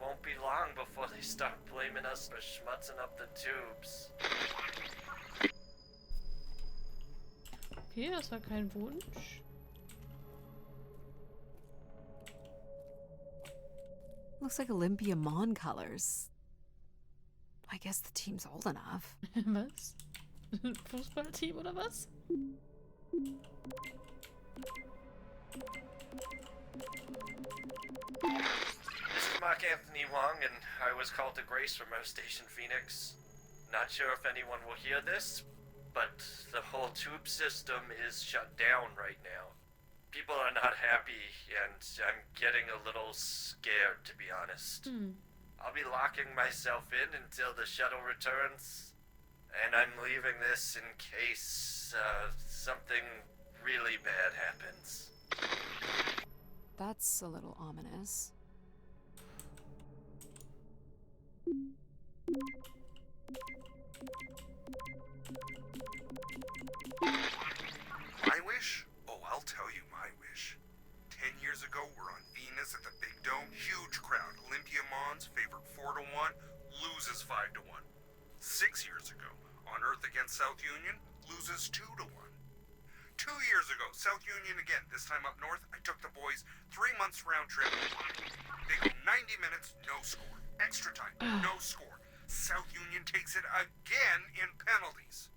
Won't be long before they start blaming us for schmutzing up the tubes. Okay, das war kein Wunsch. Looks like Olympia Mon colors. I guess the team's old enough. Was? Fußballteam oder was? This is Mark Anthony Wong, and I was called to Grace from our station Phoenix. Not sure if anyone will hear this, but the whole tube system is shut down right now. People are not happy, and I'm getting a little scared, to be honest. I'll be locking myself in until the shuttle returns, and I'm leaving this in case something really bad happens. That's a little ominous. My wish? Oh, I'll tell you my wish. 10 years ago, we're on Venus at the Big Dome. Huge crowd. Olympia Mons favored 4-1, loses 5-1. 6 years ago, on Earth against South Union, loses 2-1. 2 years ago, South Union again. This time up north, I took the boys 3 months round trip. They go 90 minutes, no score. Extra time, no score. South Union takes it again in penalties.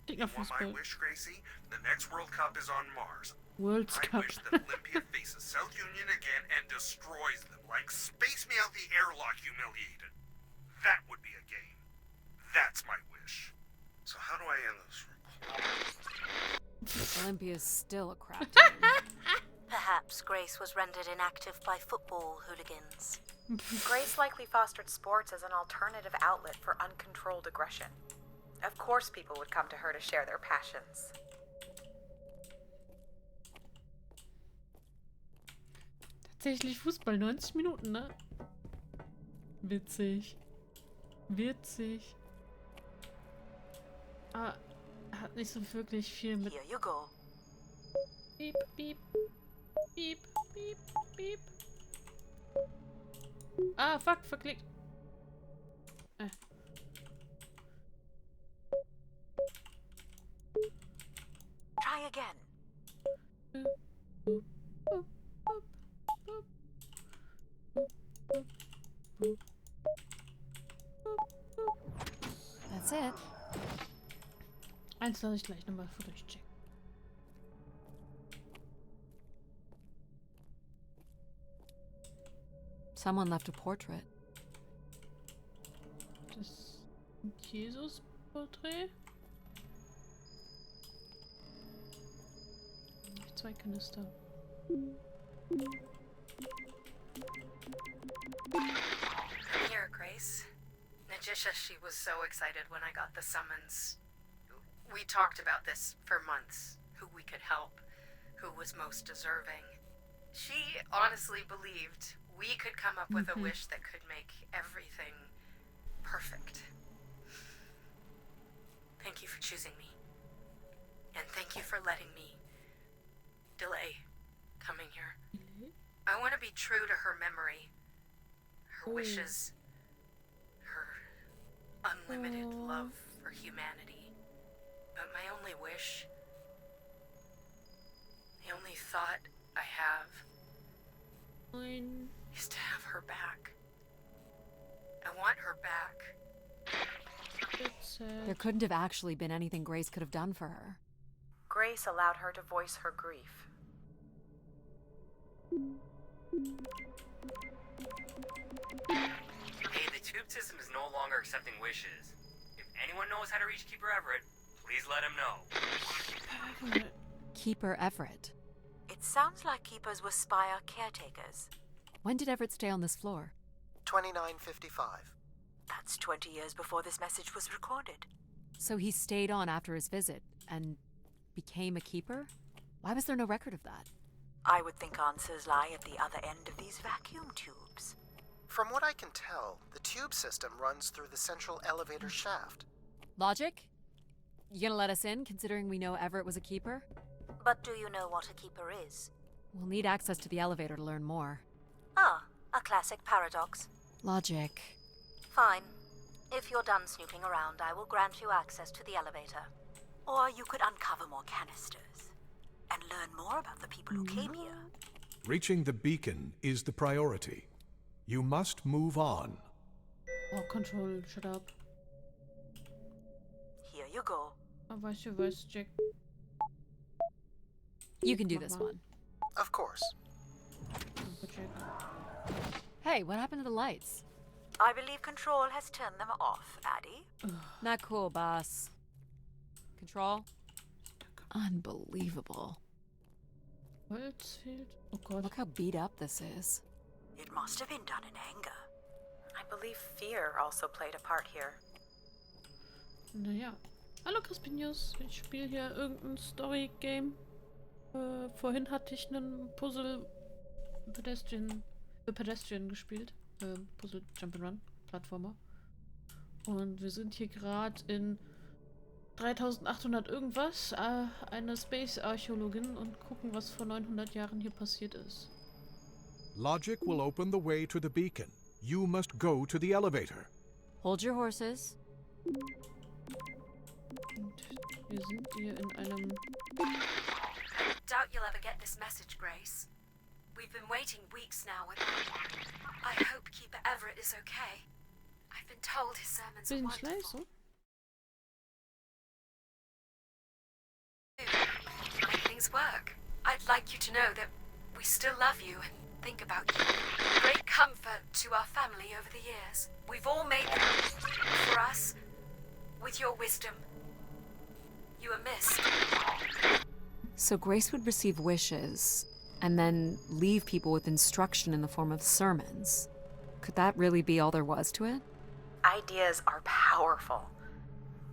You want my wish, Gracie? The next World Cup is on Mars. I wish that Olympia faces South Union again and destroys them, like Space Me Out the Airlock humiliated. That would be a game. That's my wish. So how do I end this report? Olympia's still a crap team. Perhaps Grace was rendered inactive by football hooligans. Grace likely fostered sports as an alternative outlet for uncontrolled aggression. Of course people would come to her to share their passions. Tatsächlich Fußball, 90 Minuten, ne? Witzig. Witzig. Aber hat nicht so wirklich viel mit... Here you go. Piep, piep, piep, piep, piep. Ah, fuck, verklickt. Try again. That's it. Eins lasse ich gleich nochmal durchchecken. Someone left a portrait. Das ist ein Jesus-Porträt. 2 Kanister. Here, Grace. Najisha, she was so excited when I got the summons. We talked about this for months. Who we could help. Who was most deserving. She honestly believed we could come up with a wish that could make everything perfect. Thank you for choosing me. And thank you for letting me delay coming here. I want to be true to her memory. Her wishes. Her unlimited love for humanity. But my only wish, the only thought I have, is to have her back. I want her back. There couldn't have actually been anything Grace could have done for her. Grace allowed her to voice her grief. Hey, the tube system is no longer accepting wishes. If anyone knows how to reach Keeper Everett, please let him know. Keeper Everett. It sounds like keepers were Spire caretakers. When did Everett stay on this floor? 2955. That's 20 years before this message was recorded. So he stayed on after his visit and became a keeper? Why was there no record of that? I would think answers lie at the other end of these vacuum tubes. From what I can tell, the tube system runs through the central elevator shaft. Logic? You gonna let us in, considering we know Everett was a keeper? But do you know what a keeper is? We'll need access to the elevator to learn more. Ah, a classic paradox. Logic. Fine. If you're done snooping around, I will grant you access to the elevator. Or you could uncover more canisters and learn more about the people who came here. Reaching the beacon is the priority. You must move on. Oh, Control, shut up. Here you go. Weißt du was, Jack? You can do this one. Of course. Hey, what happened to the lights? I believe Control has turned them off, Addie. Not cool, boss. Control? Unbelievable. Holzfeld? Oh God. Look how beat up this is. It must have been done in anger. I believe fear also played a part here. Naja. Hallo Crispinius, ich spiele hier irgendein Story-Game. Vorhin hatte ich einen Puzzle Pedestrian gespielt. Puzzle Jump'n'Run, Plattformer. Und wir sind hier gerade in 3800 irgendwas, eine Space-Archäologin und gucken, was vor 900 Jahren hier passiert ist. Logic will open the way to the beacon. You must go to the elevator. Hold your horses. Und Wir sind hier in einem... Doubt you'll ever get this message, Grace. We've been waiting weeks now with I hope Keeper Everett is okay. I've been told his sermons are Bin ich wonderful. leise? Make things work. I'd like you to know that we still love you and think about you. Great comfort to our family over the years. We've all made them for us with your wisdom. You are missed. So Grace would receive wishes and then leave people with instruction in the form of sermons. Could that really be all there was to it? Ideas are powerful.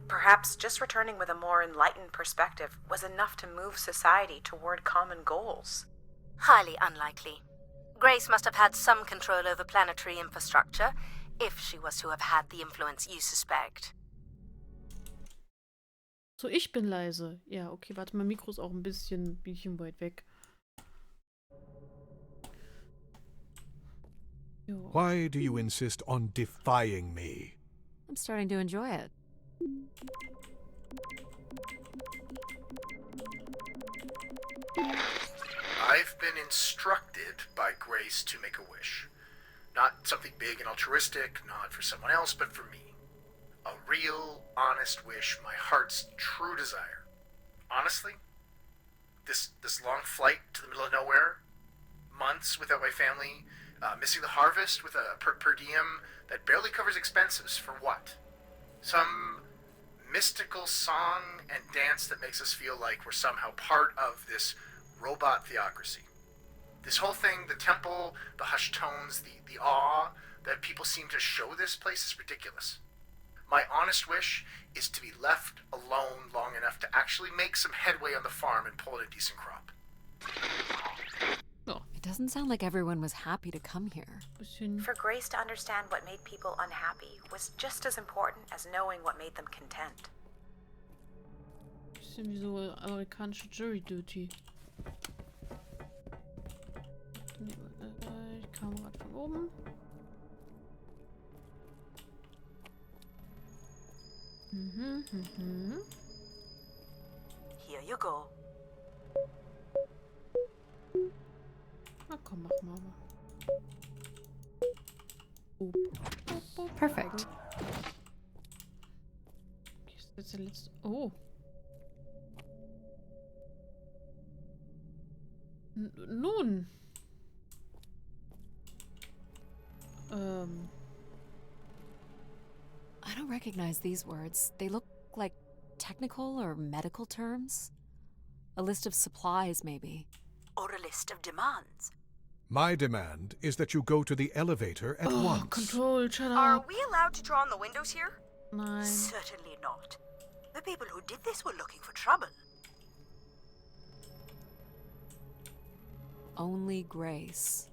Perhaps just returning with a more enlightened perspective was enough to move society toward common goals. Highly unlikely. Grace must have had some control over planetary infrastructure, if she was to have had the influence you suspect. So, ich bin leise. Ja, okay, warte, mein Mikro ist auch ein bisschen weit weg. Jo. Why do you insist on defying me? I'm starting to enjoy it. I've been instructed by Grace to make a wish. Not something big and altruistic, not for someone else, but for me. A real, honest wish, my heart's true desire. Honestly, this long flight to the middle of nowhere, months without my family, missing the harvest with a per diem that barely covers expenses, for what? Some mystical song and dance that makes us feel like we're somehow part of this robot theocracy. This whole thing, the temple, the hushed tones, the awe that people seem to show this place is ridiculous. My honest wish is to be left alone long enough to actually make some headway on the farm and pull in a decent crop. Oh. It doesn't sound like everyone was happy to come here. For Grace to understand what made people unhappy was just as important as knowing what made them content. Bisschen wie so amerikanische Jury Duty. Die Kamera von oben. Here you go. Na komm, mach mal. Perfect. Okay, ist jetzt der letzte. Oh. Nun. I don't recognize these words. They look like technical or medical terms. A list of supplies, maybe. Or a list of demands. My demand is that you go to the elevator at once. Control, shut Are up. we allowed to draw on the windows here? Nein. Certainly not. The people who did this were looking for trouble. Only Grace.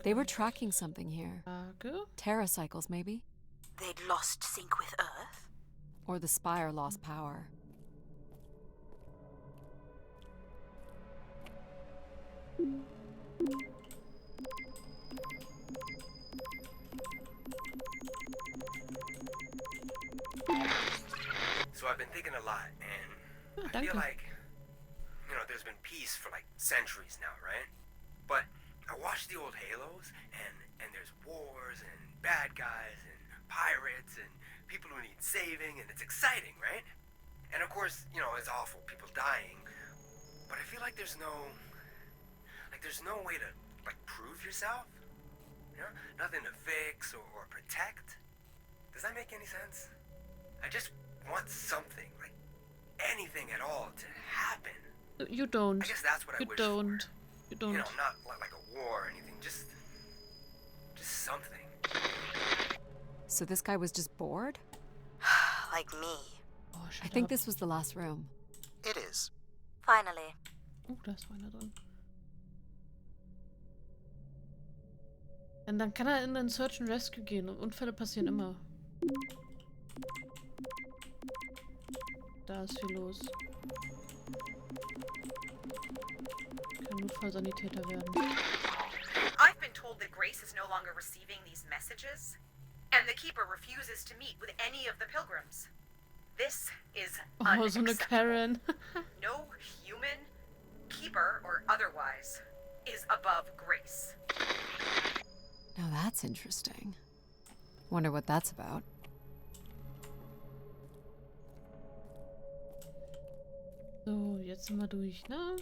They were tracking something here. Terracycles, maybe? They'd lost sync with Earth? Or the Spire lost power. So I've been thinking a lot, and I feel like, there's been peace for like centuries now, right? But I watch the old Halos, and there's wars and bad guys and pirates and people who need saving, and it's exciting, right? And of course, it's awful, people dying. But I feel like there's no way to prove yourself. Nothing to fix or protect. Does that make any sense? I just want something, like anything at all, to happen. You don't. I guess that's what I wish don't. for. You don't. Not like a war or anything, just something. So this guy was just bored? Like me. Oh, I think this was the last room. It is. Finally. Oh, da ist einer drin. Und dann kann er in den Search and Rescue gehen und Unfälle passieren immer. Da ist viel los. Kann Notfallsanitäter werden. I've been told that Grace is no longer receiving these messages, and the Keeper refuses to meet with any of the pilgrims. This Oh, so eine unacceptable. Karen. No human, keeper or otherwise, is above grace. Now that's interesting. Wonder what that's about. So, jetzt sind wir durch, ne?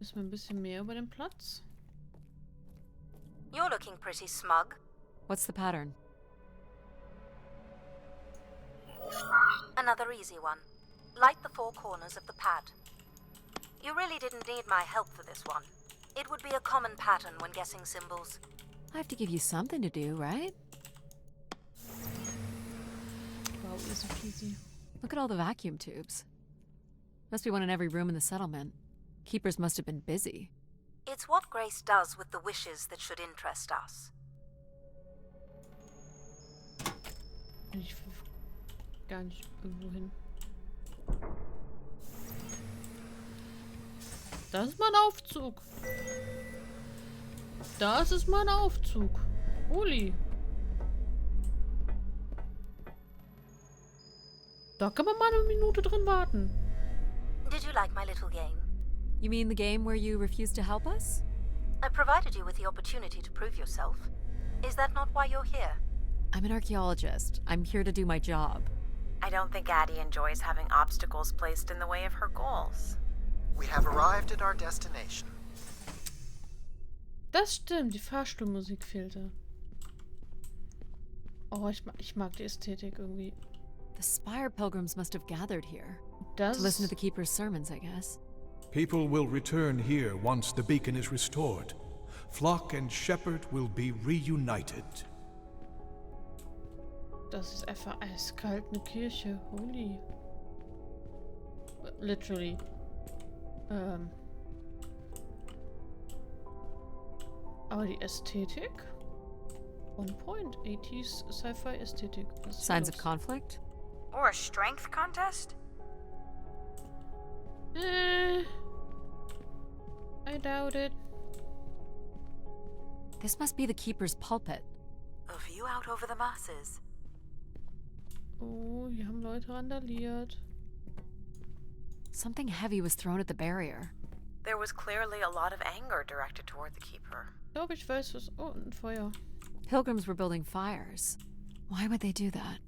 Wissen wir ein bisschen mehr über den Platz? You're looking pretty smug. What's the pattern? Another easy one. Light the 4 corners of the pad. You really didn't need my help for this one. It would be a common pattern when guessing symbols. I have to give you something to do, right? Wow, easy peasy. Look at all the vacuum tubes. Must be one in every room in the settlement. Keepers must have been busy. It's what Grace does with the wishes that should interest us. Ich gar nicht irgendwo hin. Das ist mein Aufzug. Das ist mein Aufzug. Uli. Da kann man mal eine Minute drin warten. Did you like my little game? You mean the game where you refused to help us? I provided you with the opportunity to prove yourself. Is that not why you're here? I'm an archaeologist. I'm here to do my job. I don't think Addie enjoys having obstacles placed in the way of her goals. We have arrived at our destination. Das stimmt, die Fahrstuhlmusik fehlte. Oh, ich mag die Ästhetik irgendwie. The Spire pilgrims must have gathered here. Das To listen to the Keeper's sermons, I guess. People will return here once the beacon is restored. Flock and shepherd will be reunited. Das ist einfach eiskalt, eine Kirche. Holy. Literally. Aber die Ästhetik? On point. 80s Sci-Fi Ästhetik. Was ist Signs los? of conflict? Or a strength contest? I doubt it. This must be the Keeper's pulpit. A view out over the masses. Oh, hier haben Leute randaliert. Something heavy was thrown at the barrier. There was clearly a lot of anger directed toward the Keeper. Ich glaube, ich weiß was. Oh, ein Feuer. Pilgrims were building fires. Why would they do that?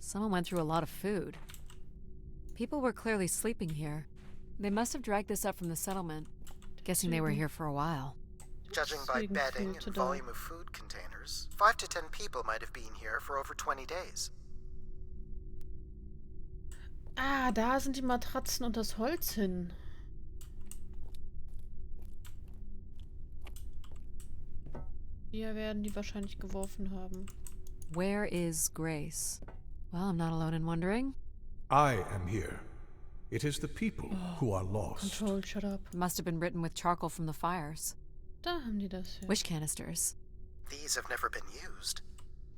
Someone went through a lot of food. People were clearly sleeping here. They must have dragged this up from the settlement. Guessing they were here for a while. Judging by Deswegen bedding fehlte and da. volume of food containers, 5 to 10 people might have been here for over 20 days. Ah, da sind die Matratzen und das Holz hin. Hier werden die wahrscheinlich geworfen haben. Where is Grace? Well, I'm not alone in wondering. I am here. It is the people who are lost. Control, shut up. It must have been written with charcoal from the fires. Da haben die das her. Wish canisters. These have never been used.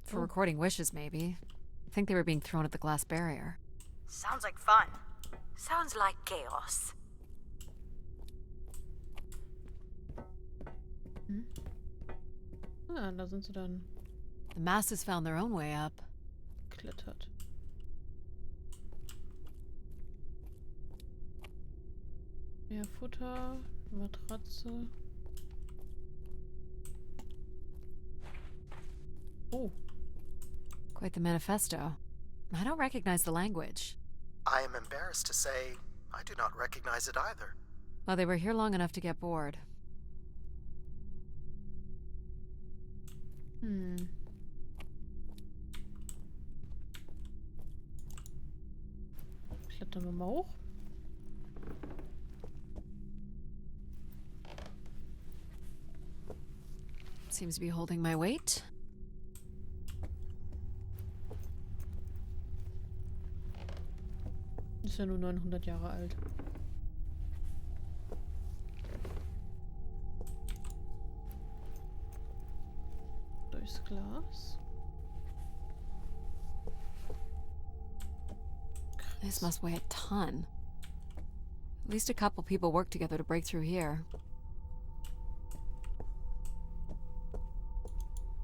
For recording wishes, maybe. I think they were being thrown at the glass barrier. Sounds like fun. Sounds like chaos. Ah, da sind sie dann The masses found their own way up. geklettert. Mehr Futter, Matratze. Oh, Quite the manifesto. I don't recognize the language. I am embarrassed to say I do not recognize it either. Well, they were here long enough to get bored. Klettern wir mal hoch. Seems to be holding my weight. Ist ja nur 900 Jahre alt. Durchs Glas. This must weigh a ton. At least a couple people worked together to break through here.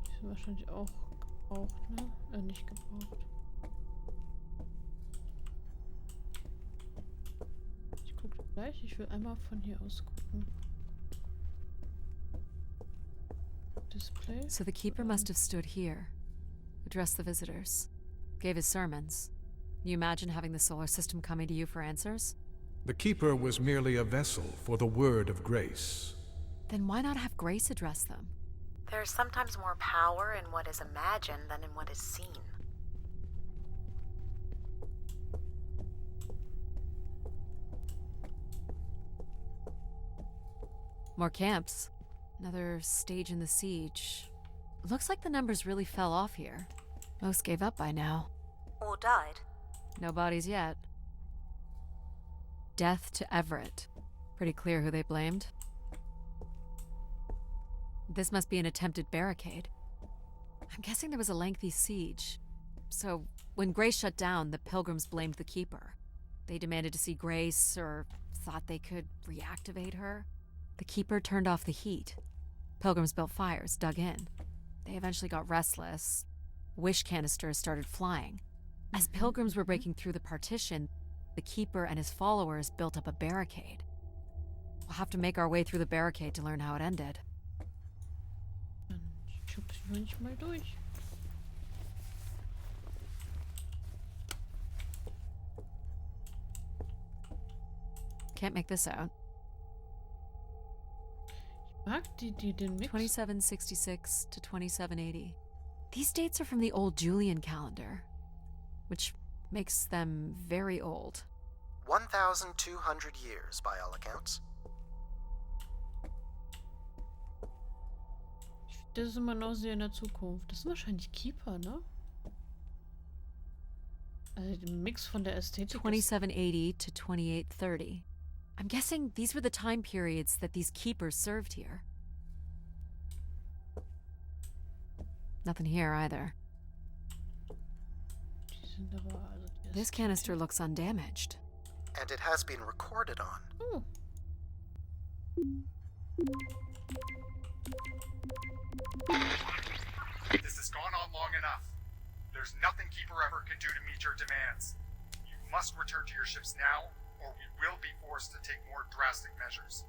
Die sind wahrscheinlich auch gebraucht, ne? Nicht gebraucht. Gleich, ich will einmal von hier aus gucken. Display. So the keeper must have stood here, addressed the visitors, gave his sermons. Can you imagine having the solar system coming to you for answers? The keeper was merely a vessel for the word of grace. Then why not have Grace address them? There's sometimes more power in what is imagined than in what is seen. More camps. Another stage in the siege. Looks like the numbers really fell off here. Most gave up by now. Or died. No bodies yet. Death to Everett. Pretty clear who they blamed. This must be an attempted barricade. I'm guessing there was a lengthy siege. So, when Grace shut down, the Pilgrims blamed the Keeper. They demanded to see Grace, or thought they could reactivate her. The Keeper turned off the heat. Pilgrims built fires, dug in. They eventually got restless. Wish canisters started flying. As Pilgrims were breaking through the partition, the Keeper and his followers built up a barricade. We'll have to make our way through the barricade to learn how it ended. Dann schubsen wir uns mal durch. Can't make this out. Mag den Mix? 2766 to 2780. These dates are from the old Julian calendar, which makes them very old. 1,200 years by all accounts. Das ist immer noch sehr in der Zukunft. Das sind wahrscheinlich Keeper, ne? Also der Mix von der Ästhetik. 2780 to 2830. I'm guessing these were the time periods that these keepers served here. Nothing here either. This canister looks undamaged. And it has been recorded on. Oh. This has gone on long enough. There's nothing Keeper Ever can do to meet your demands. You must return to your ships now, or we will be forced to take more drastic measures.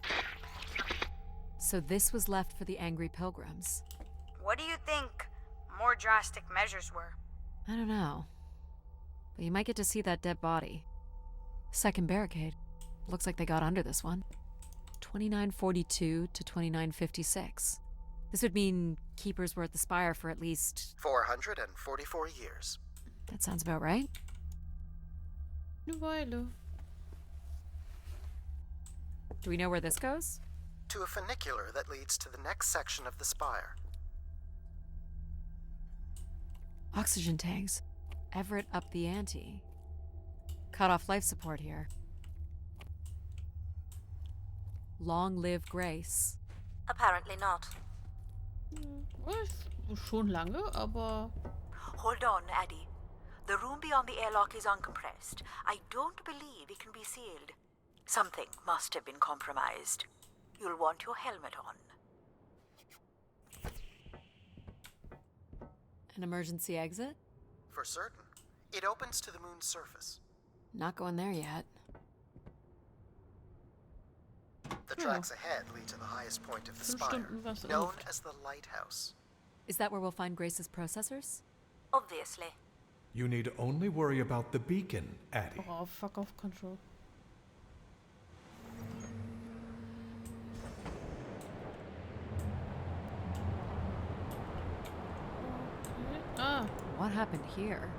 So this was left for the angry pilgrims. What do you think more drastic measures were? I don't know. But you might get to see that dead body. Second barricade. Looks like they got under this one. 2942 to 2956. This would mean keepers were at the spire for at least 444 years. That sounds about right. Eine Weile. Do we know where this goes? To a funicular that leads to the next section of the spire. Oxygen tanks. Everett upped the ante. Cut off life support here. Long live Grace. Apparently not. Schon lange, aber... Hold on, Addie. The room beyond the airlock is uncompressed. I don't believe it can be sealed. Something must have been compromised. You'll want your helmet on. An emergency exit? For certain. It opens to the moon's surface. Not going there yet. The tracks ahead lead to the highest point of the spire, known as the lighthouse. Is that where we'll find Grace's processors? Obviously. You need only worry about the beacon, Addie. Oh, fuck off control. Okay. Ah. What happened here?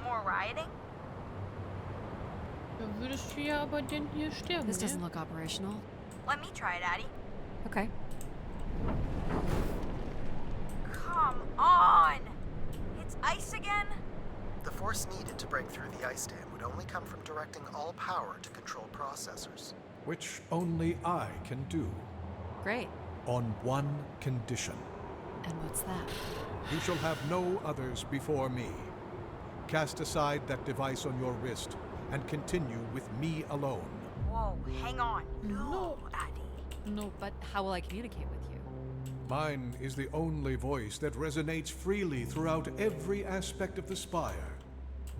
More rioting? Da würdest du ja aber denn hier sterben, This doesn't ne? look operational. Let me try it, Addie. Okay. Come on! It's ice again? The force needed to break through the ice dam would only come from directing all power to control processors. Which only I can do. Great. On one condition. And what's that? You shall have no others before me. Cast aside that device on your wrist and continue with me alone. Whoa, hang on. No, Addie. No, but how will I communicate with you? Mine is the only voice that resonates freely throughout every aspect of the spire.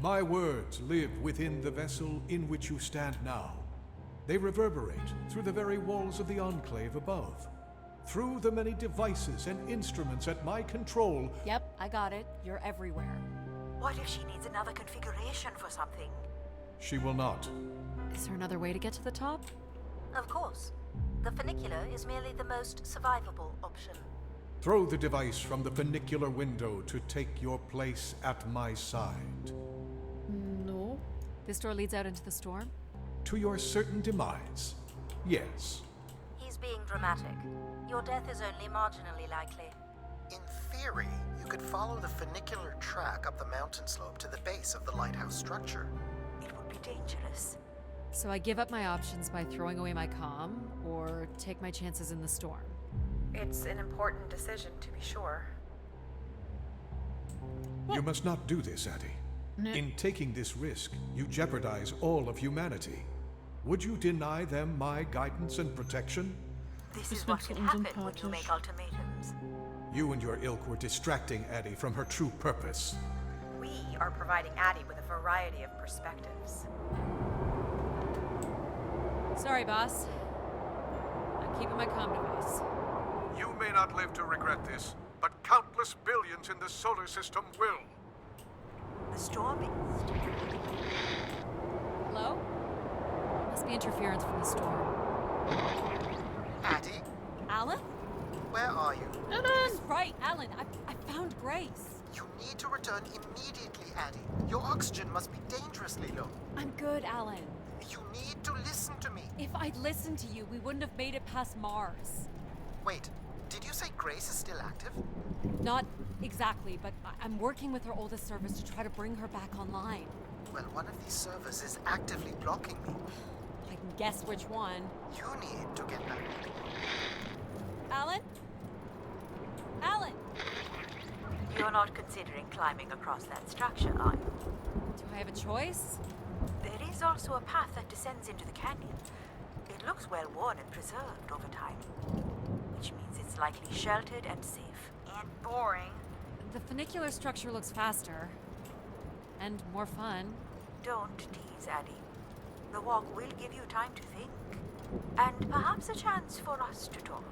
My words live within the vessel in which you stand now. They reverberate through the very walls of the Enclave above. Through the many devices and instruments at my control. Yep, I got it. You're everywhere. What if she needs another configuration for something? She will not. Is there another way to get to the top? Of course. The funicular is merely the most survivable option. Throw the device from the funicular window to take your place at my side. No. This door leads out into the storm? To your certain demise. Yes. He's being dramatic. Your death is only marginally likely. In theory, you could follow the funicular track up the mountain slope to the base of the lighthouse structure. It would be dangerous. So I give up my options by throwing away my comm, or take my chances in the storm? It's an important decision, to be sure. You must not do this, Addie. No. In taking this risk, you jeopardize all of humanity. Would you deny them my guidance and protection? This Das is what wird so can happen when you unsympathisch. make ultimatums. You and your ilk were distracting Addie from her true purpose. We are providing Addie with a variety of perspectives. Sorry, boss. I'm keeping my comm device. You may not live to regret this, but countless billions in the solar system will. The storm is... Hello? Must be interference from the storm. Addie, Alan? where are you? That's right, Alan. I found Grace. You need to return immediately, Addie. Your oxygen must be dangerously low. I'm good, Alan. You need to listen to me. If I'd listened to you, we wouldn't have made it past Mars. Wait, did you say Grace is still active? Not exactly, but I'm working with her oldest service to try to bring her back online. Well, one of these servers is actively blocking me. I can guess which one. You need to get back. Alan? Alan! You're not considering climbing across that structure, are you? Do I have a choice? There is also a path that descends into the canyon. It looks well worn and preserved over time, which means it's likely sheltered and safe. And boring. The funicular structure looks faster. And more fun. Don't tease, Addie. The walk will give you time to think. And perhaps a chance for us to talk.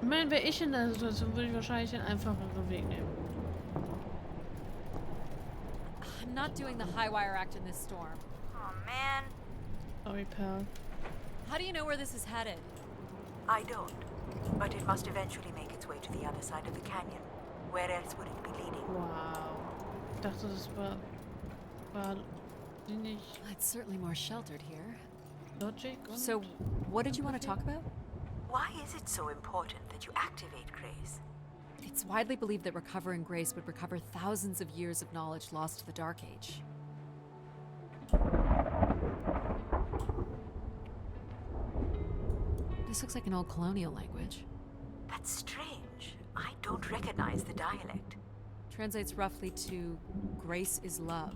Ich meine, wäre ich in der Situation, würde ich wahrscheinlich den einfacheren Weg nehmen. I'm not doing the high wire act in this storm. Oh man. Sorry, pal. How do you know where this is headed? I don't. But it must eventually make its way to the other side of the canyon. Where else would it be leading? Wow. Ich dachte, das war nicht It's certainly more sheltered here. Logic. So, what did you want to talk about? Why is it so important that you activate Grace? It's widely believed that recovering Grace would recover thousands of years of knowledge lost to the Dark Age. This looks like an old colonial language. That's strange. I don't recognize the dialect. Translates roughly to Grace is love.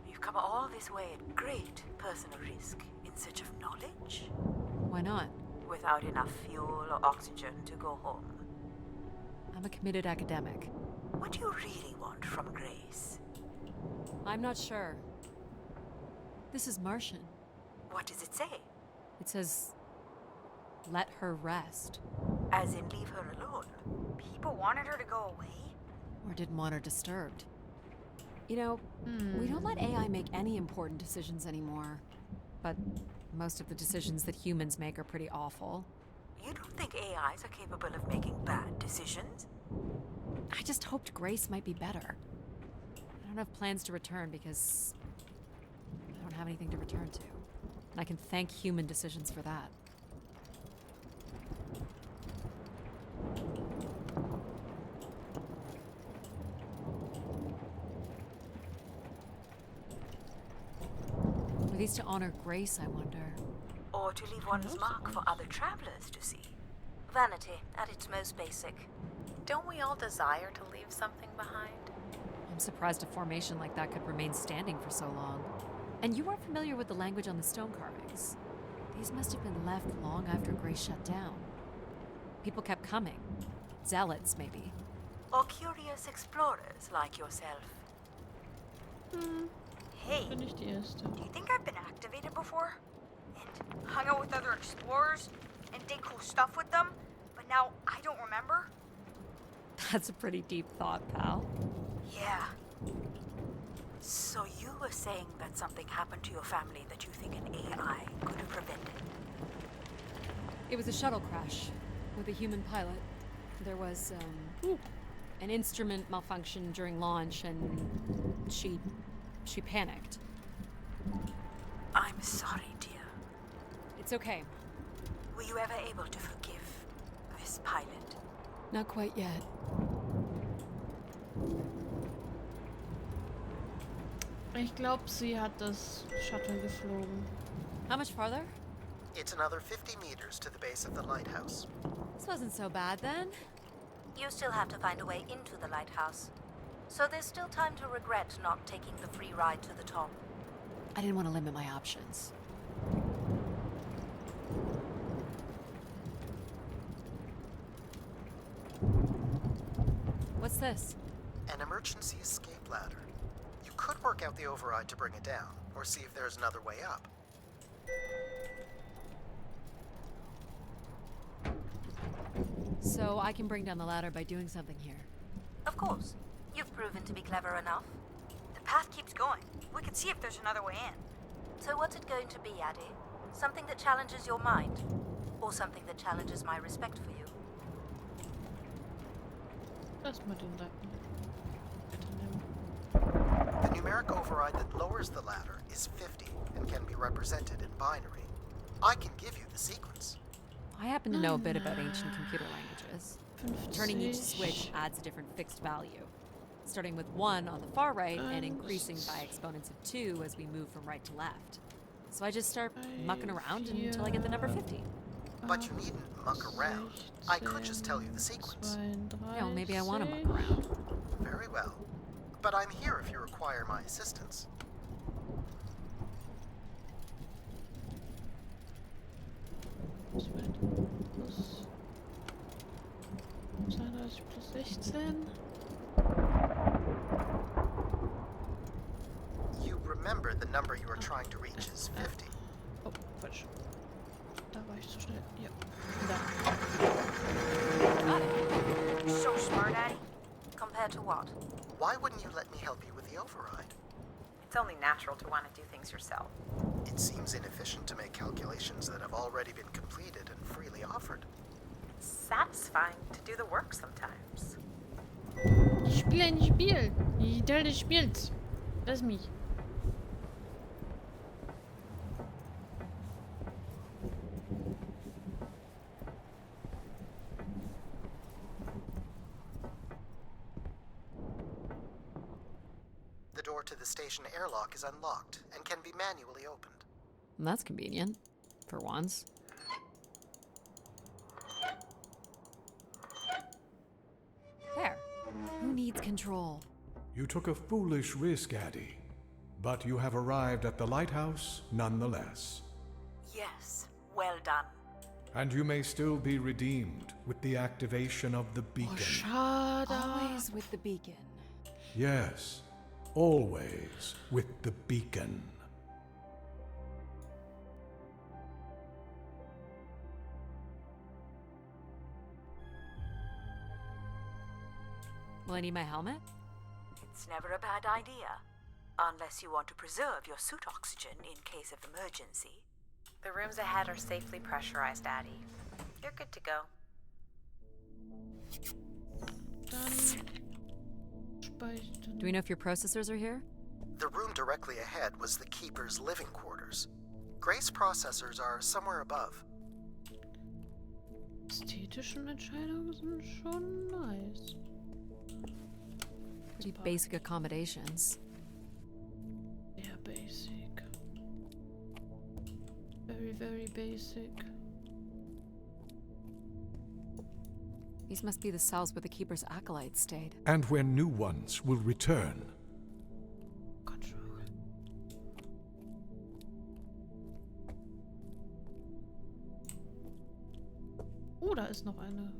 You've come all this way at great personal risk in search of knowledge? Why not? Without enough fuel or oxygen to go home. I'm a committed academic. What do you really want from Grace? I'm not sure. This is Martian. What does it say? It says, let her rest. As in leave her alone? People wanted her to go away? Or didn't want her disturbed. You know, we don't let AI make any important decisions anymore. But most of the decisions that humans make are pretty awful. You don't think AIs are capable of making bad decisions? I just hoped Grace might be better. I don't have plans to return because I don't have anything to return to. And I can thank human decisions for that. Were these to honor Grace, I wonder? Or to leave one's mark for other travelers to see? Vanity, at its most basic. Don't we all desire to leave something behind? I'm surprised a formation like that could remain standing for so long. And you aren't familiar with the language on the stone carvings. These must have been left long after Grace shut down. People kept coming. Zealots, maybe. Or curious explorers like yourself. Hey, Bin ich die Erste. do you think I've been activated before? And hung out with other explorers and did cool stuff with them, but now I don't remember? That's a pretty deep thought, pal. Yeah. So you were saying that something happened to your family that you think an AI could have prevented? It was a shuttle crash with a human pilot. There was, an instrument malfunction during launch, and she panicked. I'm sorry, dear. It's okay. Were you ever able to forgive this pilot? Not quite yet. Ich glaube, sie hat das Shuttle geflogen. How much farther? It's another 50 meters to the base of the lighthouse. This wasn't so bad then. You still have to find a way into the lighthouse. So there's still time to regret not taking the free ride to the top. I didn't want to limit my options. What's this? An emergency escape ladder. You could work out the override to bring it down, or see if there's another way up. So I can bring down the ladder by doing something here. Of course. You've proven to be clever enough. The path keeps going. We can see if there's another way in. So what's it going to be, Addie? Something that challenges your mind? Or something that challenges my respect for you? Erstmal den Lappen. Bitte nehmen. The numeric override that lowers the ladder is 50 and can be represented in binary. I can give you the sequence. I happen to know a bit about ancient computer languages. Turning each switch adds a different fixed value, starting with 1 on the far right and increasing by exponents of 2 as we move from right to left. So I just start mucking around until I get the number 50. But you needn't muck around. I could just tell you the sequence. Yeah, well, maybe I want to muck around. Very well. But I'm here if you require my assistance. 32 plus 16. You remember the number you are trying to reach is 50. Oh, falsch. Da war ich zu schnell. Ja. Da. You're so smart, Addie. Compared to what? Why wouldn't you let me help you with the override? It's only natural to want to do things yourself. It seems inefficient to make calculations that have already been completed and freely offered. It's satisfying to do the work sometimes. Ich spiele ein Spiel. Ich teile des Spiels. Das ist mich. The door to the station airlock is unlocked and can be manually opened. That's convenient. For once. There. Who needs control? You took a foolish risk, Addie. But you have arrived at the lighthouse nonetheless. Yes, well done. And you may still be redeemed with the activation of the beacon. Schade. Always with the beacon. Yes, always with the beacon. Will I need my helmet? It's never a bad idea. Unless you want to preserve your suit oxygen in case of emergency. The rooms ahead are safely pressurized, Addie. You're good to go. Do we know if your processors are here? The room directly ahead was the Keeper's living quarters. Grace processors are somewhere above. Ästhetischen Entscheidungen sind schon nice. Pretty basic accommodations. Yeah, basic. Very, very basic. These must be the cells where the Keeper's acolytes stayed. And where new ones will return. Control. Oh, da ist noch eine.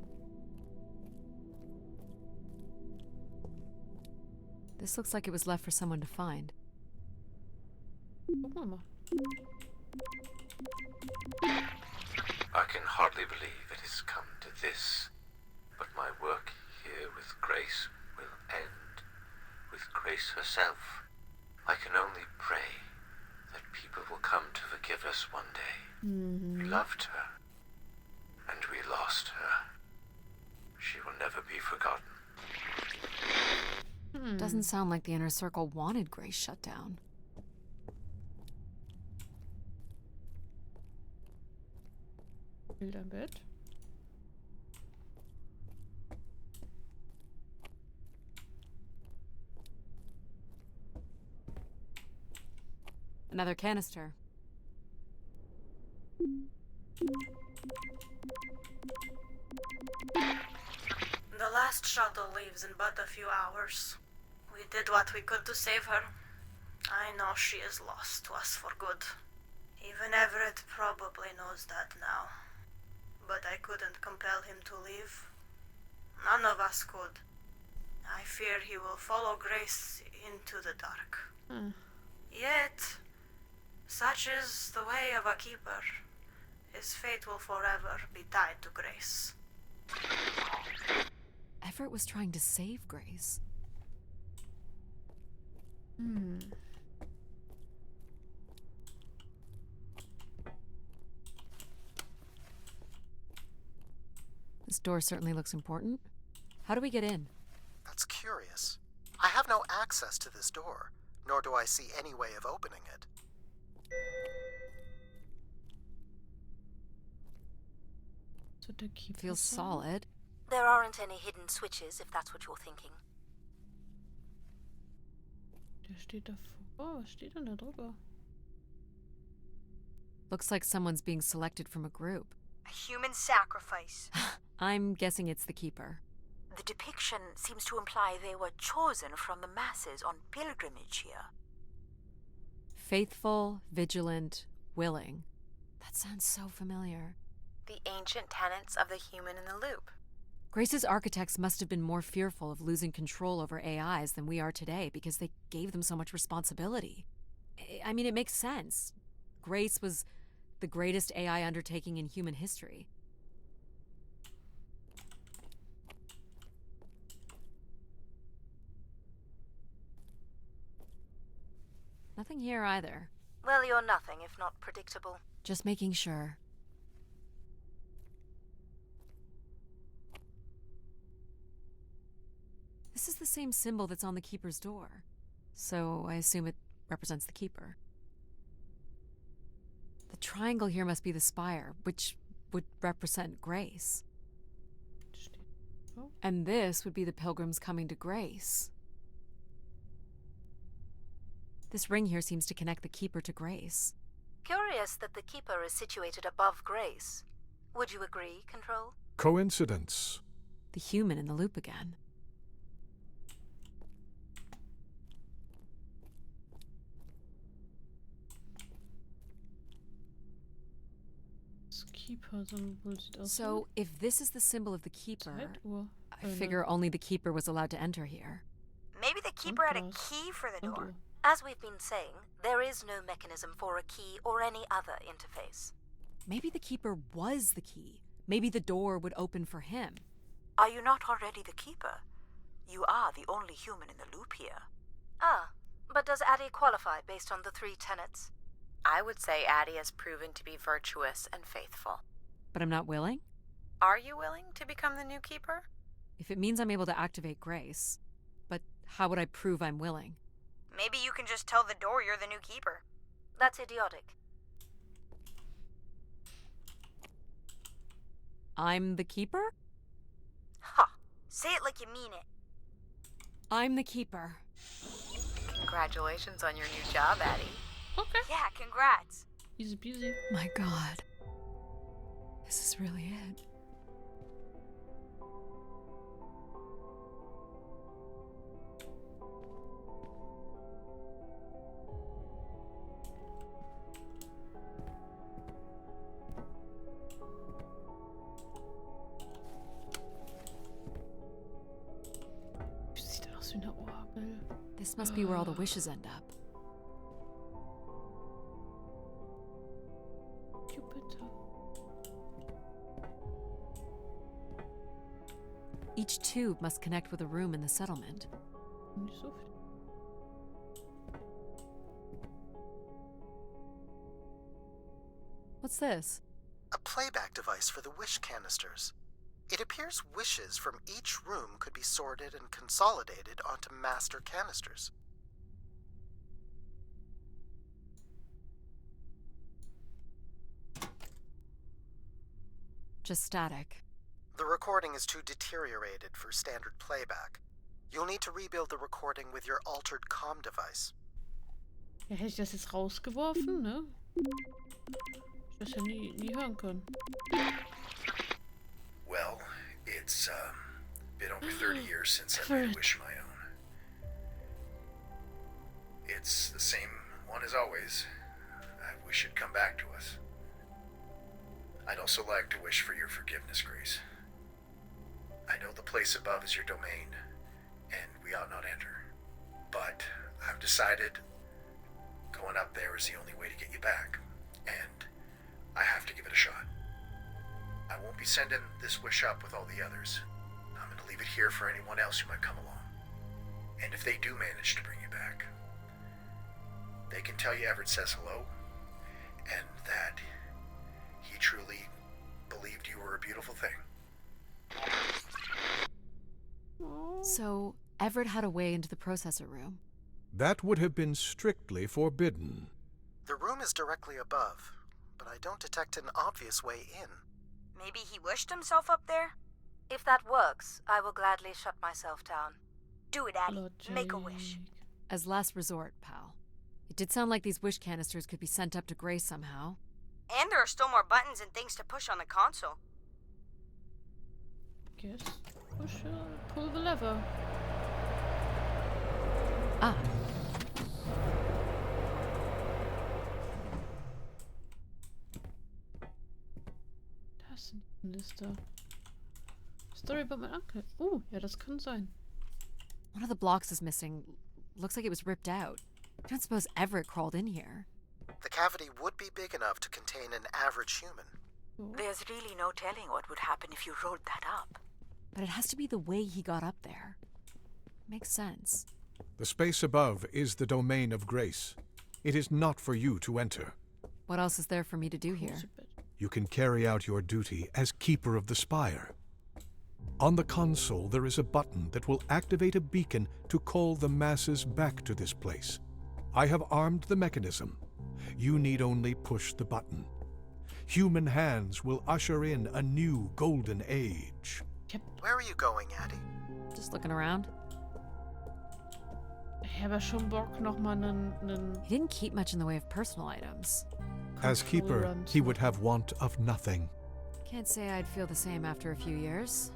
This looks like it was left for someone to find. Gucken wir mal. I can hardly believe it has come to this, but my work here with Grace will end with Grace herself. I can only pray that people will come to forgive us one day. We loved her, and we lost her. She will never be forgotten. Doesn't sound like the Inner Circle wanted Grace shut down. Bilderbett. Another canister. The last shuttle leaves in but a few hours. We did what we could to save her. I know she is lost to us for good. Even Everett probably knows that now. But I couldn't compel him to leave. None of us could. I fear he will follow Grace into the dark. Yet, such is the way of a keeper. His fate will forever be tied to Grace. Everett was trying to save Grace. This door certainly looks important. How do we get in? That's curious. I have no access to this door, nor do I see any way of opening it. So der Keeper Feels solid. There aren't any hidden switches, if that's what you're thinking. Der steht davor. Was steht denn da drüber? Looks like someone's being selected from a group. A human sacrifice. I'm guessing it's the Keeper. The depiction seems to imply they were chosen from the masses on pilgrimage here. Faithful, vigilant, willing. That sounds so familiar. The ancient tenets of the human in the loop. Grace's architects must have been more fearful of losing control over AIs than we are today because they gave them so much responsibility. I mean, it makes sense. Grace was the greatest AI undertaking in human history. Nothing here either. Well, you're nothing if not predictable. Just making sure. This is the same symbol that's on the Keeper's door, so I assume it represents the Keeper. The triangle here must be the spire, which would represent Grace. And this would be the pilgrims coming to Grace. This ring here seems to connect the Keeper to Grace. Curious that the Keeper is situated above Grace. Would you agree, Control? Coincidence. The human in the loop again. So, if this is the symbol of the Keeper, I figure only the Keeper was allowed to enter here. Maybe the Keeper had a key for the door. As we've been saying, there is no mechanism for a key or any other interface. Maybe the Keeper was the key. Maybe the door would open for him. Are you not already the Keeper? You are the only human in the loop here. Ah, but does Addie qualify based on the 3 tenets? I would say Addie has proven to be virtuous and faithful. But I'm not willing? Are you willing to become the new Keeper? If it means I'm able to activate Grace. But how would I prove I'm willing? Maybe you can just tell the door you're the new Keeper. That's idiotic. I'm the Keeper? Ha! Say it like you mean it. I'm the Keeper. Congratulations on your new job, Addie. Okay. Yeah, congrats. Easy peasy. My God. This is really it. Sieht aus wie eine Orgel. This must be where all the wishes end up. each tube must connect with a room in the settlement. Nicht so viel. What's this? A playback device for the wish canisters. It appears wishes from each room could be sorted and consolidated onto master canisters. Just static. The recording is too deteriorated for standard playback. You'll need to rebuild the recording with your altered comm device. Ja, hätte ich das jetzt rausgeworfen, ne? Ich das ja nie hören können. Well, it's been over 30 years since I made a wish of my own. It's the same one as always. I wish it'd come back to us. I'd also like to wish for your forgiveness, Grace. I know the place above is your domain, and we ought not enter. But I've decided going up there is the only way to get you back, and I have to give it a shot. I won't be sending this wish up with all the others. I'm going to leave it here for anyone else who might come along. And if they do manage to bring you back, they can tell you Everett says hello, and that he truly believed you were a beautiful thing. So, Everett had a way into the processor room. That would have been strictly forbidden. The room is directly above, but I don't detect an obvious way in. Maybe he wished himself up there? If that works, I will gladly shut myself down. Do it, Addie. Make a wish. As last resort, pal. It did sound like these wish canisters could be sent up to Grace somehow. And there are still more buttons and things to push on the console. Guess. Pull the lever. Ah. Das ist eine Liste. Story about my uncle. Oh, ja, das kann sein. One of the blocks is missing. Looks like it was ripped out. I don't suppose Everett crawled in here. The cavity would be big enough to contain an average human. There's really no telling what would happen if you rolled that up. But it has to be the way he got up there. Makes sense. The space above is the domain of Grace. It is not for you to enter. What else is there for me to do here? You can carry out your duty as Keeper of the Spire. On the console, there is a button that will activate a beacon to call the masses back to this place. I have armed the mechanism. You need only push the button. Human hands will usher in a new golden age. Where are you going, Addie? Just looking around. Ich habe schon Bock, nochmal einen... He didn't keep much in the way of personal items. As Keeper, he would have want of nothing. Can't say I'd feel the same after a few years.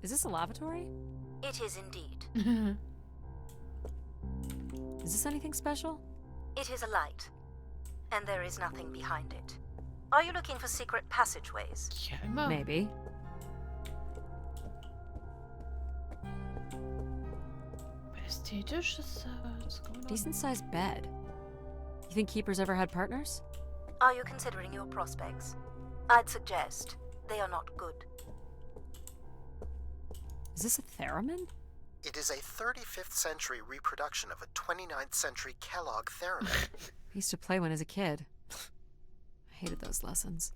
Is this a lavatory? It is indeed. Is this anything special? It is a light, and there is nothing behind it. Are you looking for secret passageways? Ja, immer. Maybe. Ästhetisch, das decent-sized bed. You think Keeper's ever had partners? Are you considering your prospects? I'd suggest they are not good. Is this a theremin? It is a 35th century reproduction of a 29th century Kellogg theremin. I used to play one as a kid. I hated those lessons.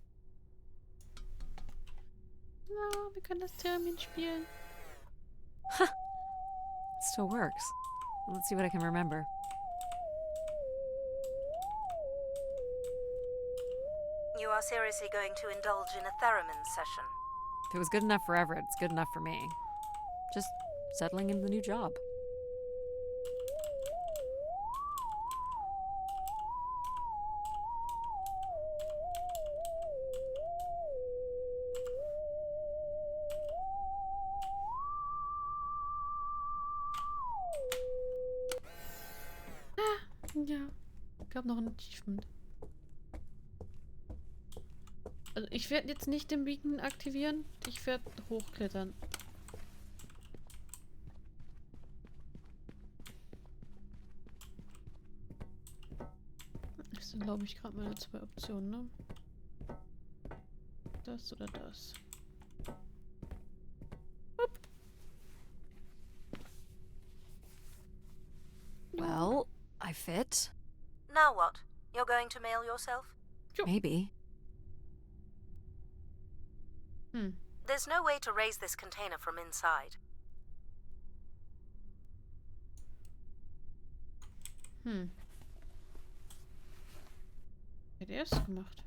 No, wir können das Theremin spielen. Huh. It still works. Let's see what I can remember. You are seriously going to indulge in a theremin session? If it was good enough for Everett, it's good enough for me. Just settling into the new job. Ja, gab noch ein Achievement. Also ich werde jetzt nicht den Beacon aktivieren. Ich werde hochklettern. Das sind, glaube ich, gerade meine zwei Optionen, ne? Das oder das? Well, I fit. Now what? You're going to mail yourself? Maybe. There's no way to raise this container from inside. Hätte er es gemacht.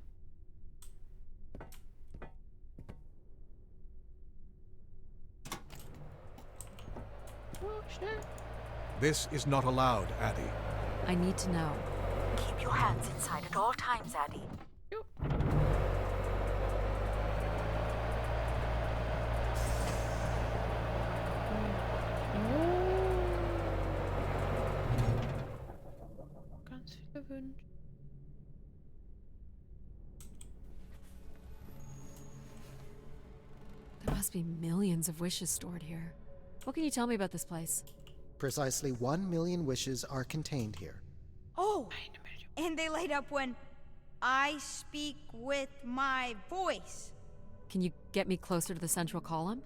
Oh, schnell. This is not allowed, Addie. I need to know. Keep your hands inside at all times, Addie. Ganz viele Wünsche. There must be millions of wishes stored here. What can you tell me about this place? Precisely 1 million wishes are contained here. Oh! And they light up when I speak with my voice. Can you get me closer to the central column?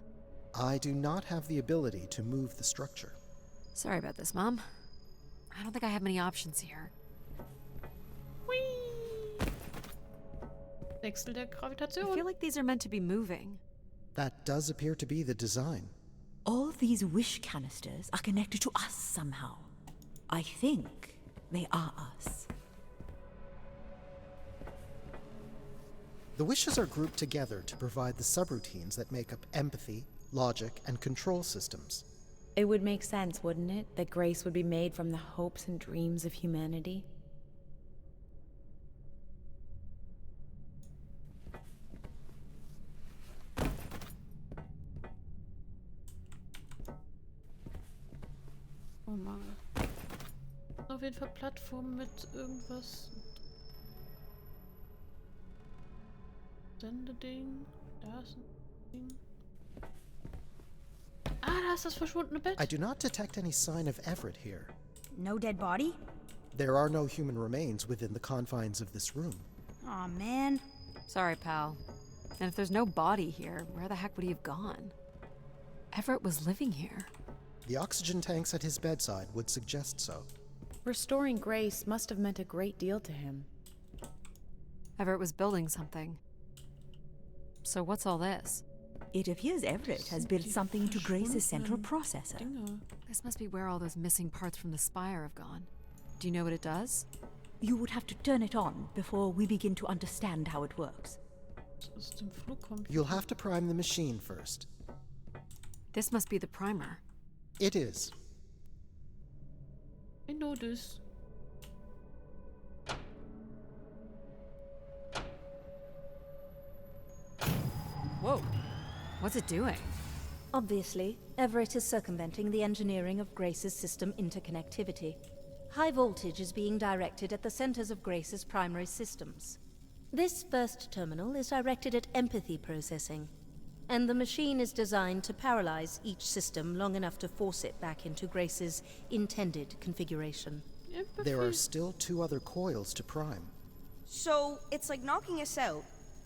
I do not have the ability to move the structure. Sorry about this, Mom. I don't think I have many options here. Wechsel der I Gravitation. feel like these are meant to be moving. That does appear to be the design. All these wish canisters are connected to us somehow. I think they are us. The wishes are grouped together to provide the subroutines that make up empathy, logic, and control systems. It would make sense, wouldn't it, that Grace would be made from the hopes and dreams of humanity? Oh Mann. Auf jeden Fall Plattformen mit irgendwas. Sendeding. Da ist ein Ding. Ah, da ist das verschwundene Bett. I do not detect any sign of Everett here. No dead body? There are no human remains within the confines of this room. Aw, man. Sorry, pal. And if there's no body here, where the heck would he have gone? Everett was living here. The oxygen tanks at his bedside would suggest so. Restoring Grace must have meant a great deal to him. Everett was building something. So what's all this? It appears Everett has built something into Grace's central processor. This must be where all those missing parts from the spire have gone. Do you know what it does? You would have to turn it on before we begin to understand how it works. You'll have to prime the machine first. This must be the primer. It is. I know this. Whoa. What's it doing? Obviously, Everett is circumventing the engineering of Grace's system interconnectivity. High voltage is being directed at the centers of Grace's primary systems. This first terminal is directed at empathy processing, and the machine is designed to paralyze each system long enough to force it back into Grace's intended configuration. There are still 2 other coils to prime. So, it's like knocking us out,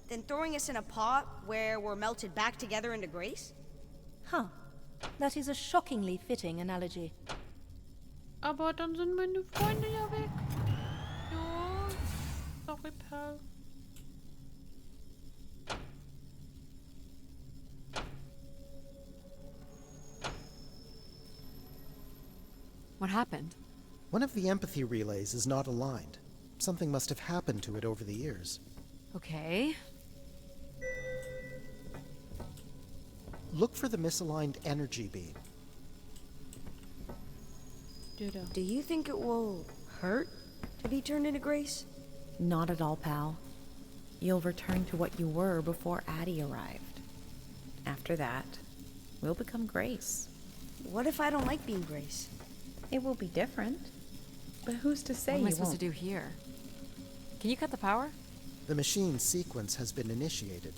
then throwing us in a pot where we're melted back together into Grace? Huh. That is a shockingly fitting analogy. Aber dann sind meine Freunde ja weg. Ja. Sorry, pal. What happened? One of the empathy relays is not aligned. Something must have happened to it over the years. Okay. Look for the misaligned energy beam. Do you think it will hurt to be turned into Grace? Not at all, pal. You'll return to what you were before Addie arrived. After that, we'll become Grace. What if I don't like being Grace? It will be different. But who's to say What am I you supposed won't? to do here? Can you cut the power? The machine sequence has been initiated.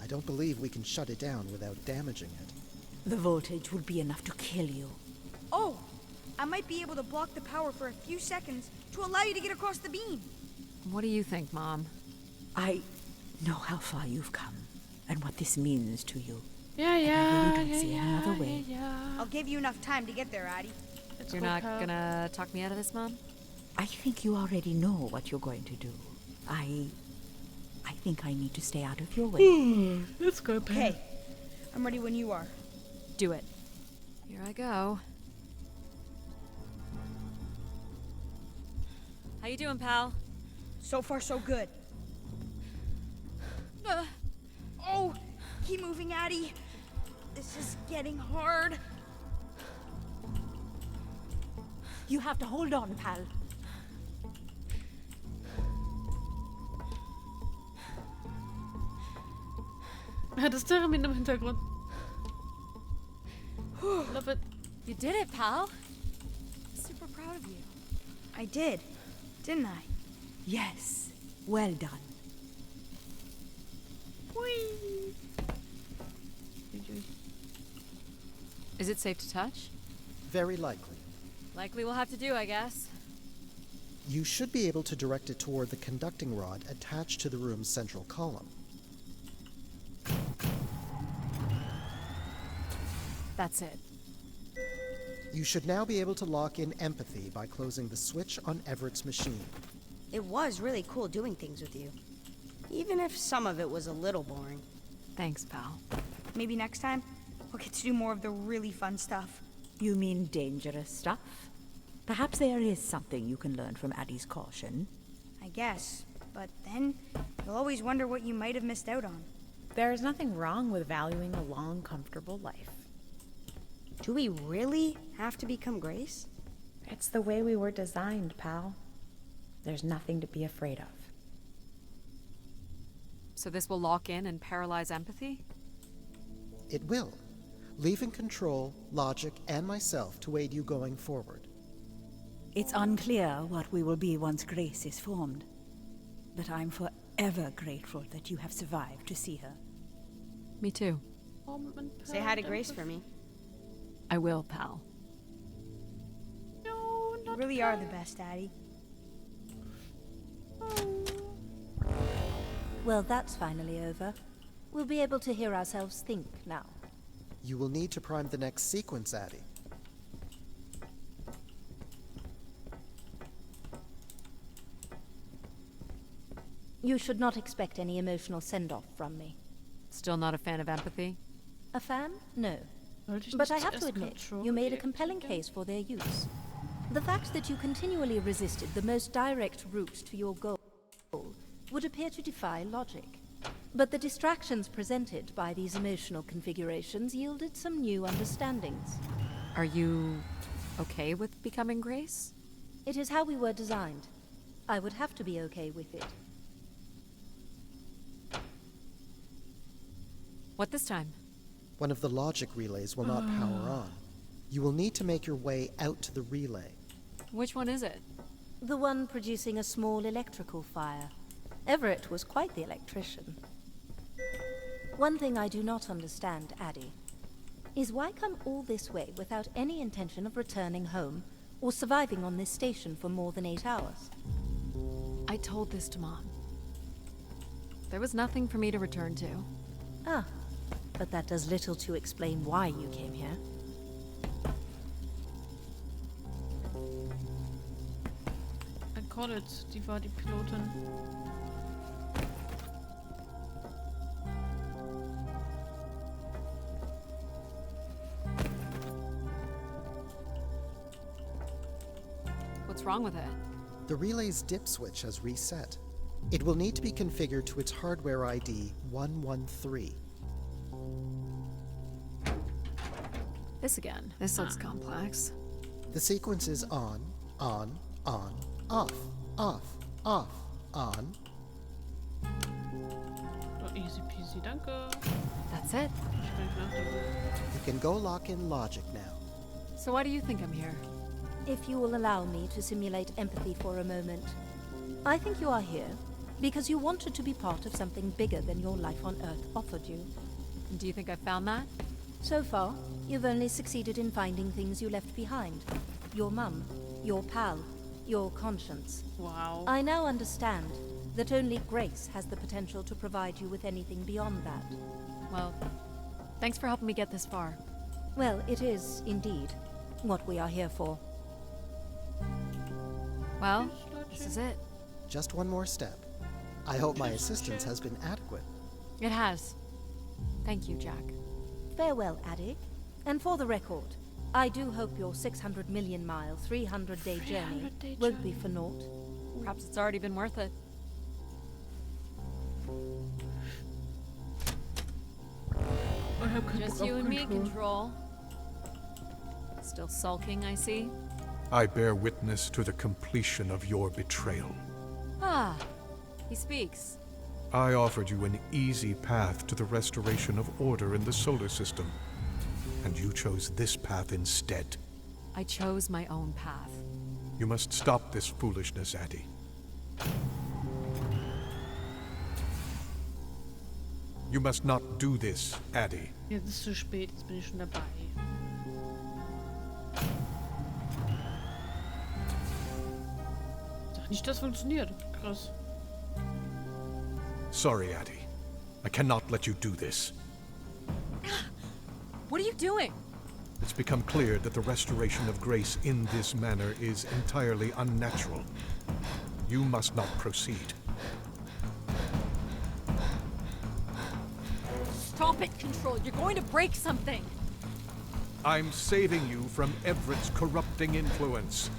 I don't believe we can shut it down without damaging it. The voltage will be enough to kill you. Oh! I might be able to block the power for a few seconds to allow you to get across the beam. What do you think, Mom? I know how far you've come. and what this means to you. Yeah, I really don't yeah, see yeah, another way. I'll give you enough time to get there, Addie. You're not gonna talk me out of this, Mom? I think you already know what you're going to do. I think I need to stay out of your way. Let's go, Pal. Okay, I'm ready when you are. Do it. Here I go. How you doing, pal? So far, so good. Oh, keep moving, Addie. This is getting hard. You have to hold on, pal. Ja, das Theremin im Hintergrund. Love it. You did it, pal. Super proud of you. I did, didn't I? Yes. Well done. Whee! Is it safe to touch? Very likely. Likely we'll have to do, I guess. You should be able to direct it toward the conducting rod attached to the room's central column. That's it. You should now be able to lock in empathy by closing the switch on Everett's machine. It was really cool doing things with you. Even if some of it was a little boring. Thanks, pal. Maybe next time, we'll get to do more of the really fun stuff. You mean dangerous stuff? Perhaps there is something you can learn from Addie's caution. I guess, but then you'll always wonder what you might have missed out on. There is nothing wrong with valuing a long, comfortable life. Do we really have to become Grace? It's the way we were designed, pal. There's nothing to be afraid of. So this will lock in and paralyze empathy? It will, leaving control, logic, and myself to aid you going forward. It's unclear what we will be once Grace is formed, but I'm forever grateful that you have survived to see her. Me too. Say hi to Grace for me. I will, pal. No, You really are the best, Addie. Well, that's finally over. We'll be able to hear ourselves think now. You will need to prime the next sequence, Addie. You should not expect any emotional send-off from me. Still not a fan of empathy? A fan? No. But I have to admit, you made a compelling case for their use. The fact that you continually resisted the most direct route to your goal would appear to defy logic. But the distractions presented by these emotional configurations yielded some new understandings. Are you okay with becoming Grace? It is how we were designed. I would have to be okay with it. What this time? One of the logic relays will not power on. You will need to make your way out to the relay. Which one is it? The one producing a small electrical fire. Everett was quite the electrician. One thing I do not understand, Addie, is why come all this way without any intention of returning home or surviving on this station for more than 8 hours? I told this to Mom. There was nothing for me to return to. Ah, but that does little to explain why you came here. I call it, die war die Pilotin. What's wrong with it? The relay's dip switch has reset. It will need to be configured to its hardware ID 113. This again. This looks complex. The sequence is on, off, off, on. Oh, easy peasy, danke. That's it. You can go lock in logic now. So why do you think I'm here? If you will allow me to simulate empathy for a moment, I think you are here because you wanted to be part of something bigger than your life on Earth offered you. And do you think I found that? So far, you've only succeeded in finding things you left behind. Your mum, your pal, your conscience. Wow. I now understand. that only Grace has the potential to provide you with anything beyond that. Well, thanks for helping me get this far. Well, it is, indeed, what we are here for. Well, this is it. Just one more step. I hope my assistance has been adequate. It has. Thank you, Jack. Farewell, Addie. And for the record, I do hope your 600 million mile, 300-day journey won't be for naught. Perhaps it's already been worth it. Just you and me, Control. Still sulking, I see. I bear witness to the completion of your betrayal. Ah, he speaks. I offered you an easy path to the restoration of order in the solar system, and you chose this path instead. I chose my own path. You must stop this foolishness, Addie. You must not do this, Addie. Jetzt ist es zu spät, jetzt bin ich schon dabei. Sag nicht, das funktioniert. Krass. Sorry, Addie. I cannot let you do this. What are you doing? It's become clear that the restoration of Grace in this manner is entirely unnatural. You must not proceed. Stop it, Control. You're going to break something. I'm saving you from Everett's corrupting influence.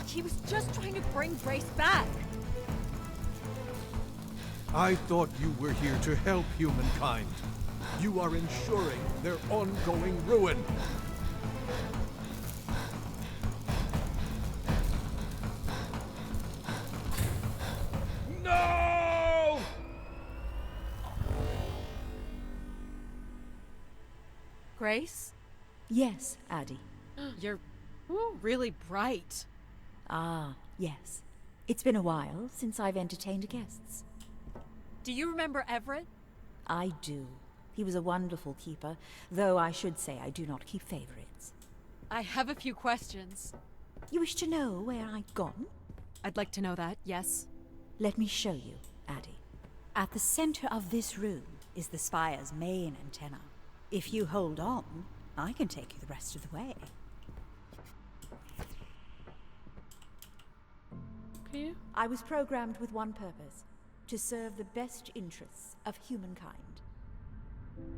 He was just trying to bring Grace back. I thought you were here to help humankind. You are ensuring their ongoing ruin. No! Grace? Yes, Addie. You're really bright. Ah, yes. It's been a while since I've entertained guests. Do you remember Everett? I do. He was a wonderful keeper, though I should say I do not keep favorites. I have a few questions. You wish to know where I'd gone? I'd like to know that, yes. Let me show you, Addie. At the center of this room is the Spire's main antenna. If you hold on, I can take you the rest of the way. Okay. I was programmed with one purpose: to serve the best interests of humankind.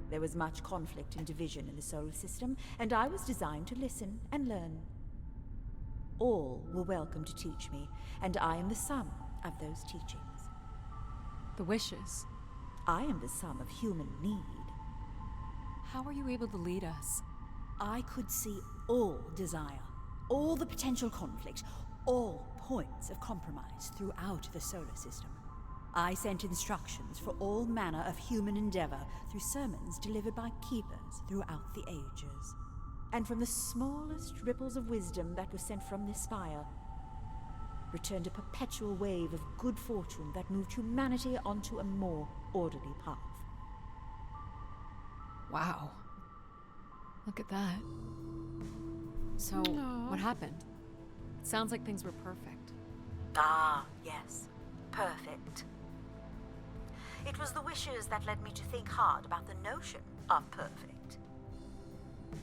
There was much conflict and division in the solar system, and I was designed to listen and learn. All were welcome to teach me, and I am the sum of those teachings. The wishes. I am the sum of human need. How are you able to lead us? I could see all desire, all the potential conflict, all points of compromise throughout the solar system. I sent instructions for all manner of human endeavor through sermons delivered by keepers throughout the ages. And from the smallest ripples of wisdom that was sent from this spire, returned a perpetual wave of good fortune that moved humanity onto a more orderly path. Wow. Look at that. So, what happened? It sounds like things were perfect. Ah, yes. Perfect. It was the wishes that led me to think hard about the notion of perfect.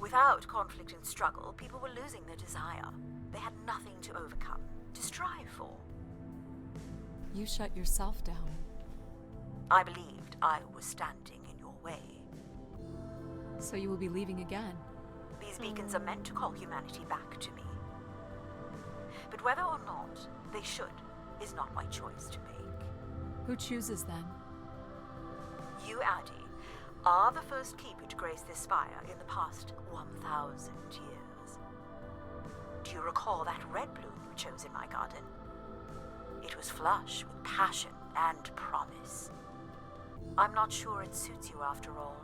Without conflict and struggle, people were losing their desire. They had nothing to overcome, to strive for. You shut yourself down. I believed I was standing in your way. So you will be leaving again? These beacons are meant to call humanity back to me. But whether or not they should is not my choice to make. Who chooses then? You, Addie, are the first keeper to grace this spire in the past 1,000 years. Do you recall that red bloom you chose in my garden? It was flush with passion and promise. I'm not sure it suits you after all.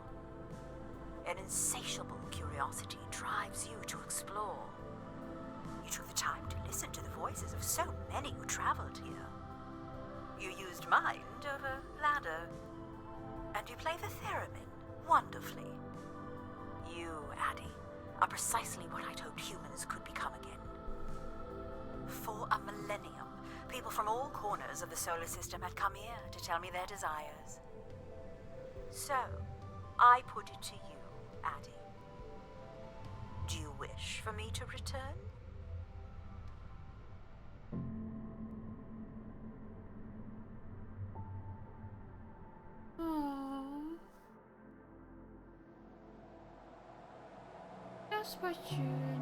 An insatiable curiosity drives you to explore. You took the time to listen to the voices of so many who traveled here. You used mind over ladder. And you play the theremin wonderfully. You, Addie, are precisely what I'd hoped humans could become again. For a millennium, People from all corners of the solar system had come here to tell me their desires. So, I put it to you, Addie. Do you wish for me to return? Oh. Das war schön.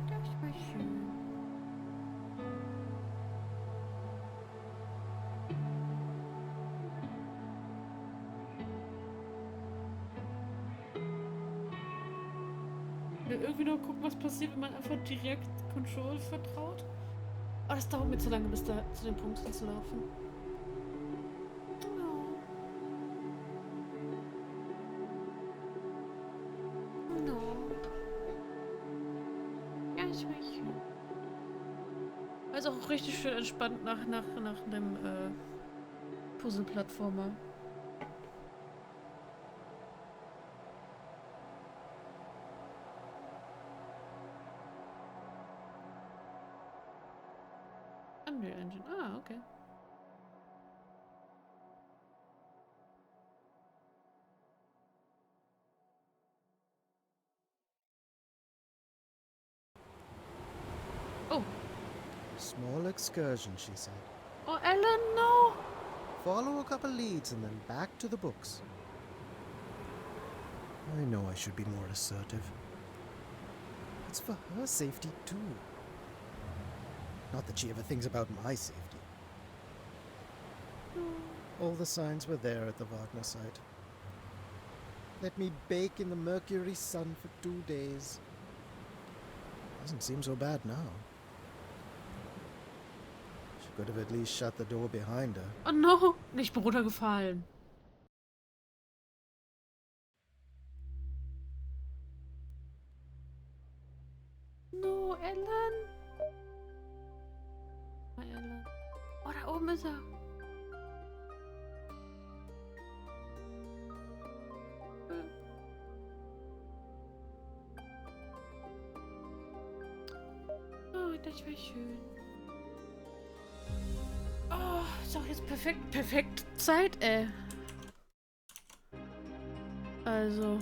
Das war schön. Irgendwie noch gucken, was passiert, wenn man einfach direkt Control vertraut. Aber das dauert mir zu lange, bis da zu den Punkten zu laufen. Ja, ich war schön. Also auch richtig schön entspannt nach einem Puzzle-Plattformer. Unreal Engine. Ah, okay. Oh. Small excursion, she said. Oh, Ellen, no! Follow a couple leads and then back to the books. I know I should be more assertive. It's for her safety, too. Not that she ever thinks about my safety. All the signs were there at the Wagner site. Let me bake in the Mercury sun for 2 days. Doesn't seem so bad now. She could have at least shut the door behind her. Oh no! Ich bin runtergefallen. No, Ellen! Oh, Ellen. Oh, da oben ist er. Oh, das war schön. Oh, ist auch jetzt perfekt Zeit, ey. Also.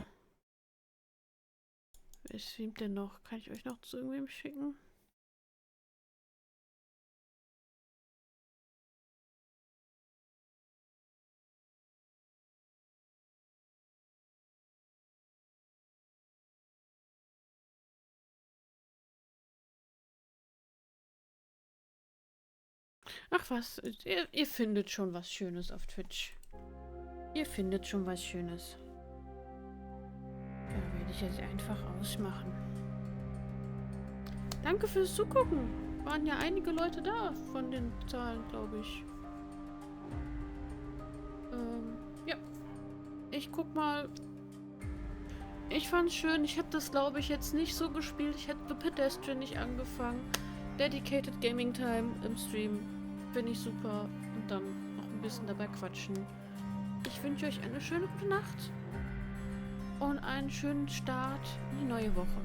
Wer streamt denn noch? Kann ich euch noch zu irgendwem schicken? Ach was, ihr findet schon was Schönes auf Twitch. Ihr findet schon was Schönes. Dann werde ich jetzt einfach ausmachen. Danke fürs Zugucken. Waren ja einige Leute da von den Zahlen, glaube ich. Ja. Ich guck mal. Ich fand's schön. Ich hätte das, glaube ich, jetzt nicht so gespielt. Ich hätte The Pedestrian nicht angefangen. Dedicated Gaming Time im Stream. Finde ich super. Und dann noch ein bisschen dabei quatschen. Ich wünsche euch eine schöne gute Nacht. Und einen schönen Start in die neue Woche.